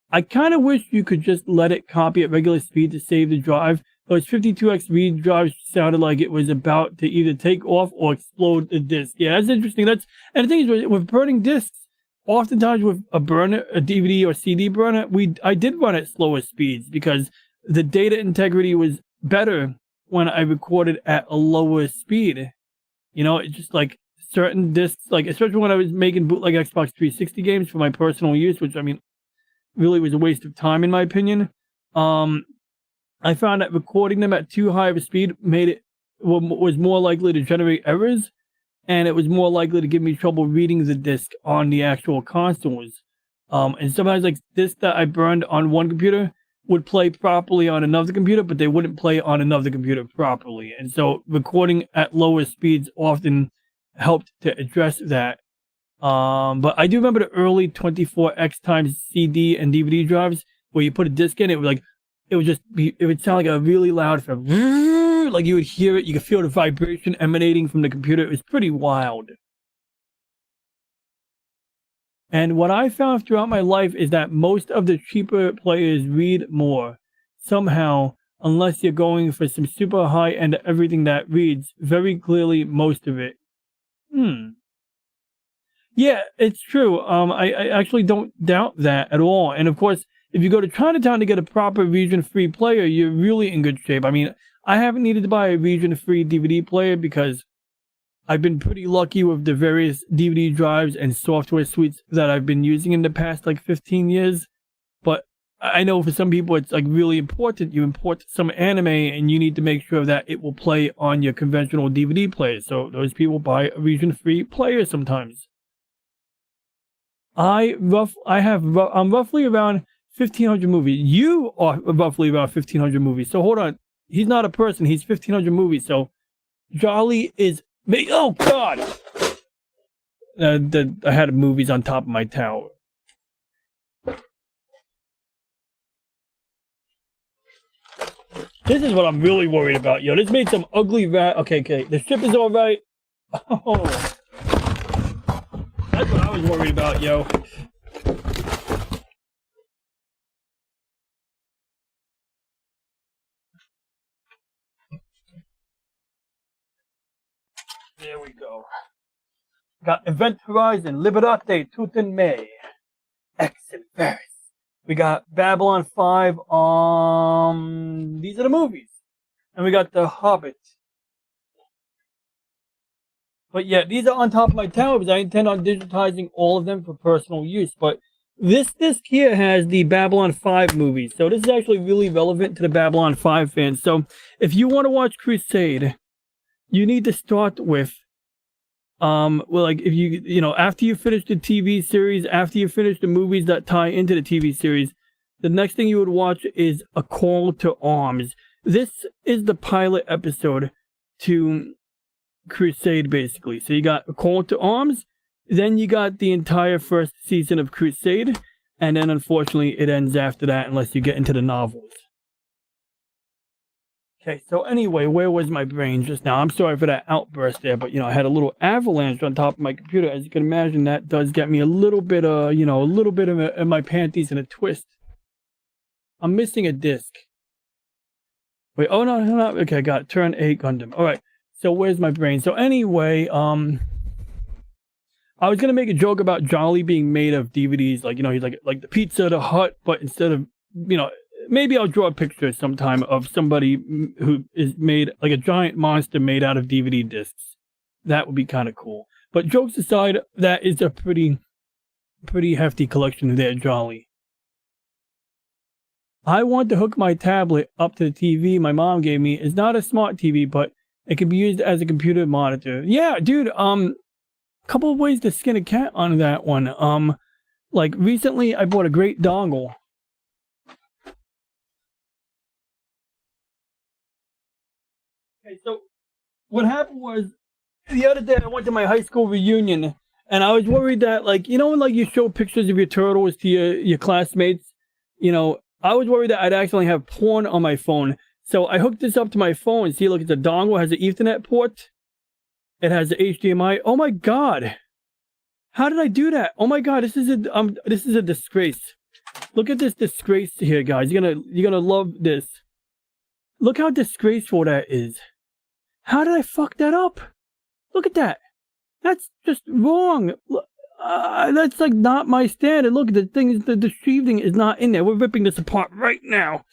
I kind of wish you could just let it copy at regular speed to save the drive. Those 52x read drives sounded like it was about to either take off or explode the disk. Yeah, that's interesting. And the thing is, with burning disks, oftentimes with a burner, a DVD or CD burner, I did run at slower speeds because the data integrity was better when I recorded at a lower speed. You know, it's just like certain discs, like especially when I was making bootleg Xbox 360 games for my personal use, which I mean, really was a waste of time in my opinion. I found that recording them at too high of a speed was more likely to generate errors, and it was more likely to give me trouble reading the disc on the actual consoles. And sometimes like discs that I burned on one computer would play properly on another computer, but they wouldn't play on another computer properly. And so recording at lower speeds often helped to address that. But I do remember the early 24x times CD and DVD drives where you put a disc in, it would sound like a really loud, like you would hear it, you could feel the vibration emanating from the computer. It was pretty wild. And what I found throughout my life is that most of the cheaper players read more. somehow, unless you're going for some super high-end everything that reads very clearly most of it. Yeah, it's true. I actually don't doubt that at all. And of course, if you go to Chinatown to get a proper region-free player, you're really in good shape. I mean, I haven't needed to buy a region-free DVD player because I've been pretty lucky with the various DVD drives and software suites that I've been using in the past like 15 years. But I know for some people it's like really important. You import some anime and you need to make sure that it will play on your conventional DVD player. So those people buy a region-free player sometimes. I'm roughly around 1,500 movies. You are roughly around 1,500 movies. So hold on. He's not a person. He's 1,500 movies. So Jolly is... Oh, God! I had movies on top of my tower. This is what I'm really worried about, yo. This made some ugly Okay. The ship is all right. Oh. That's what I was worried about, yo. There we go. Got Event Horizon, Liberate, Tooth and May, Exit Ferris. We got Babylon 5. These are the movies. And we got The Hobbit. But yeah, these are on top of my tower because I intend on digitizing all of them for personal use. But this disc here has the Babylon 5 movies. So this is actually really relevant to the Babylon 5 fans. So if you want to watch Crusade, you need to start with, well, like if you know, after you finish the TV series, after you finish the movies that tie into the TV series, the next thing you would watch is A Call to Arms. This is the pilot episode to Crusade, basically. So you got A Call to Arms, then you got the entire first season of Crusade, and then unfortunately it ends after that unless you get into the novels. Okay, so anyway, where was my brain just now? I'm sorry for that outburst there, but, you know, I had a little avalanche on top of my computer. As you can imagine, that does get me a little bit, you know, a little bit of my panties in a twist. I'm missing a disc. Wait, oh, no. Okay, I got it. Turn 8 Gundam. All right, so where's my brain? So anyway, I was going to make a joke about Jolly being made of DVDs. Like, you know, he's like the Pizza Hut, but instead of, you know, maybe I'll draw a picture sometime of somebody who is made like a giant monster made out of DVD discs. That would be kind of cool. But jokes aside, that is a pretty hefty collection there, Jolly. I want to hook my tablet up to the TV my mom gave me. It's not a smart TV, but it can be used as a computer monitor. Yeah, dude, couple of ways to skin a cat on that one. Like recently I bought a great dongle. Okay, so what happened was the other day I went to my high school reunion and I was worried that, like, you know, when like you show pictures of your turtles to your classmates, you know, I was worried that I'd accidentally have porn on my phone. So I hooked this up to my phone. See, look, it's a dongle, it has an Ethernet port. It has the HDMI. Oh my God. How did I do that? Oh my God, this is a disgrace. Look at this disgrace here, guys. You're gonna love this. Look how disgraceful that is. How did I fuck that up? Look at that. That's just wrong. That's like not my standard. Look, the thing is, the sheathing is not in there. We're ripping this apart right now.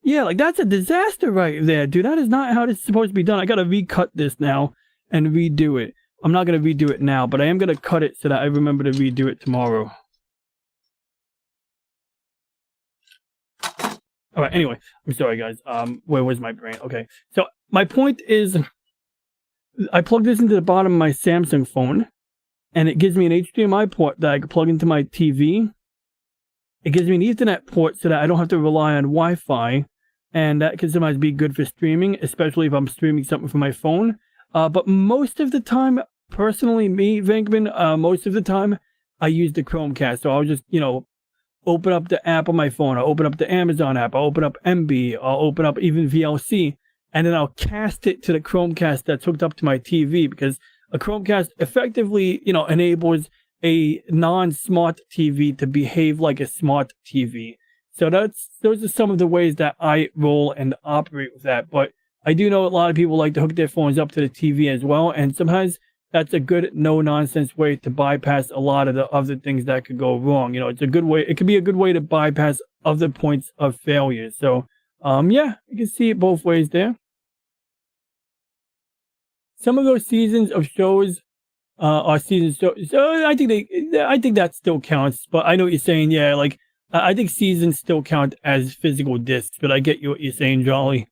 Yeah, like that's a disaster right there, dude. That is not how this is supposed to be done. I gotta recut this now and redo it. I'm not gonna redo it now, but I am gonna cut it so that I remember to redo it tomorrow. All right, anyway, I'm sorry, guys. Where was my brain? Okay, so my point is, I plugged this into the bottom of my Samsung phone, and it gives me an HDMI port that I can plug into my TV. It gives me an Ethernet port so that I don't have to rely on Wi-Fi, and that can sometimes be good for streaming, especially if I'm streaming something from my phone. But most of the time, personally, me, Venkman, most of the time, I use the Chromecast. So I'll just, you know, open up the app on my phone. I'll open up the Amazon app. I'll open up MB. I'll open up even VLC. And then I'll cast it to the Chromecast that's hooked up to my TV, because a Chromecast effectively, you know, enables a non-smart TV to behave like a smart TV. So those are some of the ways that I roll and operate with that. But I do know a lot of people like to hook their phones up to the TV as well, and sometimes that's a good no-nonsense way to bypass a lot of the other things that could go wrong. You know, it's a good way. It could be a good way to bypass other points of failure. So, yeah, you can see it both ways there. Some of those seasons of shows are seasons. So I think that still counts. But I know what you're saying. Yeah, like I think seasons still count as physical discs. But I get you what you're saying, Jolly.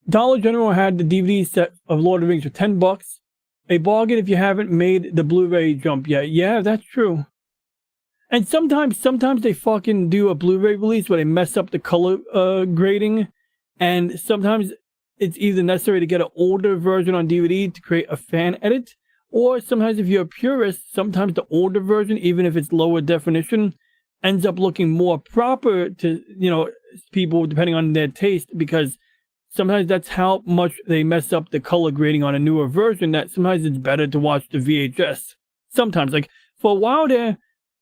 Dollar General had the DVD set of Lord of the Rings for $10. A bargain if you haven't made the Blu-ray jump yet. Yeah, that's true. And sometimes they fucking do a Blu-ray release where they mess up the color grading, and sometimes it's either necessary to get an older version on DVD to create a fan edit, or sometimes if you're a purist, sometimes the older version, even if it's lower definition, ends up looking more proper to, you know, people depending on their taste, because sometimes that's how much they mess up the color grading on a newer version, that sometimes it's better to watch the VHS. Sometimes, like for a while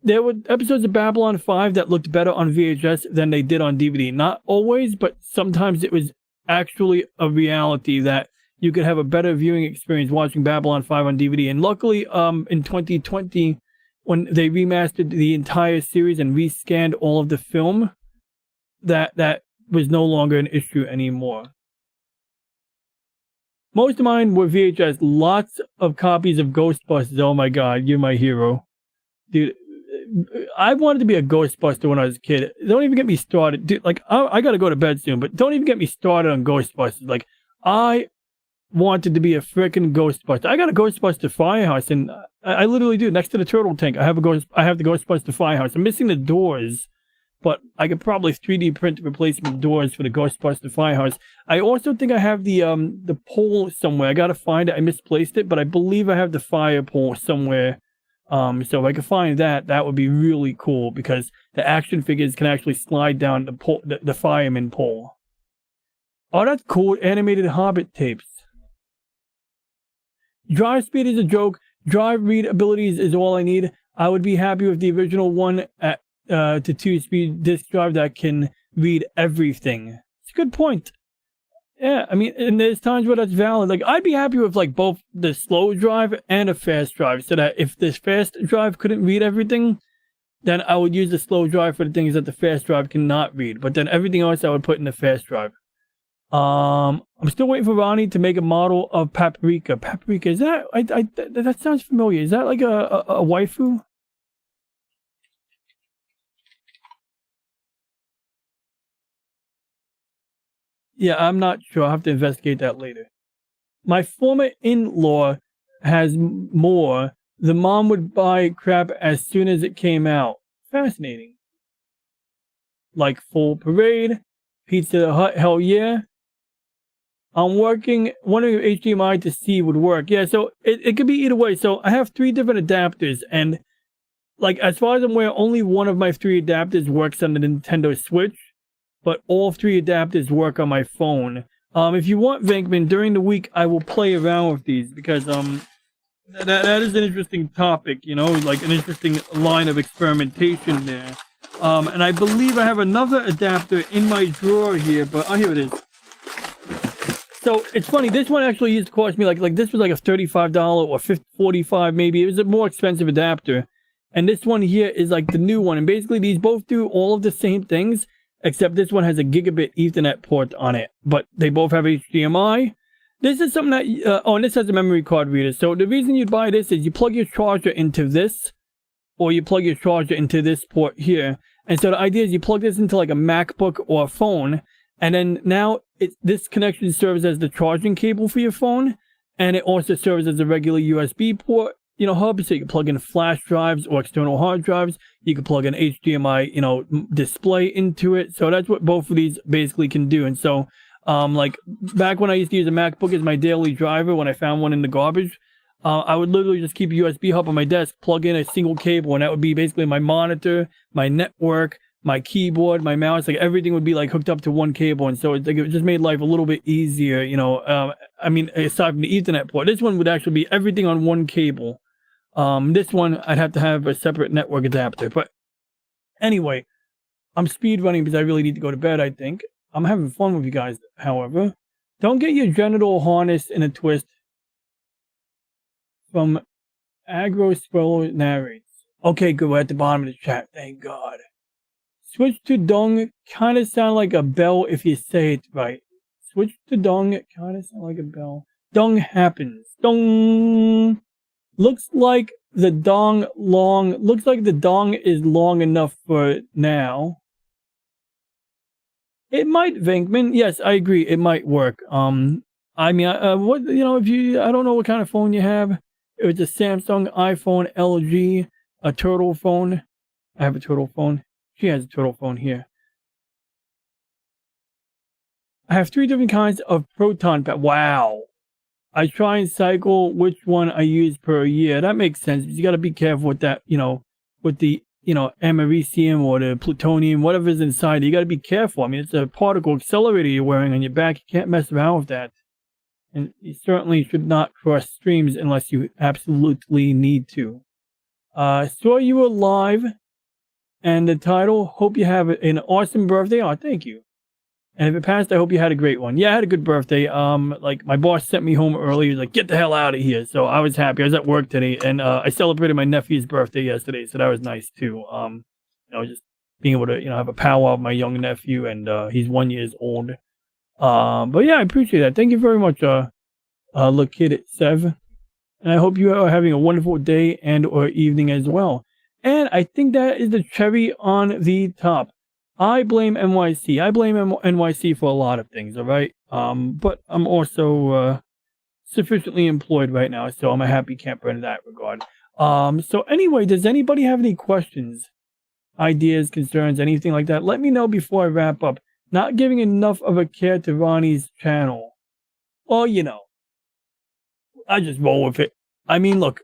there were episodes of Babylon 5 that looked better on VHS than they did on DVD. Not always, but sometimes it was actually a reality that you could have a better viewing experience watching Babylon 5 on DVD. And luckily, in 2020, when they remastered the entire series and rescanned all of the film, that was no longer an issue anymore. Most of mine were VHS. Lots of copies of Ghostbusters. Oh my god, you're my hero. Dude, I wanted to be a Ghostbuster when I was a kid. Don't even get me started. Dude, like, I gotta go to bed soon, but don't even get me started on Ghostbusters. Like, I wanted to be a freaking Ghostbuster. I got a Ghostbuster firehouse, and I literally do. Next to the turtle tank, I have the Ghostbuster firehouse. I'm missing the doors, but I could probably 3D print replacement doors for the Ghostbuster firehouse. I also think I have the pole somewhere. I gotta find it. I misplaced it, but I believe I have the fire pole somewhere. So if I could find that, that would be really cool, because the action figures can actually slide down the pole, the fireman pole. Oh, that's cool. Animated Hobbit tapes. Drive speed is a joke. Drive read abilities is all I need. I would be happy with the original 1 to 2-speed disk drive that can read everything. It's a good point. Yeah, I mean, and there's times where that's valid. Like, I'd be happy with, like, both the slow drive and a fast drive, so that if this fast drive couldn't read everything, then I would use the slow drive for the things that the fast drive cannot read. But then everything else I would put in the fast drive. I'm still waiting for Ronnie to make a model of Paprika. Paprika, is that... that sounds familiar. Is that like a waifu? Yeah, I'm not sure. I'll have to investigate that later. My former in-law has more. The mom would buy crap as soon as it came out. Fascinating. Like Full Parade, Pizza Hut, hell yeah. I'm wondering if HDMI to C would work. Yeah, so it could be either way. So I have 3 different adapters, and like as far as I'm aware, only one of my 3 adapters works on the Nintendo Switch. But all 3 adapters work on my phone. If you want, Venkman, during the week I will play around with these, because that is an interesting topic, you know, like an interesting line of experimentation there. And I believe I have another adapter in my drawer here, but here it is. So it's funny, this one actually used to cost me like this was like a $35 or $45 maybe. It was a more expensive adapter. And this one here is like the new one. And basically these both do all of the same things, except this one has a gigabit Ethernet port on it, but they both have HDMI. This is something that, and this has a memory card reader. So the reason you'd buy this is you plug your charger into this, or you plug your charger into this port here. And so the idea is you plug this into like a MacBook or a phone, and then now this connection serves as the charging cable for your phone, and it also serves as a regular USB port, you know, hub, so you can plug in flash drives or external hard drives. You can plug an HDMI, you know, display into it. So that's what both of these basically can do. And so, like back when I used to use a MacBook as my daily driver, when I found one in the garbage, I would literally just keep a USB hub on my desk, plug in a single cable, and that would be basically my monitor, my network, my keyboard, my mouse, like everything would be like hooked up to one cable. And so it just made life a little bit easier, you know. I mean, aside from the Ethernet port, this one would actually be everything on one cable. This one I'd have to have a separate network adapter, but Anyway, I'm speed running because I really need to go to bed, I think. I'm having fun with you guys, however. Don't get your genital harness in a twist. From Agro Swallow narrates. Okay, good. We're at the bottom of the chat. Thank God. Switch to dong. Kind of sound like a bell if you say it right. Switch to dong. Kind of sound like a bell. Dong happens. Dong. Looks like the dong long. Looks like the dong is long enough for now. It might, Venkman. Yes, I agree. It might work. I mean, what, you know, if you, I don't know what kind of phone you have. If it's a Samsung, iPhone, LG, a turtle phone. I have a turtle phone. She has a turtle phone here. I have 3 different kinds of proton pack. Wow. I try and cycle which one I use per year. That makes sense. You got to be careful with that, you know, with the, you know, americium or the plutonium, whatever's inside. You got to be careful. I mean, it's a particle accelerator you're wearing on your back. You can't mess around with that. And you certainly should not cross streams unless you absolutely need to. Saw you were live, and the title, hope you have an awesome birthday. Oh, thank you. And if it passed, I hope you had a great one. Yeah, I had a good birthday. Like, my boss sent me home early. He was like, get the hell out of here. So I was happy. I was at work today, and I celebrated my nephew's birthday yesterday, so that was nice, too. You know, just being able to, you know, have a powwow with my young nephew, and he's 1 year old. But yeah, I appreciate that. Thank you very much, Look Kid at Sev. And I hope you are having a wonderful day and or evening as well. And I think that is the cherry on the top. I blame NYC. I blame NYC for a lot of things, all right? But I'm also sufficiently employed right now, so I'm a happy camper in that regard. So anyway, does anybody have any questions, ideas, concerns, anything like that? Let me know before I wrap up. Not giving enough of a care to Ronnie's channel. Well, you know, I just roll with it. I mean, look,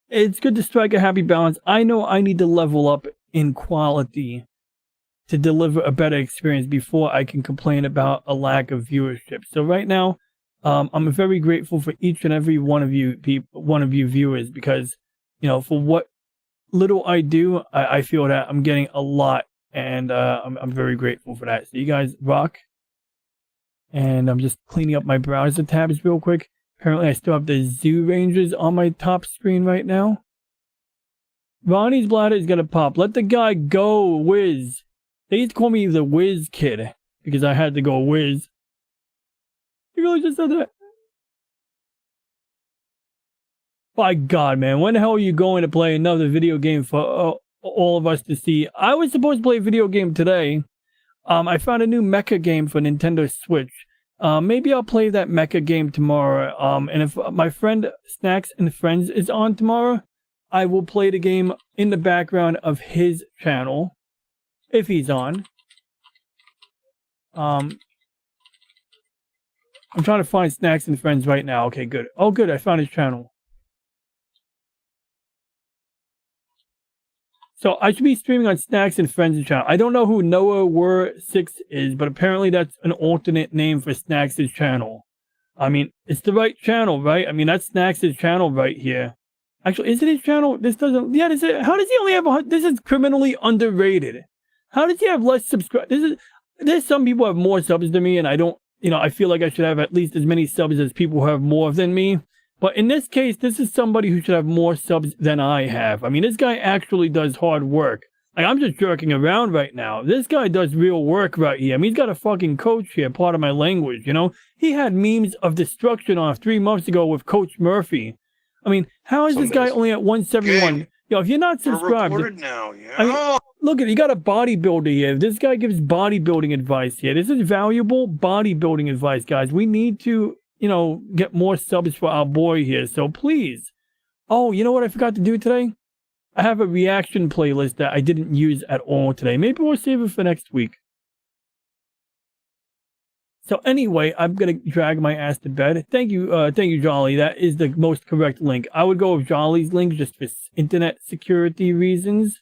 it's good to strike a happy balance. I know I need to level up in quality to deliver a better experience before I can complain about a lack of viewership. So right now, I'm very grateful for each and every one of you viewers, because, you know, for what little I do, I feel that I'm getting a lot. And I'm very grateful for that. So you guys rock. And I'm just cleaning up my browser tabs real quick. Apparently I still have the Zoo Rangers on my top screen right now. Ronnie's bladder is going to pop. Let the guy go, Wiz. They used to call me the Wiz Kid because I had to go Wiz. You really just said that? By God, man. When the hell are you going to play another video game for all of us to see? I was supposed to play a video game today. I found a new mecha game for Nintendo Switch. Maybe I'll play that mecha game tomorrow. And if my friend Snacks and Friends is on tomorrow, I will play the game in the background of his channel, if he's on. I'm trying to find Snacks and Friends right now. Okay, good. Oh, good. I found his channel. So I should be streaming on Snacks and Friends' channel. I don't know who Noah Were 6 is, but apparently that's an alternate name for Snacks' channel. I mean, it's the right channel, right? I mean, that's Snacks' channel right here. Actually, is it his channel? This doesn't... Yeah, how does he only have... This is criminally underrated. How does he have less subscribers? There's some people who have more subs than me, and I don't... You know, I feel like I should have at least as many subs as people who have more than me. But in this case, this is somebody who should have more subs than I have. I mean, this guy actually does hard work. Like, I'm just jerking around right now. This guy does real work right here. I mean, he's got a fucking coach here, part of my language, you know? He had memes of destruction off 3 months ago with Coach Murphy. I mean, how is this guy only at 171? Yo, if you're not subscribed... now, yeah. I mean, look at, you got a bodybuilder here. This guy gives bodybuilding advice here. This is valuable bodybuilding advice, guys. We need to, you know, get more subs for our boy here. So please. Oh, you know what I forgot to do today? I have a reaction playlist that I didn't use at all today. Maybe we'll save it for next week. So anyway, I'm going to drag my ass to bed. Thank you, Jolly. That is the most correct link. I would go with Jolly's link just for internet security reasons.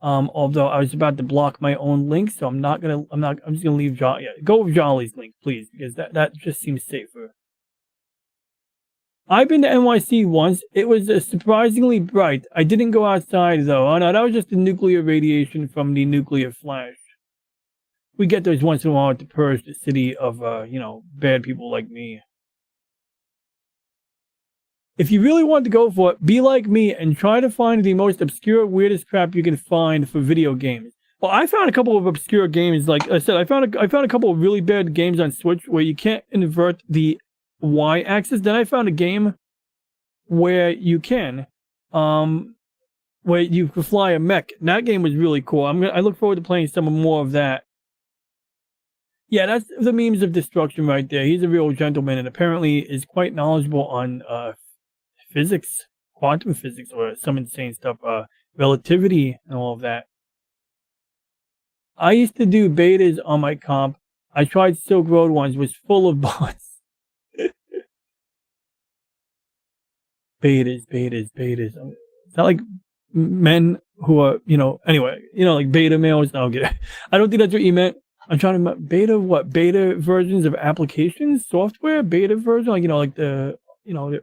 Although I was about to block my own link, so I'm just going to leave Jolly. Yeah, go with Jolly's link, please, because that just seems safer. I've been to NYC once. It was surprisingly bright. I didn't go outside though. Oh no, that was just the nuclear radiation from the nuclear flash. We get those once in a while to purge the city of, bad people like me. If you really want to go for it, be like me and try to find the most obscure, weirdest crap you can find for video games. Well, I found a couple of obscure games. Like I said, I found a couple of really bad games on Switch where you can't invert the Y-axis. Then I found a game where you can, where you can fly a mech. And that game was really cool. I look forward to playing some more of that. Yeah, that's the memes of destruction right there. He's a real gentleman and apparently is quite knowledgeable on physics, quantum physics, or some insane stuff, relativity and all of that. I used to do betas on my comp. I tried Silk Road once, was full of bots. betas. Is that like men who are, anyway, like beta males? No, I don't think that's what you meant. I'm trying to remember, beta versions of applications, software, beta version, like the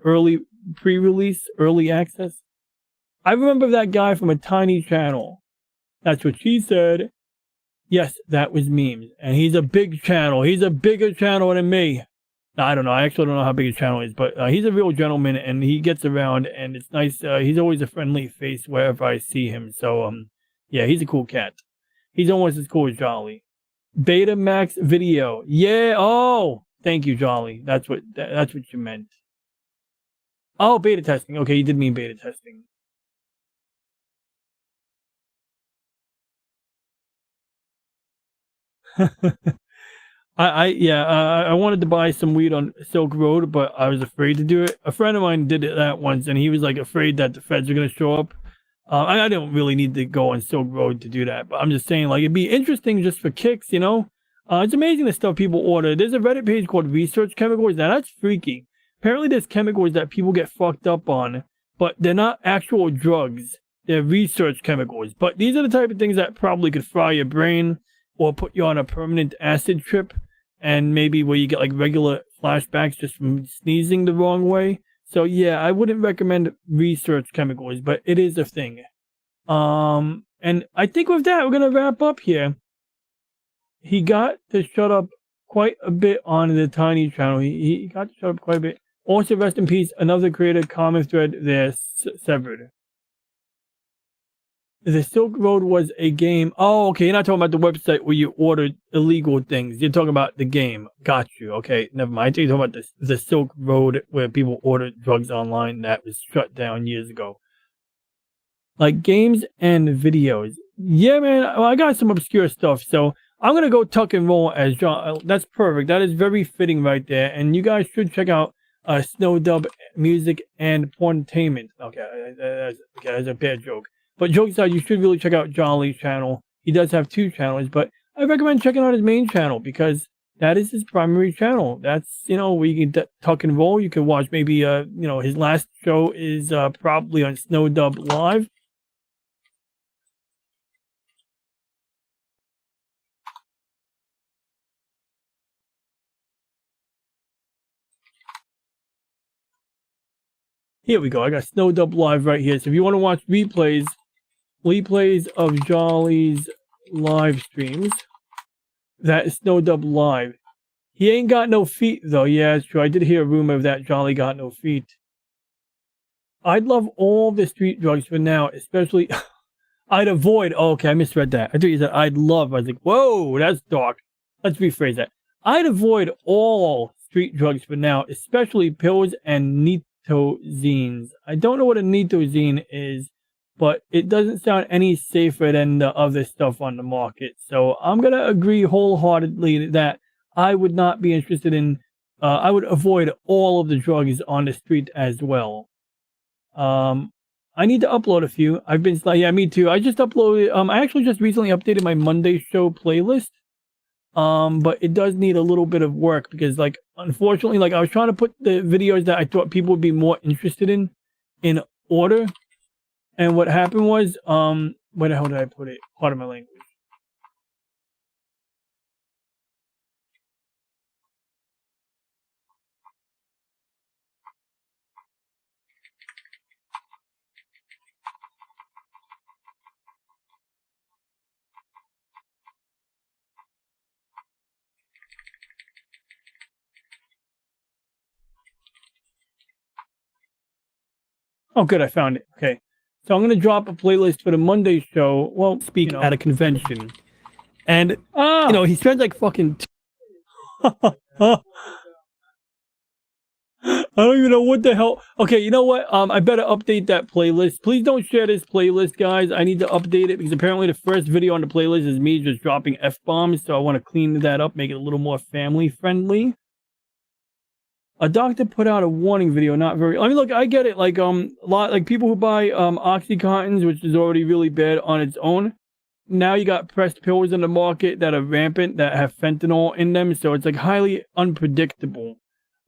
early pre-release, early access. I remember that guy from a tiny channel. That's what she said. Yes, that was memes. And he's a big channel. He's a bigger channel than me. No, I don't know. I actually don't know how big his channel is, but he's a real gentleman and he gets around and it's nice. He's always a friendly face wherever I see him. So, yeah, he's a cool cat. He's almost as cool as Jolly. Betamax Video. Yeah. Oh, thank you, Jolly. That's what you meant. Oh, beta testing. Okay, you did mean beta testing. I wanted to buy some weed on Silk Road, but I was afraid to do it. A friend of mine did it that once, and he was like afraid that the feds are gonna show up. I don't really need to go on Silk Road to do that, but I'm just saying, like, it'd be interesting just for kicks, It's amazing the stuff people order. There's a Reddit page called Research Chemicals. Now that's freaky. Apparently there's chemicals that people get fucked up on, but they're not actual drugs. They're research chemicals. But these are the type of things that probably could fry your brain or put you on a permanent acid trip, and maybe where you get like regular flashbacks just from sneezing the wrong way. So yeah, I wouldn't recommend research chemicals, but it is a thing. And I think with that, we're gonna wrap up here. He got to shut up quite a bit on the tiny channel. He got to shut up quite a bit. Also, rest in peace, another creator comment thread there severed. The Silk Road was a game. Oh, okay. You're not talking about the website where you ordered illegal things. You're talking about the game. Got you. Okay, never mind. I think you're talking about the Silk Road where people ordered drugs online that was shut down years ago. Like games and videos. Yeah, man. Well, I got some obscure stuff. So I'm going to go tuck and roll as John. That's perfect. That is very fitting right there. And you guys should check out Snowdub Music and Porntainment. Okay, that's a bad joke. But jokes aside, you should really check out Jolly's channel. He does have 2 channels, but I recommend checking out his main channel because that is his primary channel. That's, where you can tuck and roll. You can watch maybe, his last show is probably on Snowdub Live. Here we go. I got Snowdub Live right here. So if you want to watch replays of Jolly's live streams, that is Snowdub Live. He ain't got no feet though. Yeah, it's true. I did hear a rumor of that Jolly got no feet. I'd love all the street drugs for now, especially I'd avoid. Oh, okay, I misread that. I thought you said I'd love. I was like, whoa, that's dark. Let's rephrase that. I'd avoid all street drugs for now, especially pills and nitozines. I don't know what a nitozine is, but it doesn't sound any safer than the other stuff on the market. So I'm going to agree wholeheartedly that I would not be interested in, I would avoid all of the drugs on the street as well. I need to upload a few. I've been, yeah, me too. I just uploaded, I actually just recently updated my Monday show playlist. But it does need a little bit of work because, like, unfortunately, like, I was trying to put the videos that I thought people would be more interested in order. And what happened was, where the hell did I put it? Pardon my language. Oh, good, I found it. Okay. So I'm going to drop a playlist for the Monday show. Well, speak at a convention. And, he spends like fucking... I don't even know what the hell. Okay, you know what? I better update that playlist. Please don't share this playlist, guys. I need to update it because apparently the first video on the playlist is me just dropping F-bombs. So I want to clean that up, make it a little more family friendly. A doctor put out a warning video, not very... I mean, look, I get it. Like, a lot, like people who buy Oxycontins, which is already really bad on its own. Now you got pressed pills in the market that are rampant, that have fentanyl in them. So it's like highly unpredictable.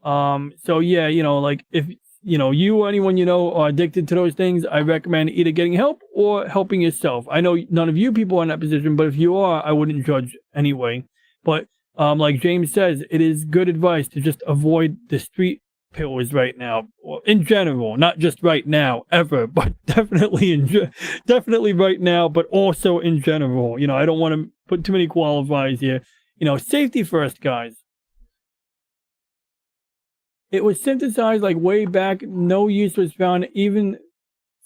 So yeah, like if, you or anyone you know are addicted to those things, I recommend either getting help or helping yourself. I know none of you people are in that position, but if you are, I wouldn't judge anyway. But, like James says, it is good advice to just avoid the street pills right now, or in general, not just right now, ever, but definitely right now, but also in general. I don't want to put too many qualifiers here. Safety first, guys. It was synthesized like way back. No use was found even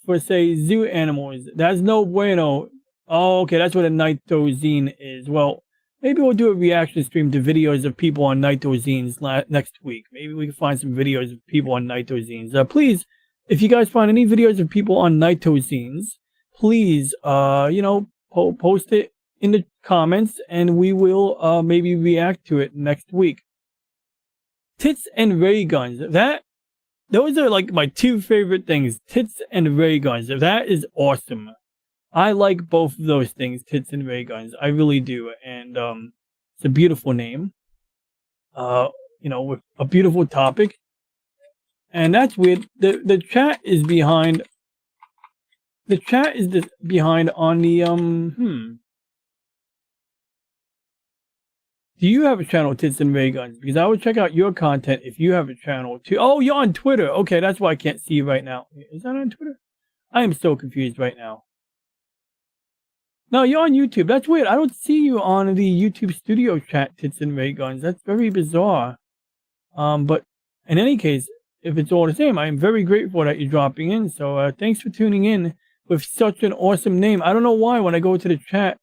for, say, zoo animals. That's no bueno. Oh, okay, that's what a nitozine is. Well, maybe we'll do a reaction stream to videos of people on nitozines next week. Maybe we can find some videos of people on nitozines. Please, if you guys find any videos of people on nitozines, please, post it in the comments and we will maybe react to it next week. Tits and ray guns. Those are like my two favorite things. Tits and ray guns. That is awesome. I like both of those things, tits and ray guns. I really do. And it's a beautiful name. With a beautiful topic. And that's weird. The chat is behind. The chat is behind on the Do you have a channel, Tits and Ray Guns? Because I would check out your content if you have a channel too. Oh, you're on Twitter. Okay, that's why I can't see you right now. Is that on Twitter? I am so confused right now. No, you're on YouTube. That's weird. I don't see you on the YouTube studio chat, Tits and Ray Guns. That's very bizarre. But in any case, if it's all the same, I am very grateful that you're dropping in. So thanks for tuning in with such an awesome name. I don't know why when I go to the chat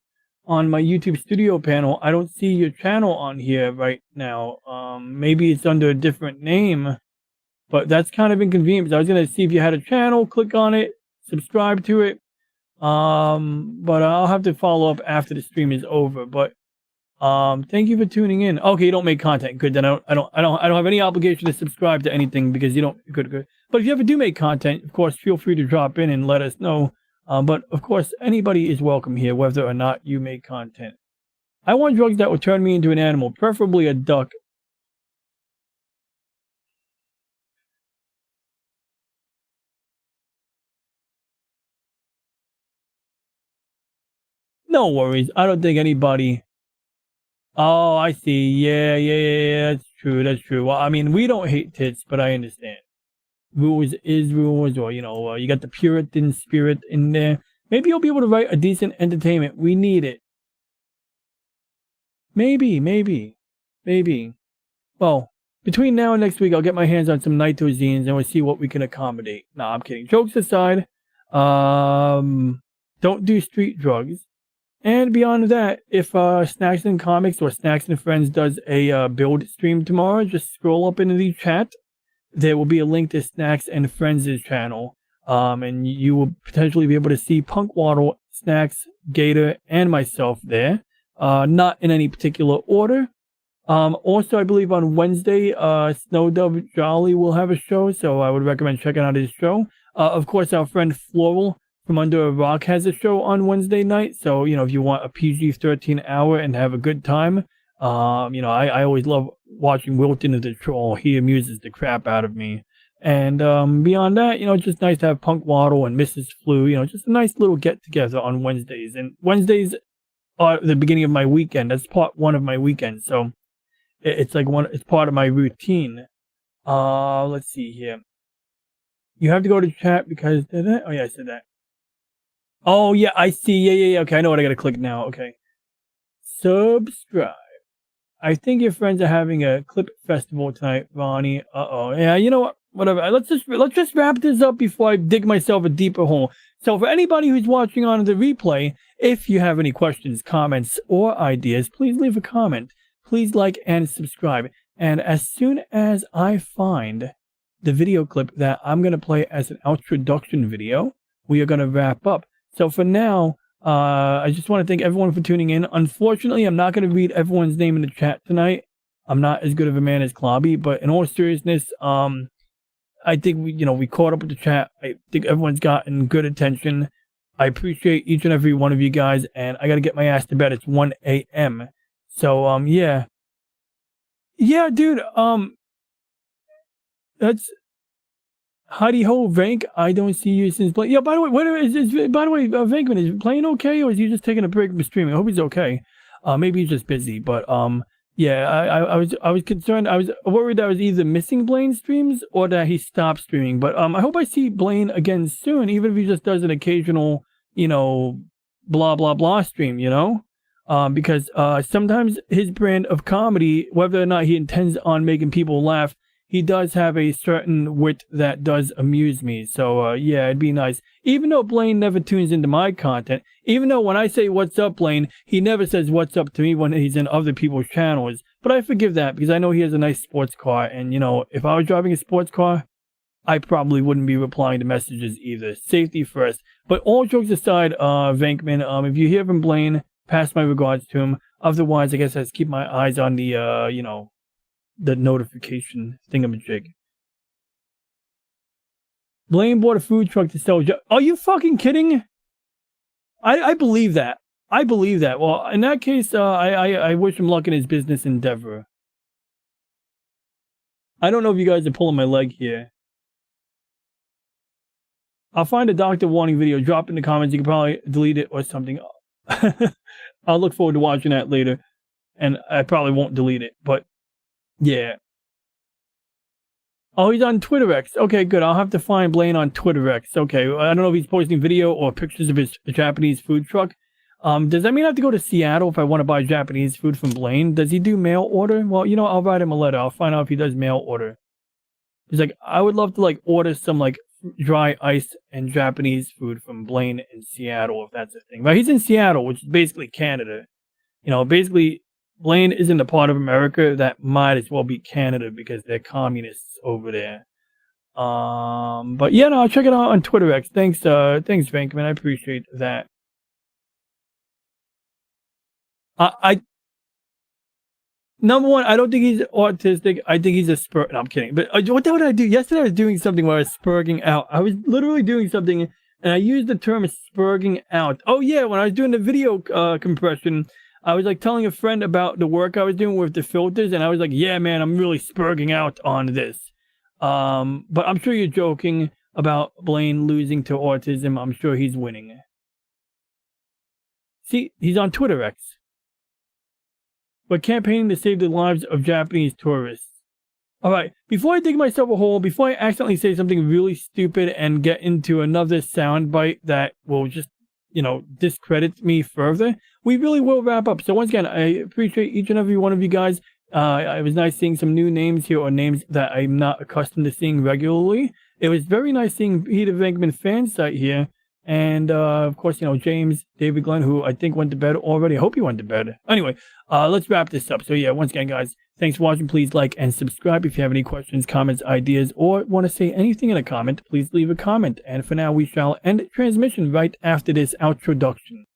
on my YouTube studio panel, I don't see your channel on here right now. Maybe it's under a different name, but that's kind of inconvenient because I was going to see if you had a channel, click on it, subscribe to it. But I'll have to follow up after the stream is over. But thank you for tuning in. Okay, you don't make content. Good. Then I don't have any obligation to subscribe to anything because you don't. Good. But if you ever do make content, of course, feel free to drop in and let us know. But of course, anybody is welcome here, whether or not you make content. I want drugs that will turn me into an animal, preferably a duck. No worries. I don't think anybody... Oh, I see. Yeah. That's true. Well, I mean, we don't hate tits, but I understand. Rules is rules, or, you got the Puritan spirit in there. Maybe you'll be able to write a decent entertainment. We need it. Maybe. Well, between now and next week, I'll get my hands on some nitozines and we'll see what we can accommodate. Nah, I'm kidding. Jokes aside, don't do street drugs. And beyond that, if Snacks and Comics or Snacks and Friends does a build stream tomorrow, just scroll up into the chat. There will be a link to Snacks and Friends' channel. And you will potentially be able to see Punk Waddle, Snacks, Gator, and myself there. Not in any particular order. Also, I believe on Wednesday, Snow Dove Jolly will have a show, so I would recommend checking out his show. Of course, our friend Floral from Under a Rock has a show on Wednesday night, so, if you want a PG-13 hour and have a good time, I always love watching Wilton the Troll. He amuses the crap out of me. And beyond that, it's just nice to have Punk Waddle and Mrs. Flu, just a nice little get-together on Wednesdays. And Wednesdays are the beginning of my weekend. That's part one of my weekend, so it's part of my routine. Let's see here. You have to go to chat because... Oh, yeah, I said that. Oh, yeah, I see. Yeah. Okay, I know what I gotta click now. Okay. Subscribe. I think your friends are having a clip festival tonight, Ronnie. Uh-oh. Yeah, you know what? whatever. Let's just wrap this up before I dig myself a deeper hole. So for anybody who's watching on the replay, if you have any questions, comments, or ideas, please leave a comment. Please like and subscribe. And as soon as I find the video clip that I'm going to play as an introduction video, we are going to wrap up. So for now, I just want to thank everyone for tuning in. Unfortunately, I'm not going to read everyone's name in the chat tonight. I'm not as good of a man as Klobby, but in all seriousness, I think we caught up with the chat. I think everyone's gotten good attention. I appreciate each and every one of you guys, and I got to get my ass to bed. It's 1 a.m. So yeah, dude. That's Howdy ho, Vank. I don't see you since play. Yeah, by the way, Vankman, is playing okay, or is he just taking a break from streaming? I hope he's okay. Maybe he's just busy, but yeah, I was concerned. I was worried that I was either missing Blaine streams or that he stopped streaming. But I hope I see Blaine again soon, even if he just does an occasional, blah blah blah stream, because sometimes his brand of comedy, whether or not he intends on making people laugh, he does have a certain wit that does amuse me. So yeah, it'd be nice. Even though Blaine never tunes into my content, even though when I say what's up, Blaine, he never says what's up to me when he's in other people's channels. But I forgive that because I know he has a nice sports car. And, if I was driving a sports car, I probably wouldn't be replying to messages either. Safety first. But all jokes aside, Vankman, if you hear from Blaine, pass my regards to him. Otherwise, I guess I just keep my eyes on the, the notification thingamajig. Blaine bought a food truck to sell. Are you fucking kidding? I believe that. I believe that. Well, in that case, I wish him luck in his business endeavor. I don't know if you guys are pulling my leg here. I'll find a doctor warning video. Drop in the comments. You can probably delete it or something. I'll look forward to watching that later. And I probably won't delete it, but yeah. Oh, he's on Twitter X. Okay, good. I'll have to find Blaine on Twitter X. Okay, I don't know if he's posting video or pictures of his Japanese food truck. Does that mean I have to go to Seattle if I want to buy Japanese food from Blaine? Does he do mail order? Well, I'll write him a letter. I'll find out if he does mail order. He's like, I would love to order some dry ice and Japanese food from Blaine in Seattle if that's a thing. But he's in Seattle, which is basically Canada. Basically Blaine isn't a part of America that might as well be Canada because they're communists over there. But yeah, no, I'll check it out on Twitter X. Thanks, Vankman. I appreciate that. Number one, I don't think he's autistic. I think he's a spur. No, I'm kidding. But what the hell did I do? Yesterday I was doing something where I was spurging out. I was literally doing something, and I used the term spurging out. Oh yeah, when I was doing the video compression, I was telling a friend about the work I was doing with the filters, and I was like, yeah, man, I'm really spurging out on this. But I'm sure you're joking about Blaine losing to autism. I'm sure he's winning. See, he's on Twitter X. We're campaigning to save the lives of Japanese tourists. Alright, before I dig myself a hole, before I accidentally say something really stupid and get into another soundbite that will just, discredit me further, we really will wrap up. So once again, I appreciate each and every one of you guys. It was nice seeing some new names here, or names that I'm not accustomed to seeing regularly. It was very nice seeing Peter Venkman fan site here. And, of course, James, David Glenn, who I think went to bed already. I hope he went to bed. Anyway, let's wrap this up. So, yeah, once again, guys, thanks for watching. Please like and subscribe. If you have any questions, comments, ideas, or want to say anything in a comment, please leave a comment. And for now, we shall end transmission right after this introduction.